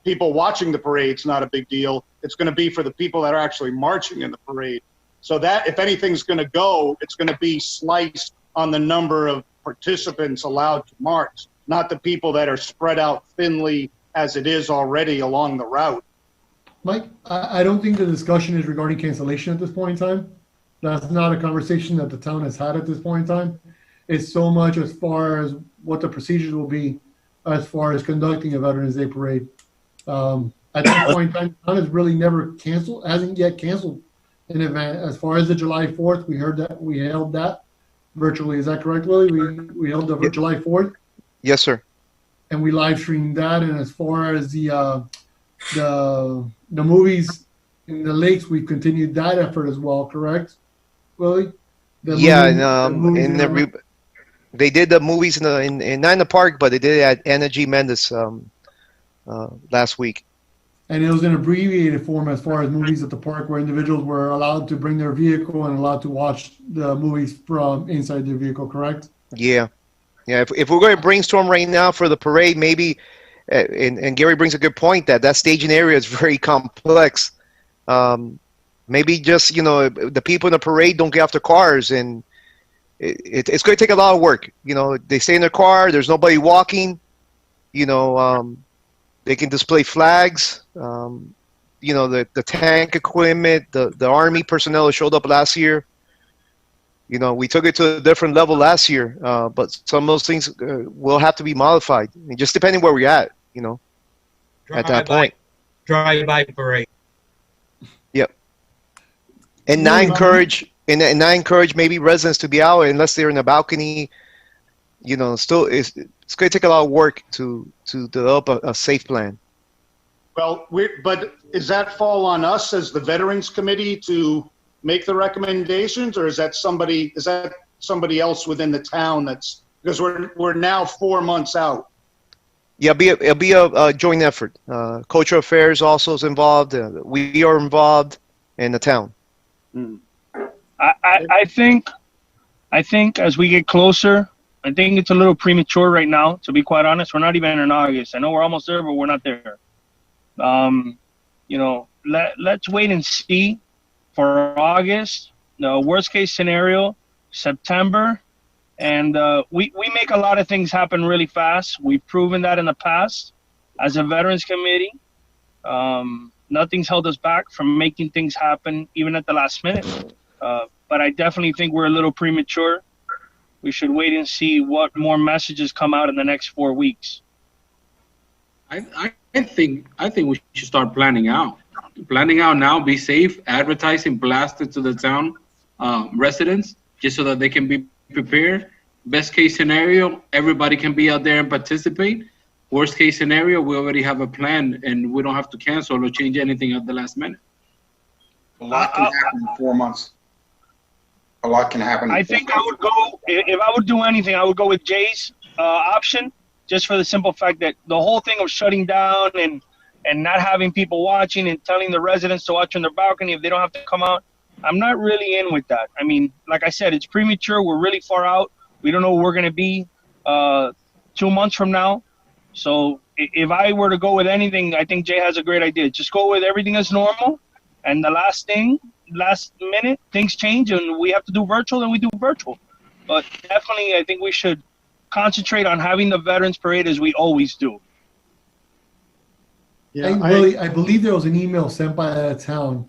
people watching the parade is not a big deal. It's going to be for the people that are actually marching in the parade. So that, if anything's going to go, it's going to be sliced on the number of participants allowed to march, not the people that are spread out thinly as it is already along the route. Mike, I don't think the discussion is regarding cancellation at this point in time. That's not a conversation that the town has had at this point in time. It's so much as far as what the procedures will be as far as conducting a Veterans Day parade. At this point in time, the town has really never canceled, hasn't yet canceled an event. As far as the July 4th, we held that virtually. Is that correct, Willie? We held the July 4th? Yes, sir. And we live streamed that. And as far as the movies in the lakes, we've continued that effort as well, correct, Willie? They did the movies not in the park, but they did it at Energy Mendes last week. And it was an abbreviated form as far as movies at the park, where individuals were allowed to bring their vehicle and allowed to watch the movies from inside their vehicle, correct? Yeah. If we're going to brainstorm right now for the parade, maybe, and Gary brings a good point, that staging area is very complex. Maybe just, the people in the parade don't get off their cars, and it's going to take a lot of work. They stay in their car. There's nobody walking. They can display flags. The tank equipment, the Army personnel that showed up last year. We took it to a different level last year, but some of those things will have to be modified, just depending where we're at, at that point. Drive-by parade. Yep. And I encourage maybe residents to be out unless they're in the balcony. Still it's going to take a lot of work to develop a safe plan. Well, but does that fall on us as the Veterans Committee to make the recommendations, or is that somebody else within the town? Because we're now 4 months out. Yeah, it'll be a joint effort. Cultural Affairs also is involved. We are involved in the town. I think as we get closer, I think it's a little premature right now, to be quite honest. We're not even in August. I know we're almost there, but we're not there. Let's wait and see for August. The worst case scenario, September. And we make a lot of things happen really fast. We've proven that in the past as a Veterans Committee. Nothing's held us back from making things happen, even at the last minute. But I definitely think we're a little premature. We should wait and see what more messages come out in the next 4 weeks. I think we should start planning out. Planning out now, be safe, advertising, blast it to the town residents, just so that they can be prepared. Best case scenario, everybody can be out there and participate. Worst case scenario, we already have a plan and we don't have to cancel or change anything at the last minute. A lot can happen in 4 months. A lot can happen. I think I would go, if I would do anything, I would go with Jay's option just for the simple fact that the whole thing of shutting down and not having people watching and telling the residents to watch on their balcony if they don't have to come out, I'm not really in with that. I mean, like I said, it's premature. We're really far out. We don't know where we're going to be 2 months from now. So if I were to go with anything, I think Jay has a great idea. Just go with everything as normal. And the last minute, things change and we have to do virtual, then we do virtual. But definitely, I think we should concentrate on having the Veterans Parade as we always do. Yeah, I believe there was an email sent by the town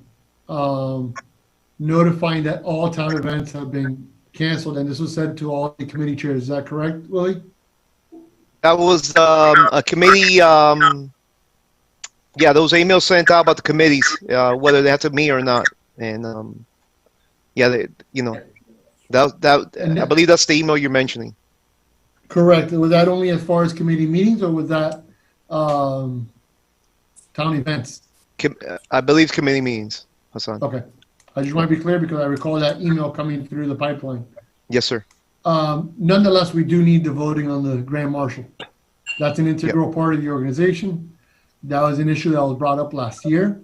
notifying that all town events have been canceled, and this was sent to all the committee chairs. Is that correct, Willie? That was a committee. Yeah, those emails sent out about the committees, whether they have to meet or not, and yeah, I believe that's the email you're mentioning. Correct. Was that only as far as committee meetings, or was that town events? I believe committee meetings, Hassan. Okay. I just want to be clear because I recall that email coming through the pipeline. Yes, sir. Nonetheless, we do need the voting on the Grand Marshal. That's an integral part of the organization. That was an issue that was brought up last year.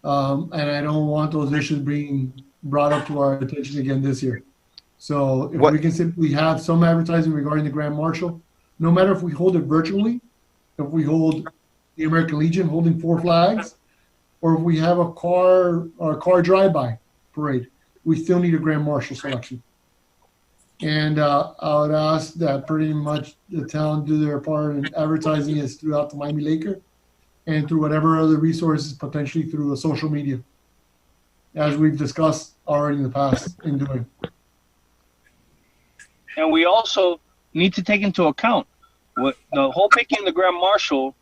And I don't want those issues being brought up to our attention again this year. So if we can simply have some advertising regarding the Grand Marshal, no matter if we hold it virtually, if we hold the American Legion holding 4 flags, or if we have a car drive-by parade, we still need a Grand Marshal selection. And I would ask that pretty much the town do their part in advertising it throughout the Miami Laker and through whatever other resources, potentially through the social media, as we've discussed already in the past in doing. And we also need to take into account what the whole picking the Grand Marshal,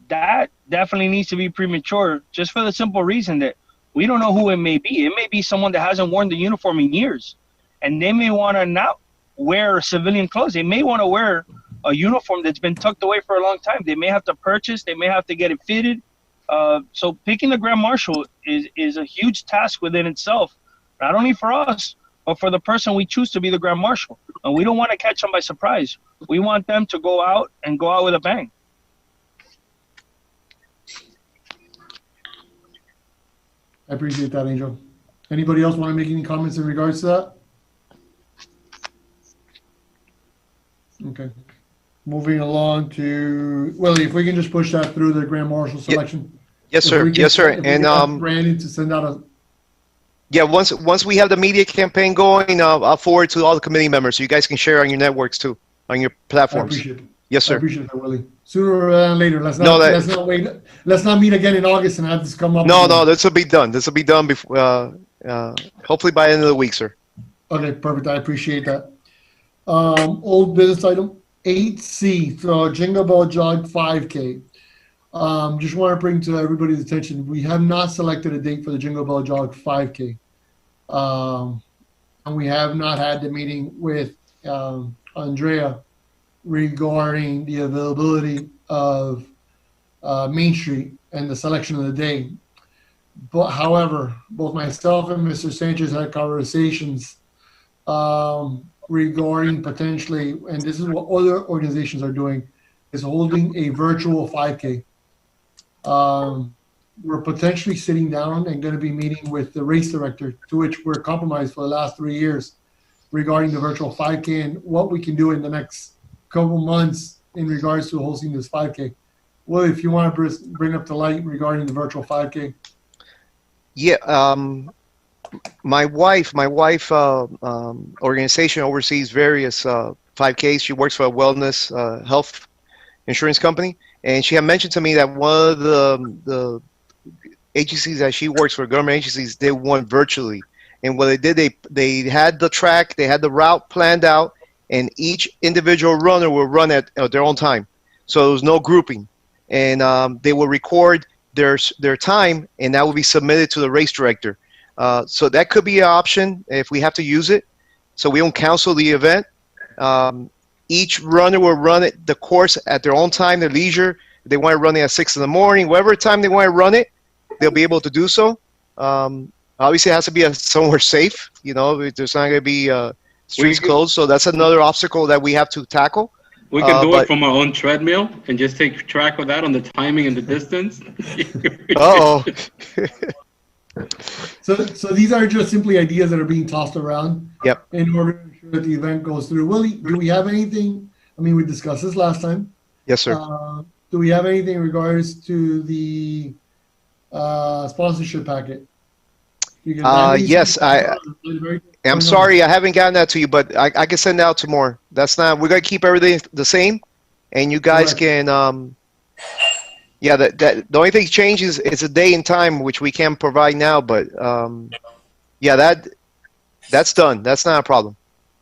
that definitely needs to be premature, just for the simple reason that we don't know who it may be. It may be someone that hasn't worn the uniform in years, and they may want to not wear civilian clothes. They may want to wear a uniform that's been tucked away for a long time. They may have to purchase, they may have to get it fitted. So picking the Grand Marshal is a huge task within itself, not only for us, but for the person we choose to be the Grand Marshal. And we don't want to catch them by surprise. We want them to go out with a bang. I appreciate that, Angel. Anybody else want to make any comments in regards to that? Okay. Moving along to Willie, if we can just push that through the Grand Marshal selection. Yes, sir. Yes, sir. And Brandon to send out a. Yeah, once we have the media campaign going, I'll forward to all the committee members so you guys can share on your networks too, on your platforms. I appreciate it. Yes, sir. I appreciate that, Willie. Sooner than later. Let's not wait. Let's not meet again in August and have this come up. No, this will be done. This will be done before, hopefully by the end of the week, sir. Okay, perfect. I appreciate that. Old business item 8C, so Jingle Bell Jog 5K. Just want to bring to everybody's attention, we have not selected a date for the Jingle Bell Jog 5K. And we have not had the meeting with Andrea regarding the availability of Main Street and the selection of the day. But however, both myself and Mr. Sanchez had conversations regarding potentially, and this is what other organizations are doing, is holding a virtual 5K. We're potentially sitting down and going to be meeting with the race director, to which we're compromised for the last 3 years, regarding the virtual 5K and what we can do in the next couple months in regards to hosting this 5K. Well, if you want to bring up the light regarding the virtual 5K. Yeah, my wife organization oversees various 5Ks. She works for a wellness health insurance company, and she had mentioned to me that one of the agencies that she works for, government agencies, they won virtually. And what they did, they had the track, they had the route planned out, and each individual runner will run at their own time. So there was no grouping. And they will record their time, and that will be submitted to the race director. So that could be an option if we have to use it. So we don't cancel the event. Each runner will run the course at their own time, their leisure. If they want to run it at 6 in the morning, whatever time they want to run it, they'll be able to do so. Obviously, it has to be somewhere safe. You know, there's not going to be streets closed. So that's another obstacle that we have to tackle. We can do but- it from our own treadmill and just take track of that on the timing and the distance. Uh-oh. So these are just simply ideas that are being tossed around. Yep. In order to ensure that the event goes through. Willie, do we have anything? I mean, we discussed this last time. Yes, sir. Do we have anything in regards to the sponsorship packet? Yes, I'm sorry I haven't gotten that to you, but I can send out to more. That's not, we're gonna keep everything the same, and you guys can, yeah, the only thing changes is a day and time, which we can provide now, but yeah, that's done. That's not a problem.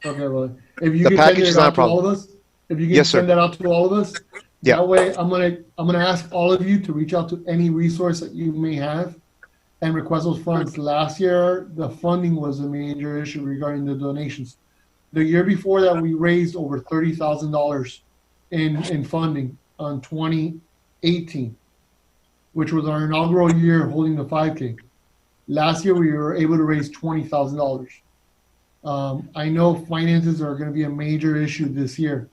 Okay, well, if you The can package send is it not a out to all problem. of us, if you can Yes, sir. send that out to all of us, Yeah. that way I'm gonna ask all of you to reach out to any resource that you may have and request those funds. Last year, the funding was a major issue regarding the donations. The year before that, we raised over $30,000 in funding on 2018, which was our inaugural year holding the 5K. Last year, we were able to raise $20,000. I know finances are going to be a major issue this year.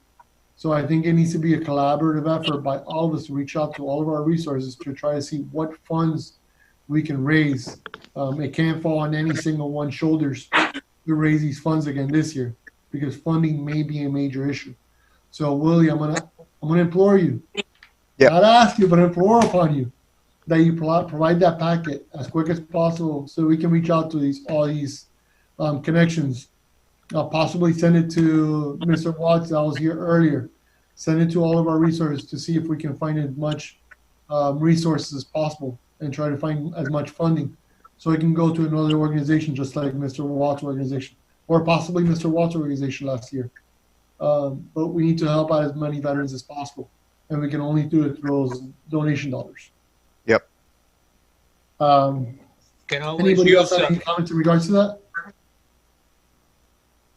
So I think it needs to be a collaborative effort by all of us to reach out to all of our resources to try to see what funds we can raise. It can't fall on any single one's shoulders to raise these funds again this year, because funding may be a major issue. So Willie, I'm gonna implore you, not ask you, but implore upon you that you provide that packet as quick as possible so we can reach out to all these connections. Possibly send it to Mr. Watts that was here earlier. Send it to all of our resources to see if we can find as much resources as possible and try to find as much funding so it can go to another organization just like Mr. Watts' organization or possibly Mr. Watts' organization last year. But we need to help out as many veterans as possible, and we can only do it through those donation dollars. Yep. Can always Anybody else use, have any comments in regards to that?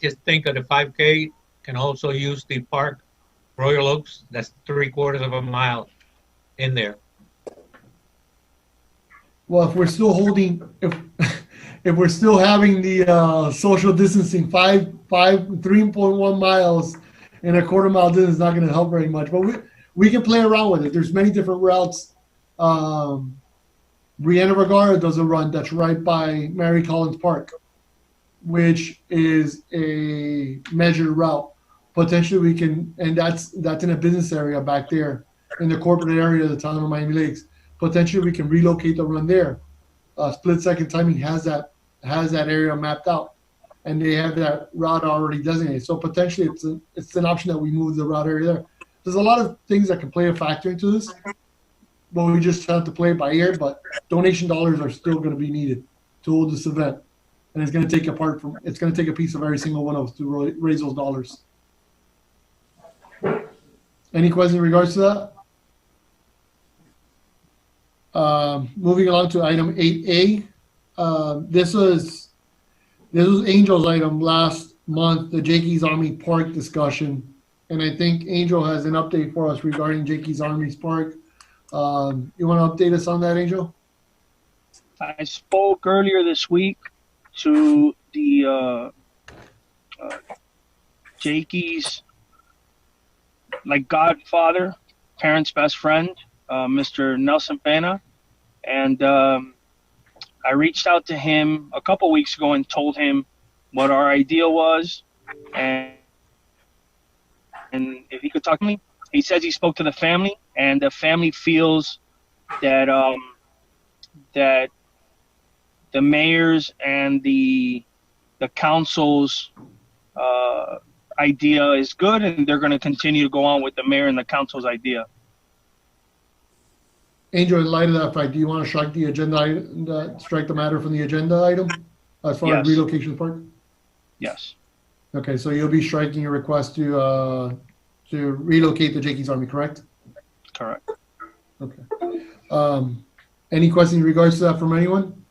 just think of the 5K, can also use the park, Royal Oaks, that's 3/4 of a mile in there. Well, if we're still holding, if we're still having the social distancing, 3.1 miles and a 1/4 mile distance is not going to help very much. But we can play around with it. There's many different routes. Brianna Vergara does a run that's right by Mary Collins Park, which is a measured route. Potentially we can, and that's in a business area back there in the corporate area of the town of Miami Lakes. Potentially we can relocate the run there. Split Second Timing has that area mapped out, and they have that route already designated. So potentially it's an option that we move the route area there. There's a lot of things that can play a factor into this, but we just have to play it by ear. But donation dollars are still going to be needed to hold this event, and it's going to take a piece of every single one of us to raise those dollars. Any questions in regards to that? Moving along to item 8A. This was Angel's item last month, the Jakey's Army Park discussion. And I think Angel has an update for us regarding Jakey's Army Park. You want to update us on that, Angel? I spoke earlier this week to the Jakey's godfather, parents' best friend, Mr. Nelson Pena. And I reached out to him a couple weeks ago and told him what our idea was. And if he could talk to me, he says he spoke to the family, and the family feels that that the mayor's and the council's idea is good, and they're going to continue to go on with the mayor and the council's idea. Angel, in light of that fact, do you want to strike the agenda, strike the matter from the agenda item as far as relocation of the park? Yes. Okay, so you'll be striking your request to relocate the Jakey's Army, correct? Correct. Okay. Any questions in regards to that from anyone?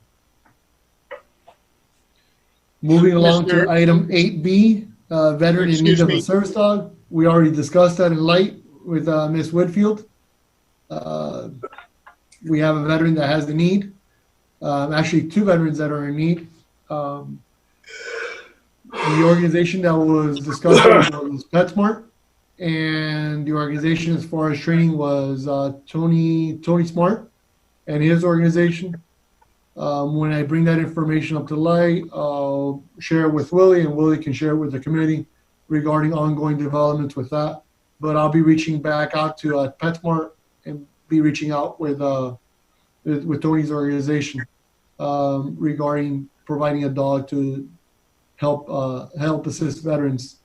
Moving along to item 8B, veteran in need of a service dog. We already discussed that in light with Ms. Whitfield. We have a veteran that has the need. Actually, 2 veterans that are in need. The organization that was discussed was PetSmart. and the organization as far as training was Tony Smart and his organization. When I bring that information up to light, I'll share it with Willie, and Willie can share it with the committee regarding ongoing developments with that. But I'll be reaching back out to PetSmart and be reaching out with Tony's organization regarding providing a dog to help assist veterans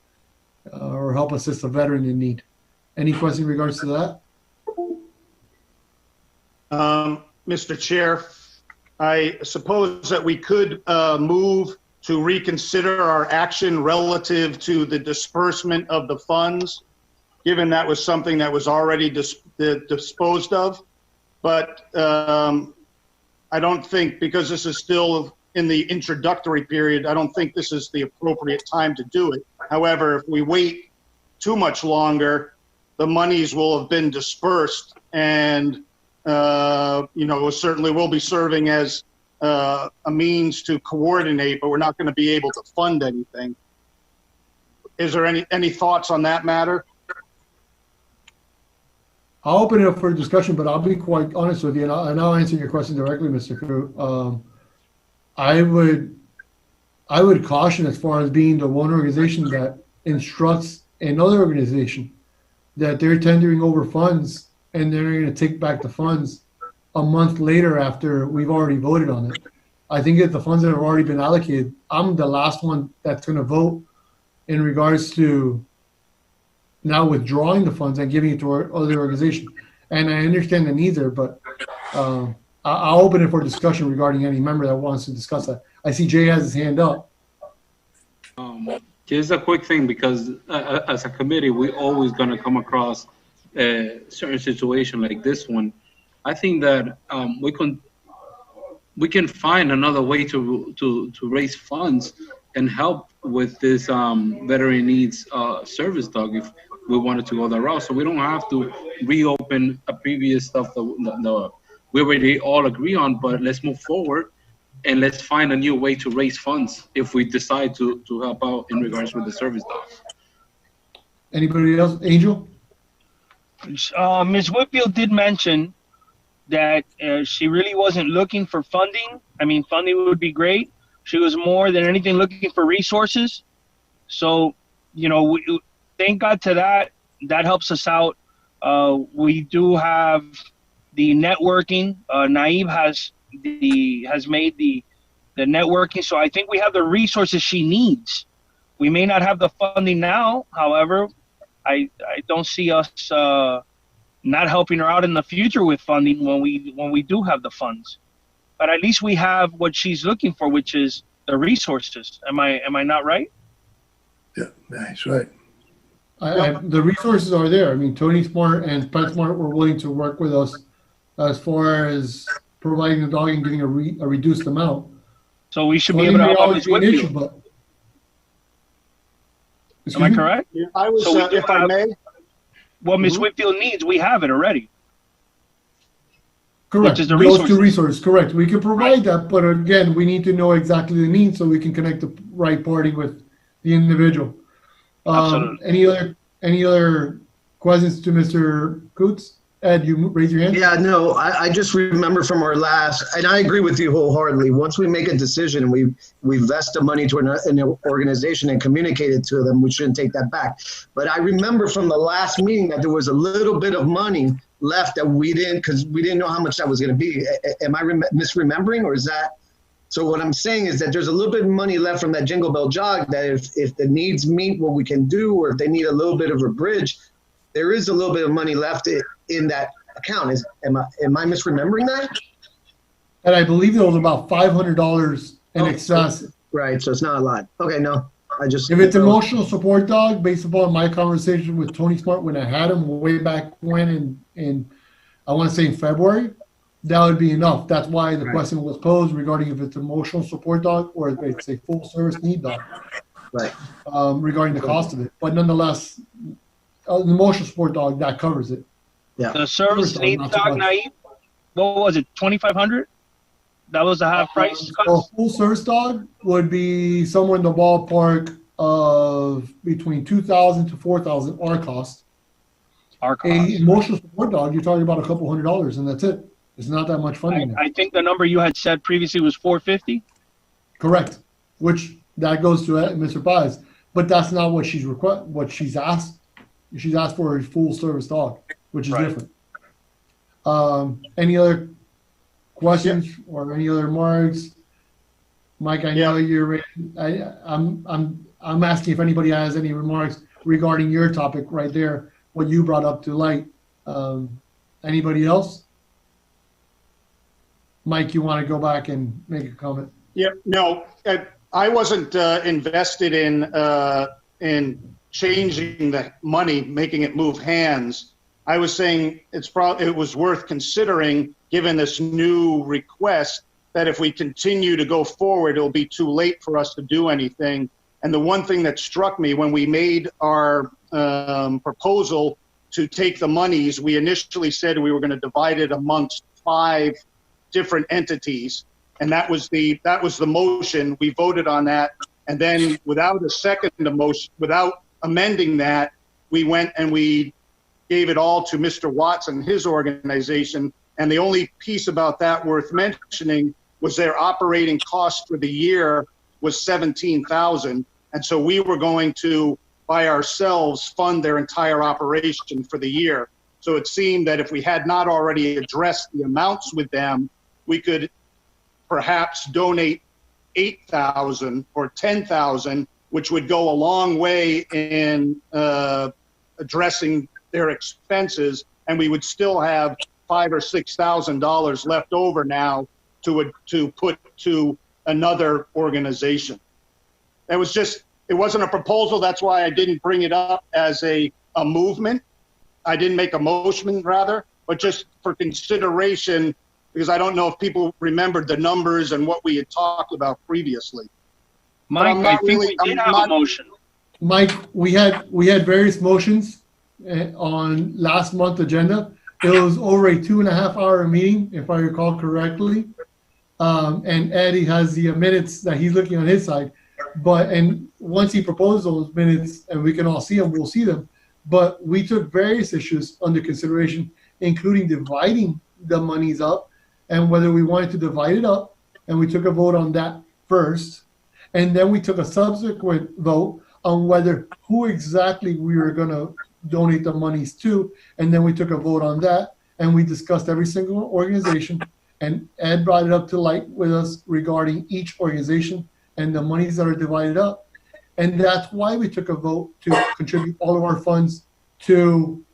or help assist a veteran in need. Any questions in regards to that? Mr. Chair, I suppose that we could move to reconsider our action relative to the disbursement of the funds, given that was something that was already disposed of. But I don't think, because this is still in the introductory period, I don't think this is the appropriate time to do it. However, if we wait too much longer, the monies will have been dispersed, and it certainly will be serving as a means to coordinate, but we're not going to be able to fund anything. Is there any thoughts on that matter? I'll open it up for discussion, but I'll be quite honest with you, and I'll answer your question directly, Mr. Crew. I would caution, as far as being the one organization that instructs another organization that they're tendering over funds and they're going to take back the funds a month later after we've already voted on it. I think that the funds that have already been allocated, I'm the last one that's going to vote in regards to now withdrawing the funds and giving it to our other organization. And I understand the needs there, but I'll open it for discussion regarding any member that wants to discuss that. I see Jay has his hand up. Just a quick thing, because as a committee, we're always going to come across a certain situation like this one. I think that we can find another way to raise funds and help with this veteran needs service dog if we wanted to go that route. So we don't have to reopen a previous stuff that we already all agree on, but let's move forward and let's find a new way to raise funds if we decide to help out in regards with the service dog. Anybody else? Angel? Ms. Whitfield did mention that she really wasn't looking for funding. I mean, funding would be great. She was more than anything looking for resources. So, thank God to that. That helps us out. We do have the networking. Naib has made the networking. So I think we have the resources she needs. We may not have the funding now. However, I don't see us not helping her out in the future with funding when we do have the funds. But at least we have what she's looking for, which is the resources. Am I not right? Yeah, that's right. The resources are there. I mean, Tony Smart and PetSmart were willing to work with us as far as providing the dog and getting a reduced amount. So we should be able to help Ms. Whitfield. Am I correct? Yeah, if I may. What Ms. Whitfield needs, we have it already. Correct. Which is the Those two resources, correct. We can provide that, but again, we need to know exactly the needs so we can connect the right party with the individual. Absolutely. Any other questions to Mr. Coots? Ed, you raise your hand? Yeah, no, I just remember from our last, and I agree with you wholeheartedly. Once we make a decision and we vest the money to an organization and communicate it to them, we shouldn't take that back. But I remember from the last meeting that there was a little bit of money left that we didn't, because we didn't know how much that was going to be. Am I misremembering, or is that? So what I'm saying is that there's a little bit of money left from that Jingle Bell Jog that if the needs meet what we can do, or if they need a little bit of a bridge, there is a little bit of money left in that account. Am I misremembering that? And I believe it was about $500 in excess. Right, so it's not a lot. Okay, no. If it's emotional support dog, based upon my conversation with Tony Smart when I had him way back when in I want to say in February, that would be enough. That's why the question was posed regarding if it's emotional support dog or if it's a full service need dog. Right. Regarding the cost of it. But nonetheless, an emotional support dog, that covers it. Yeah. The service needs dog, Naib, what was it, $2,500? That was the half price? A full service dog would be somewhere in the ballpark of between 2,000 to 4,000 our cost. Our A cost. emotional support dog, you're talking about a couple $100s, and that's it. It's not that much funding there. I think the number you had said previously was 450. Correct. Which that goes to Mr. Paz, but that's not what what she's asked. She's asked for a full service dog, which is different. Any other questions or any other remarks? Mike, I know you're ready. I'm asking if anybody has any remarks regarding your topic right there, what you brought up to light. Anybody else? Mike, you want to go back and make a comment? Yeah, no, I wasn't invested in changing the money, making it move hands. I was saying it was worth considering, given this new request, that if we continue to go forward, it'll be too late for us to do anything. And the one thing that struck me when we made our proposal to take the monies, we initially said we were going to divide it amongst 5 different entities. And that was the motion. We voted on that. And then without a second motion, without amending that, we went and we gave it all to Mr. Watts and his organization. And the only piece about that worth mentioning was their operating cost for the year was $17,000. And so we were going to, by ourselves, fund their entire operation for the year. So it seemed that if we had not already addressed the amounts with them, we could perhaps donate $8,000 or $10,000, which would go a long way in addressing their expenses, and we would still have $5,000 or $6,000 left over now to put to another organization. It wasn't a proposal. That's why I didn't bring it up as a movement. I didn't make a motion, rather, but just for consideration, because I don't know if people remembered the numbers and what we had talked about previously. Mike, I think we did have a motion. Mike, we had various motions on last month's agenda. It was over a 2.5-hour meeting, if I recall correctly. And Eddie has the minutes that he's looking on his side. And once he proposed those minutes and we can all see them, we'll see them. But we took various issues under consideration, including dividing the monies up and whether we wanted to divide it up. And we took a vote on that first. And then we took a subsequent vote on who exactly we were going to donate the monies to. And then we took a vote on that. And we discussed every single organization. And Ed brought it up to light with us regarding each organization and the monies that are divided up. And that's why we took a vote to contribute all of our funds to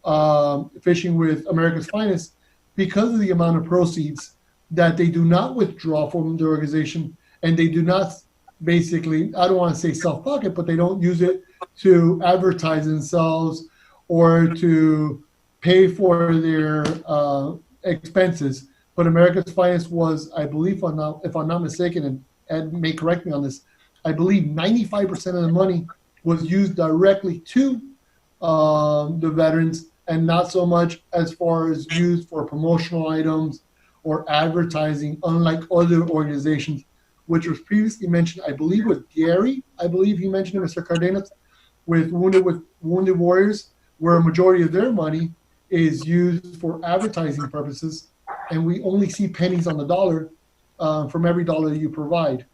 Fishing with America's Finest, because of the amount of proceeds that they do not withdraw from the organization, and they do not basically, I don't want to say self-pocket, but they don't use it to advertise themselves or to pay for their expenses. But America's Finest was, I believe, if I'm not mistaken, and Ed may correct me on this, I believe 95% of the money was used directly to the veterans, and not so much as far as used for promotional items or advertising, unlike other organizations, which was previously mentioned, I believe, with Gary. I believe he mentioned it, Mr. Cardenas, with Wounded Warriors, where a majority of their money is used for advertising purposes, and we only see pennies on the dollar from every dollar you provide.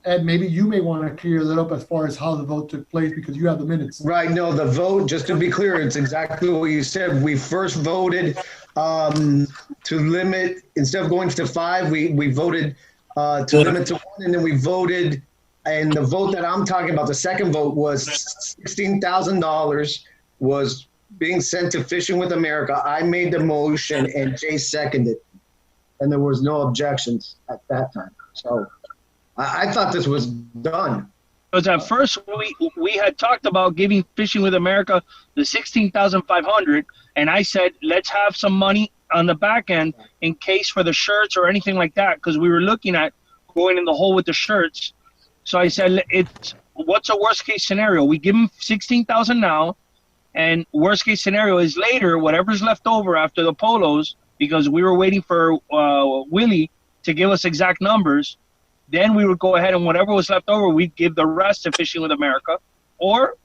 Ed, maybe you may want to clear that up as far as how the vote took place, because you have the minutes. Right. No, the vote, just to be clear, it's exactly what you said. We first voted to limit, instead of going to 5, we voted to limit to 1, and then we voted, and the vote that I'm talking about, the second vote, was $16,000 was being sent to Fishing with America. I made the motion and Jay seconded, and there was no objections at that time. So I thought this was done. Because at first we had talked about giving Fishing with America the $16,500, and I said let's have some money on the back end in case for the shirts or anything like that, because we were looking at going in the hole with the shirts. So I said, what's a worst case scenario? We give them $16,000 now, and worst case scenario is later whatever's left over after the polos, because we were waiting for Willie to give us exact numbers. Then we would go ahead and whatever was left over, we'd give the rest to Fishing with America. Or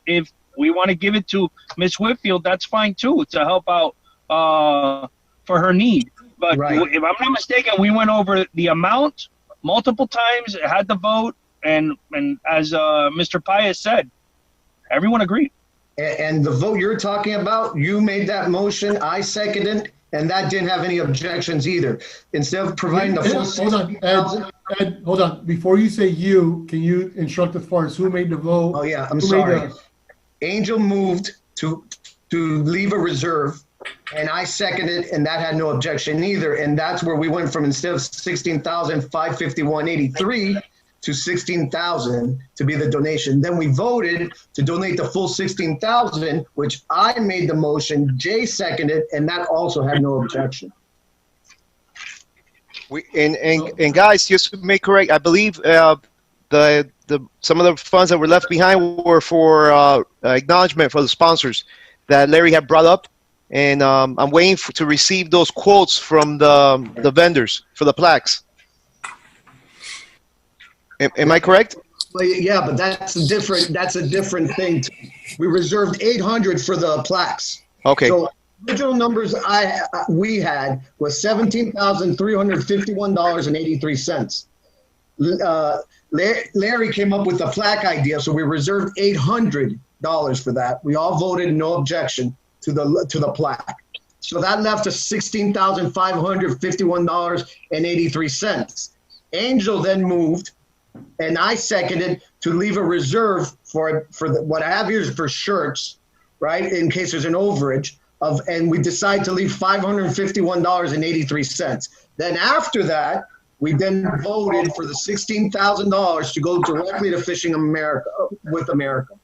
if we want to give it to Miss Whitfield, that's fine too, to help out for her need. But if I'm not mistaken, we went over the amount multiple times, had the vote, and as Mr. Pius said, everyone agreed. And the vote you're talking about, you made that motion, I seconded, and that didn't have any objections either. Instead of providing the full Hold on, Ed, hold on. Before you say you, can you instruct as far as who made the vote? Oh yeah, I'm Who sorry. made Angel moved to leave a reserve, and I seconded, and that had no objection either. And that's where we went from, instead of 16,551.83 to 16,000 to be the donation. Then we voted to donate the full 16,000, which I made the motion, Jay seconded, and that also had no objection. And guys, just to make correct, I believe some of the funds that were left behind were for acknowledgement for the sponsors that Larry had brought up, and I'm waiting to receive those quotes from the vendors for the plaques. Am I correct? Well, yeah, but that's a different thing. We reserved 800 for the plaques. Okay. So original numbers we had was $17,351.83. Larry came up with the plaque idea, so we reserved $800 for that. We all voted no objection to the plaque. So that left us $16,551.83. Angel then moved, and I seconded to leave a reserve for what I have here is for shirts, right? In case there's an overage and we decide to leave $551.83. Then after that, we then voted for the $16,000 to go directly to Fishing with America.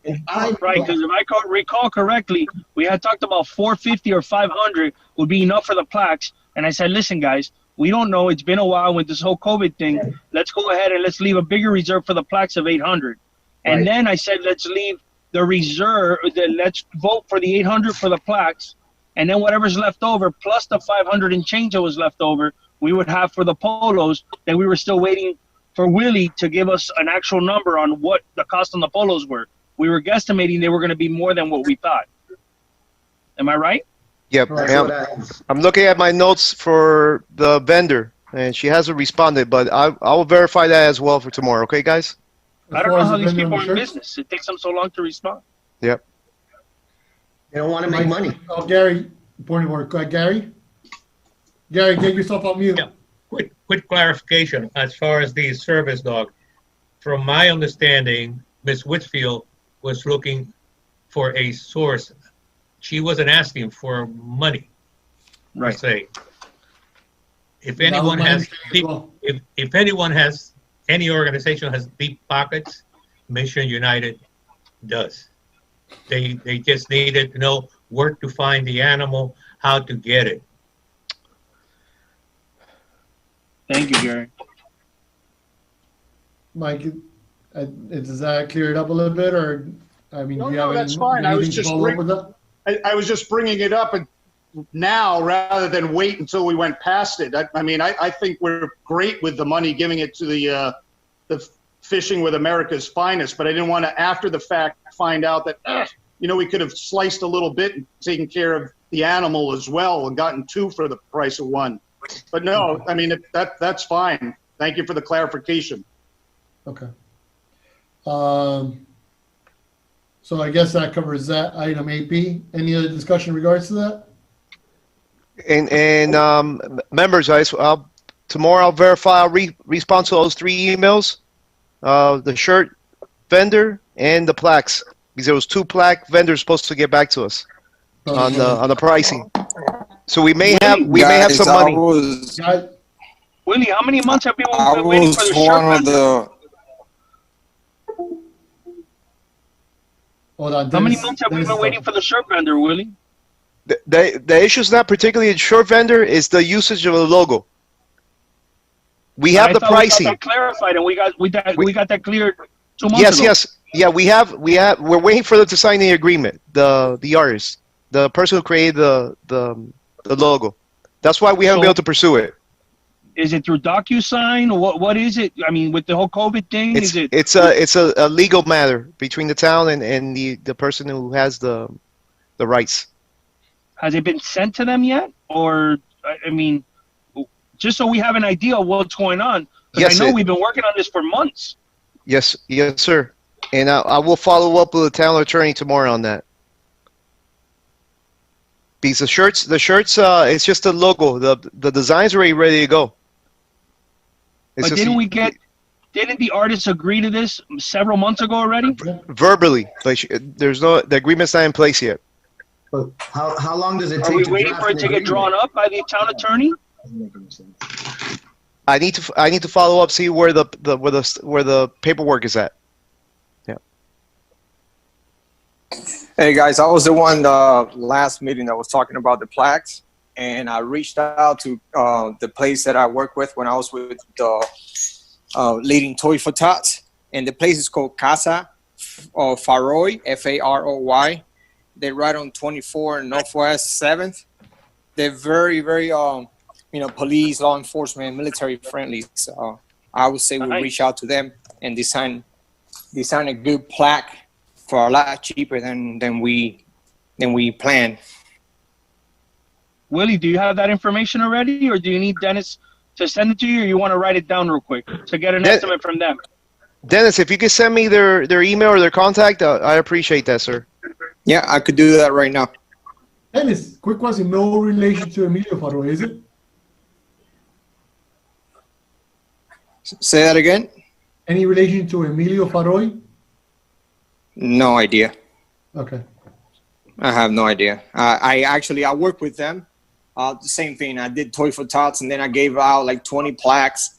And Right, because if I recall correctly, we had talked about 450 or 500 would be enough for the plaques. And I said, listen, guys, we don't know. It's been a while with this whole COVID thing. Let's go ahead and let's leave a bigger reserve for the plaques of 800. And then I said, let's leave the reserve, let's vote for the 800 for the plaques. And then whatever's left over, plus the 500 and change that was left over, we would have for the polos. That we were still waiting for Willie to give us an actual number on what the cost on the polos were. We were guesstimating they were going to be more than what we thought. Am I right? Yep. I'm looking at my notes for the vendor, and she hasn't responded, but I will verify that as well for tomorrow. Okay, guys? I don't know how these people are in business. It takes them so long to respond. Yep. They don't want to make money. Oh, Gary, point of order. Gary, get yourself on mute. Yeah. Quick clarification as far as the service dog. From my understanding, Ms. Whitfield was looking for a source. She wasn't asking for money, per se. If anyone has deep, if anyone has, any organization has deep pockets, Mission United does. They just needed to know where to find the animal, how to get it. Thank you, Gary. Mike, does that clear it up a little bit, or I mean, do you have that's fine. I was just I was just bringing it up now rather than wait until we went past it. I think we're great with the money, giving it to the Fishing with America's Finest, but I didn't want to, after the fact, find out that we could have sliced a little bit and taken care of the animal as well and gotten two for the price of one. But no, I mean that's fine. Thank you for the clarification. Okay. So I guess that covers that item 8B. Any other discussion in regards to that? And members, tomorrow I'll verify. I'll respond to those 3 emails: the shirt vendor and the plaques, because there was 2 plaque vendors supposed to get back to us on the pricing. So we may have some money. Willie, how many months have people been waiting for the shirt vendor? Hold on, how many months have we been waiting for the shirt vendor, Willie? The issue is not particularly the shirt vendor; it's the usage of the logo. We have the pricing. We got that clarified, and we got that cleared 2 months ago. Yes. Yeah, we're waiting for them to sign the agreement. The artist, the person who created the logo. That's why we haven't been able to pursue it. Is it through DocuSign? What is it? I mean, with the whole COVID thing, It's a legal matter between the town and the person who has the rights. Has it been sent to them yet? Or, I mean, just so we have an idea of what's going on. Because I know we've been working on this for months. Yes, sir. And I will follow up with the town attorney tomorrow on that. Because the shirts, it's just the logo. The design's already ready to go. But didn't the artists agree to this several months ago already? Verbally, but the agreement's not in place yet. But how long does it take? Are we waiting for it to get drawn up by the town attorney? I need to follow up, see where the paperwork is at. Yeah. Hey guys, I was the one last meeting that was talking about the plaques, and I reached out to the place that I work with when I was with the leading Toy for Tots, and the place is called Casa Faroy, Faroy. They're right on 24 Northwest 7th. They're very, very police, law enforcement, military friendly. So I would say we reach out to them and design a good plaque for a lot cheaper than we planned. Willie, do you have that information already, or do you need Dennis to send it to you, or you want to write it down real quick to get an estimate from them? Dennis, if you could send me their email or their contact, I appreciate that, sir. Yeah, I could do that right now. Dennis, quick question. No relation to Emilio Faroy, is it? Say that again? Any relation to Emilio Faroy? No idea. Okay. I have no idea. I work with them. The same thing. I did Toy for Tots, and then I gave out like 20 plaques,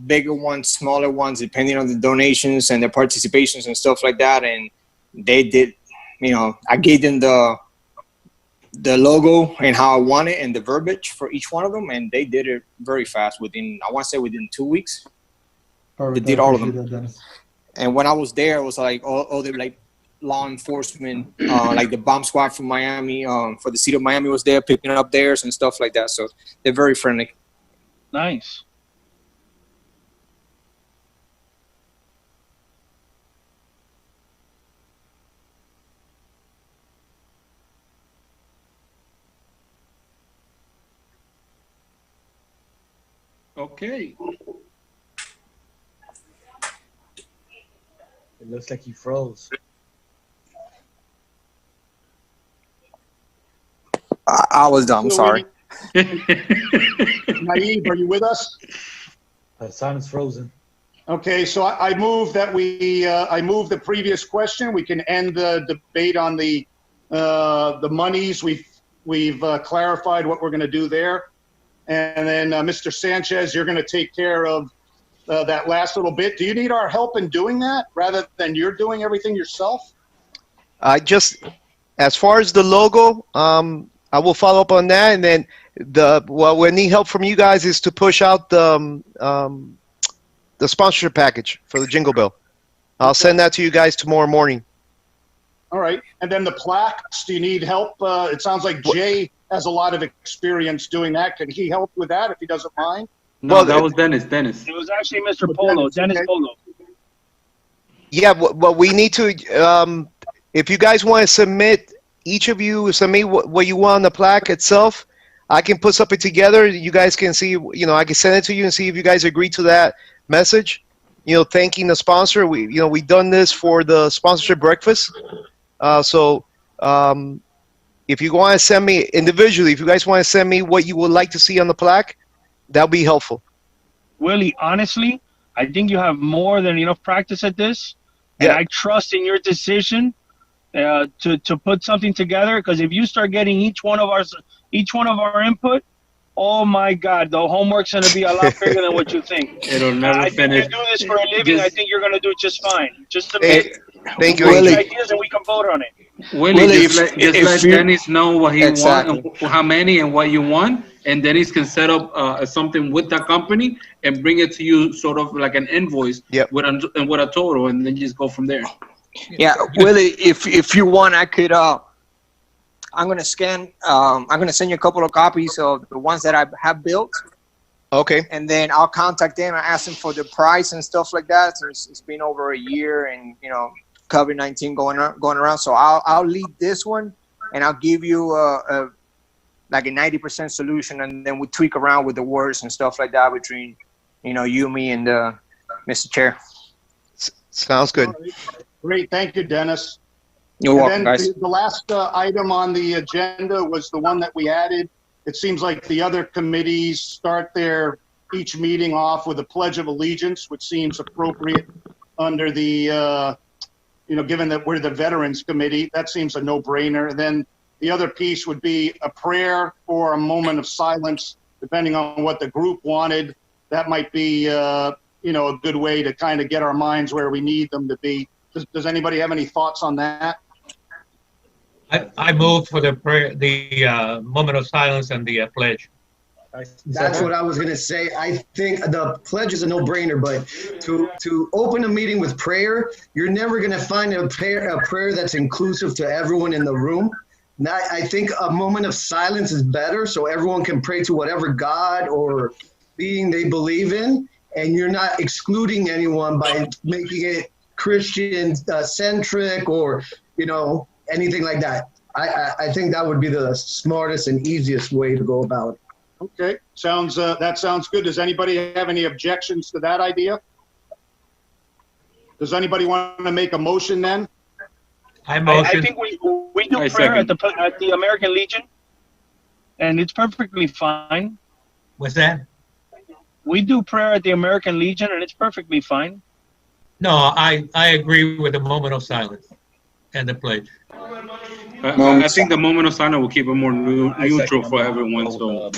bigger ones, smaller ones, depending on the donations and the participations and stuff like that. And they did, I gave them the logo and how I want it and the verbiage for each one of them, and they did it very fast. Within 2 weeks, they did all of them. And when I was there, it was like all the like law enforcement, like the bomb squad from Miami, for the city of Miami was there picking up theirs and stuff like that. So they're very friendly. Nice. Okay. It looks like he froze. I was dumb. Sorry. Naive, are you with us? Simon's frozen. Okay, so I move that I move the previous question. We can end the debate on the monies. We've clarified what we're going to do there, and then Mr. Sanchez, you're going to take care of that last little bit. Do you need our help in doing that rather than you're doing everything yourself? As far as the logo, I will follow up on that, and then what we need help from you guys is to push out the sponsorship package for the Jingle Bell. I'll send that to you guys tomorrow morning. All right, and then the plaques. Do you need help? It sounds like Jay has a lot of experience doing that. Can he help with that if he doesn't mind? No, that was Dennis. It was actually Mr. Polo, Dennis Polo. Yeah, what we need to, if you guys want to submit, each of you submit what you want on the plaque itself, I can put something together. You guys can see, I can send it to you and see if you guys agree to that message. Thanking the sponsor. We've done this for the sponsorship breakfast. So if you want to send me individually, if you guys want to send me what you would like to see on the plaque, that'll be helpful. Willie, honestly, I think you have more than enough practice at this, and I trust in your decision to put something together. Because if you start getting each one of our input, oh my God, the homework's going to be a lot bigger than what you think. It'll never finish. If you do this for a living, I think you're going to do just fine. Just submit thank you, Willie. Ideas and we can vote on it. Willie, just let Dennis know what he wants, how many and what you want, and Dennis can set up something with the company and bring it to you sort of like an invoice with a total, and then just go from there. Yeah, Willie, if you want, I could. I'm gonna scan. I'm gonna send you a couple of copies of the ones that I have built. Okay. And then I'll contact them and ask them for the price and stuff like that. So it's been over a year, and you know, COVID-19 going around. So I'll lead this one, and I'll give you like a 90% solution, and then we tweak around with the words and stuff like that between, you know, you, me, and Mr. Chair. Sounds good. Great, thank you, Dennis. You're welcome, guys. The last item on the agenda was the one that we added. It seems like the other committees start their each meeting off with a Pledge of Allegiance, which seems appropriate under the, you know, given that we're the Veterans Committee, that seems a no-brainer. And then the other piece would be a prayer or a moment of silence, depending on what the group wanted. That might be, you know, a good way to kind of get our minds where we need them to be. Does anybody have any thoughts on that? I moved for the prayer, the moment of silence and the pledge. That's what I was gonna say. I think the pledge is a no-brainer, but to open a meeting with prayer, you're never gonna find a prayer that's inclusive to everyone in the room. Now, I think a moment of silence is better, so everyone can pray to whatever God or being they believe in, and you're not excluding anyone by making it Christian centric or, you know, anything like that. I think that would be the smartest and easiest way to go about it. Okay, that sounds good. Does anybody have any objections to that idea? Does anybody want to make a motion then? I motion. I think we do prayer at the American Legion, and it's perfectly fine. What's that? We do prayer at the American Legion, and it's perfectly fine. No, I agree with the moment of silence and the pledge. I think the moment of silence will keep it more neutral for everyone. So.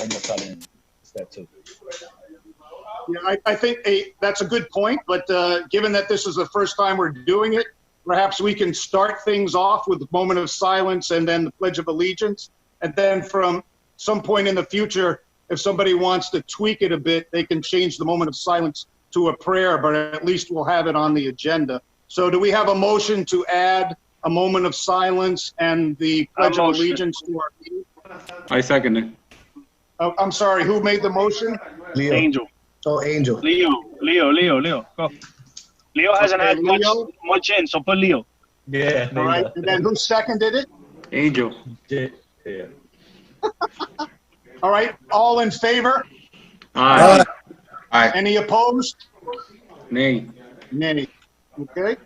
Yeah, I think that's a good point, but given that this is the first time we're doing it, perhaps we can start things off with the moment of silence and then the Pledge of Allegiance. And then from some point in the future, if somebody wants to tweak it a bit, they can change the moment of silence to a prayer, but at least we'll have it on the agenda. So do we have a motion to add a moment of silence and the Pledge of Allegiance to our meeting? I second it. Oh, I'm sorry, who made the motion? Leo. Angel. Oh, Angel. Leo. Go. Leo hasn't had much in, so put Leo. Yeah. All right, and then who seconded it? Angel. Yeah. All right, all in favor? Aye. Aye. Any opposed? Nay. Nay. Okay.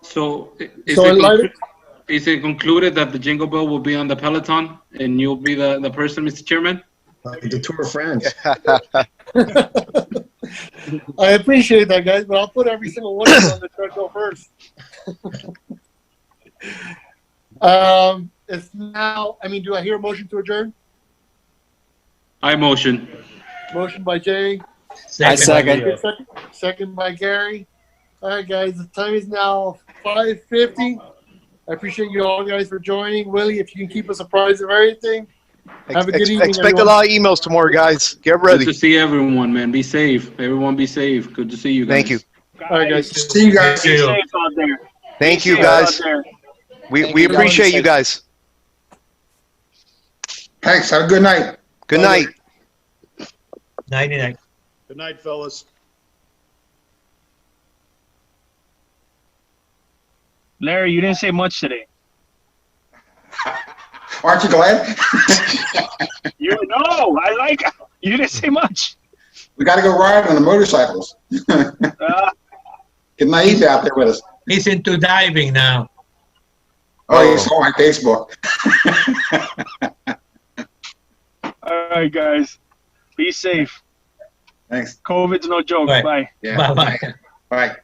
So is it concluded that the Jingle Bell will be on the Peloton and you'll be the person, Mr. Chairman? The Tour of France. I appreciate that, guys, but I'll put every single one of them on the treadmill first. It's now, do I hear a motion to adjourn? I motion. Motion by Jay. I second. Second by Gary. All right, guys, the time is now 5:50. I appreciate you all guys for joining. Willie, if you can keep us apprised of everything. Have a good evening. Expect everyone. a lot of emails tomorrow, guys. Get ready. Good to see everyone, man. Be safe. Everyone be safe. Good to see you guys. Thank you. All right, guys. See you guys. Be safe out there. Thank Be you, safe guys. out there. We appreciate you guys. Thanks. Have a good night. Good night. Nighty-night. Good night, fellas. Larry, you didn't say much today. Aren't you glad? You didn't say much. We got to go ride on the motorcycles. Get Naive out there with us. He's into diving now. Oh, you saw my Facebook. All right, guys. Be safe. Thanks. COVID's no joke. Bye. Bye. Yeah. Bye-bye. Bye.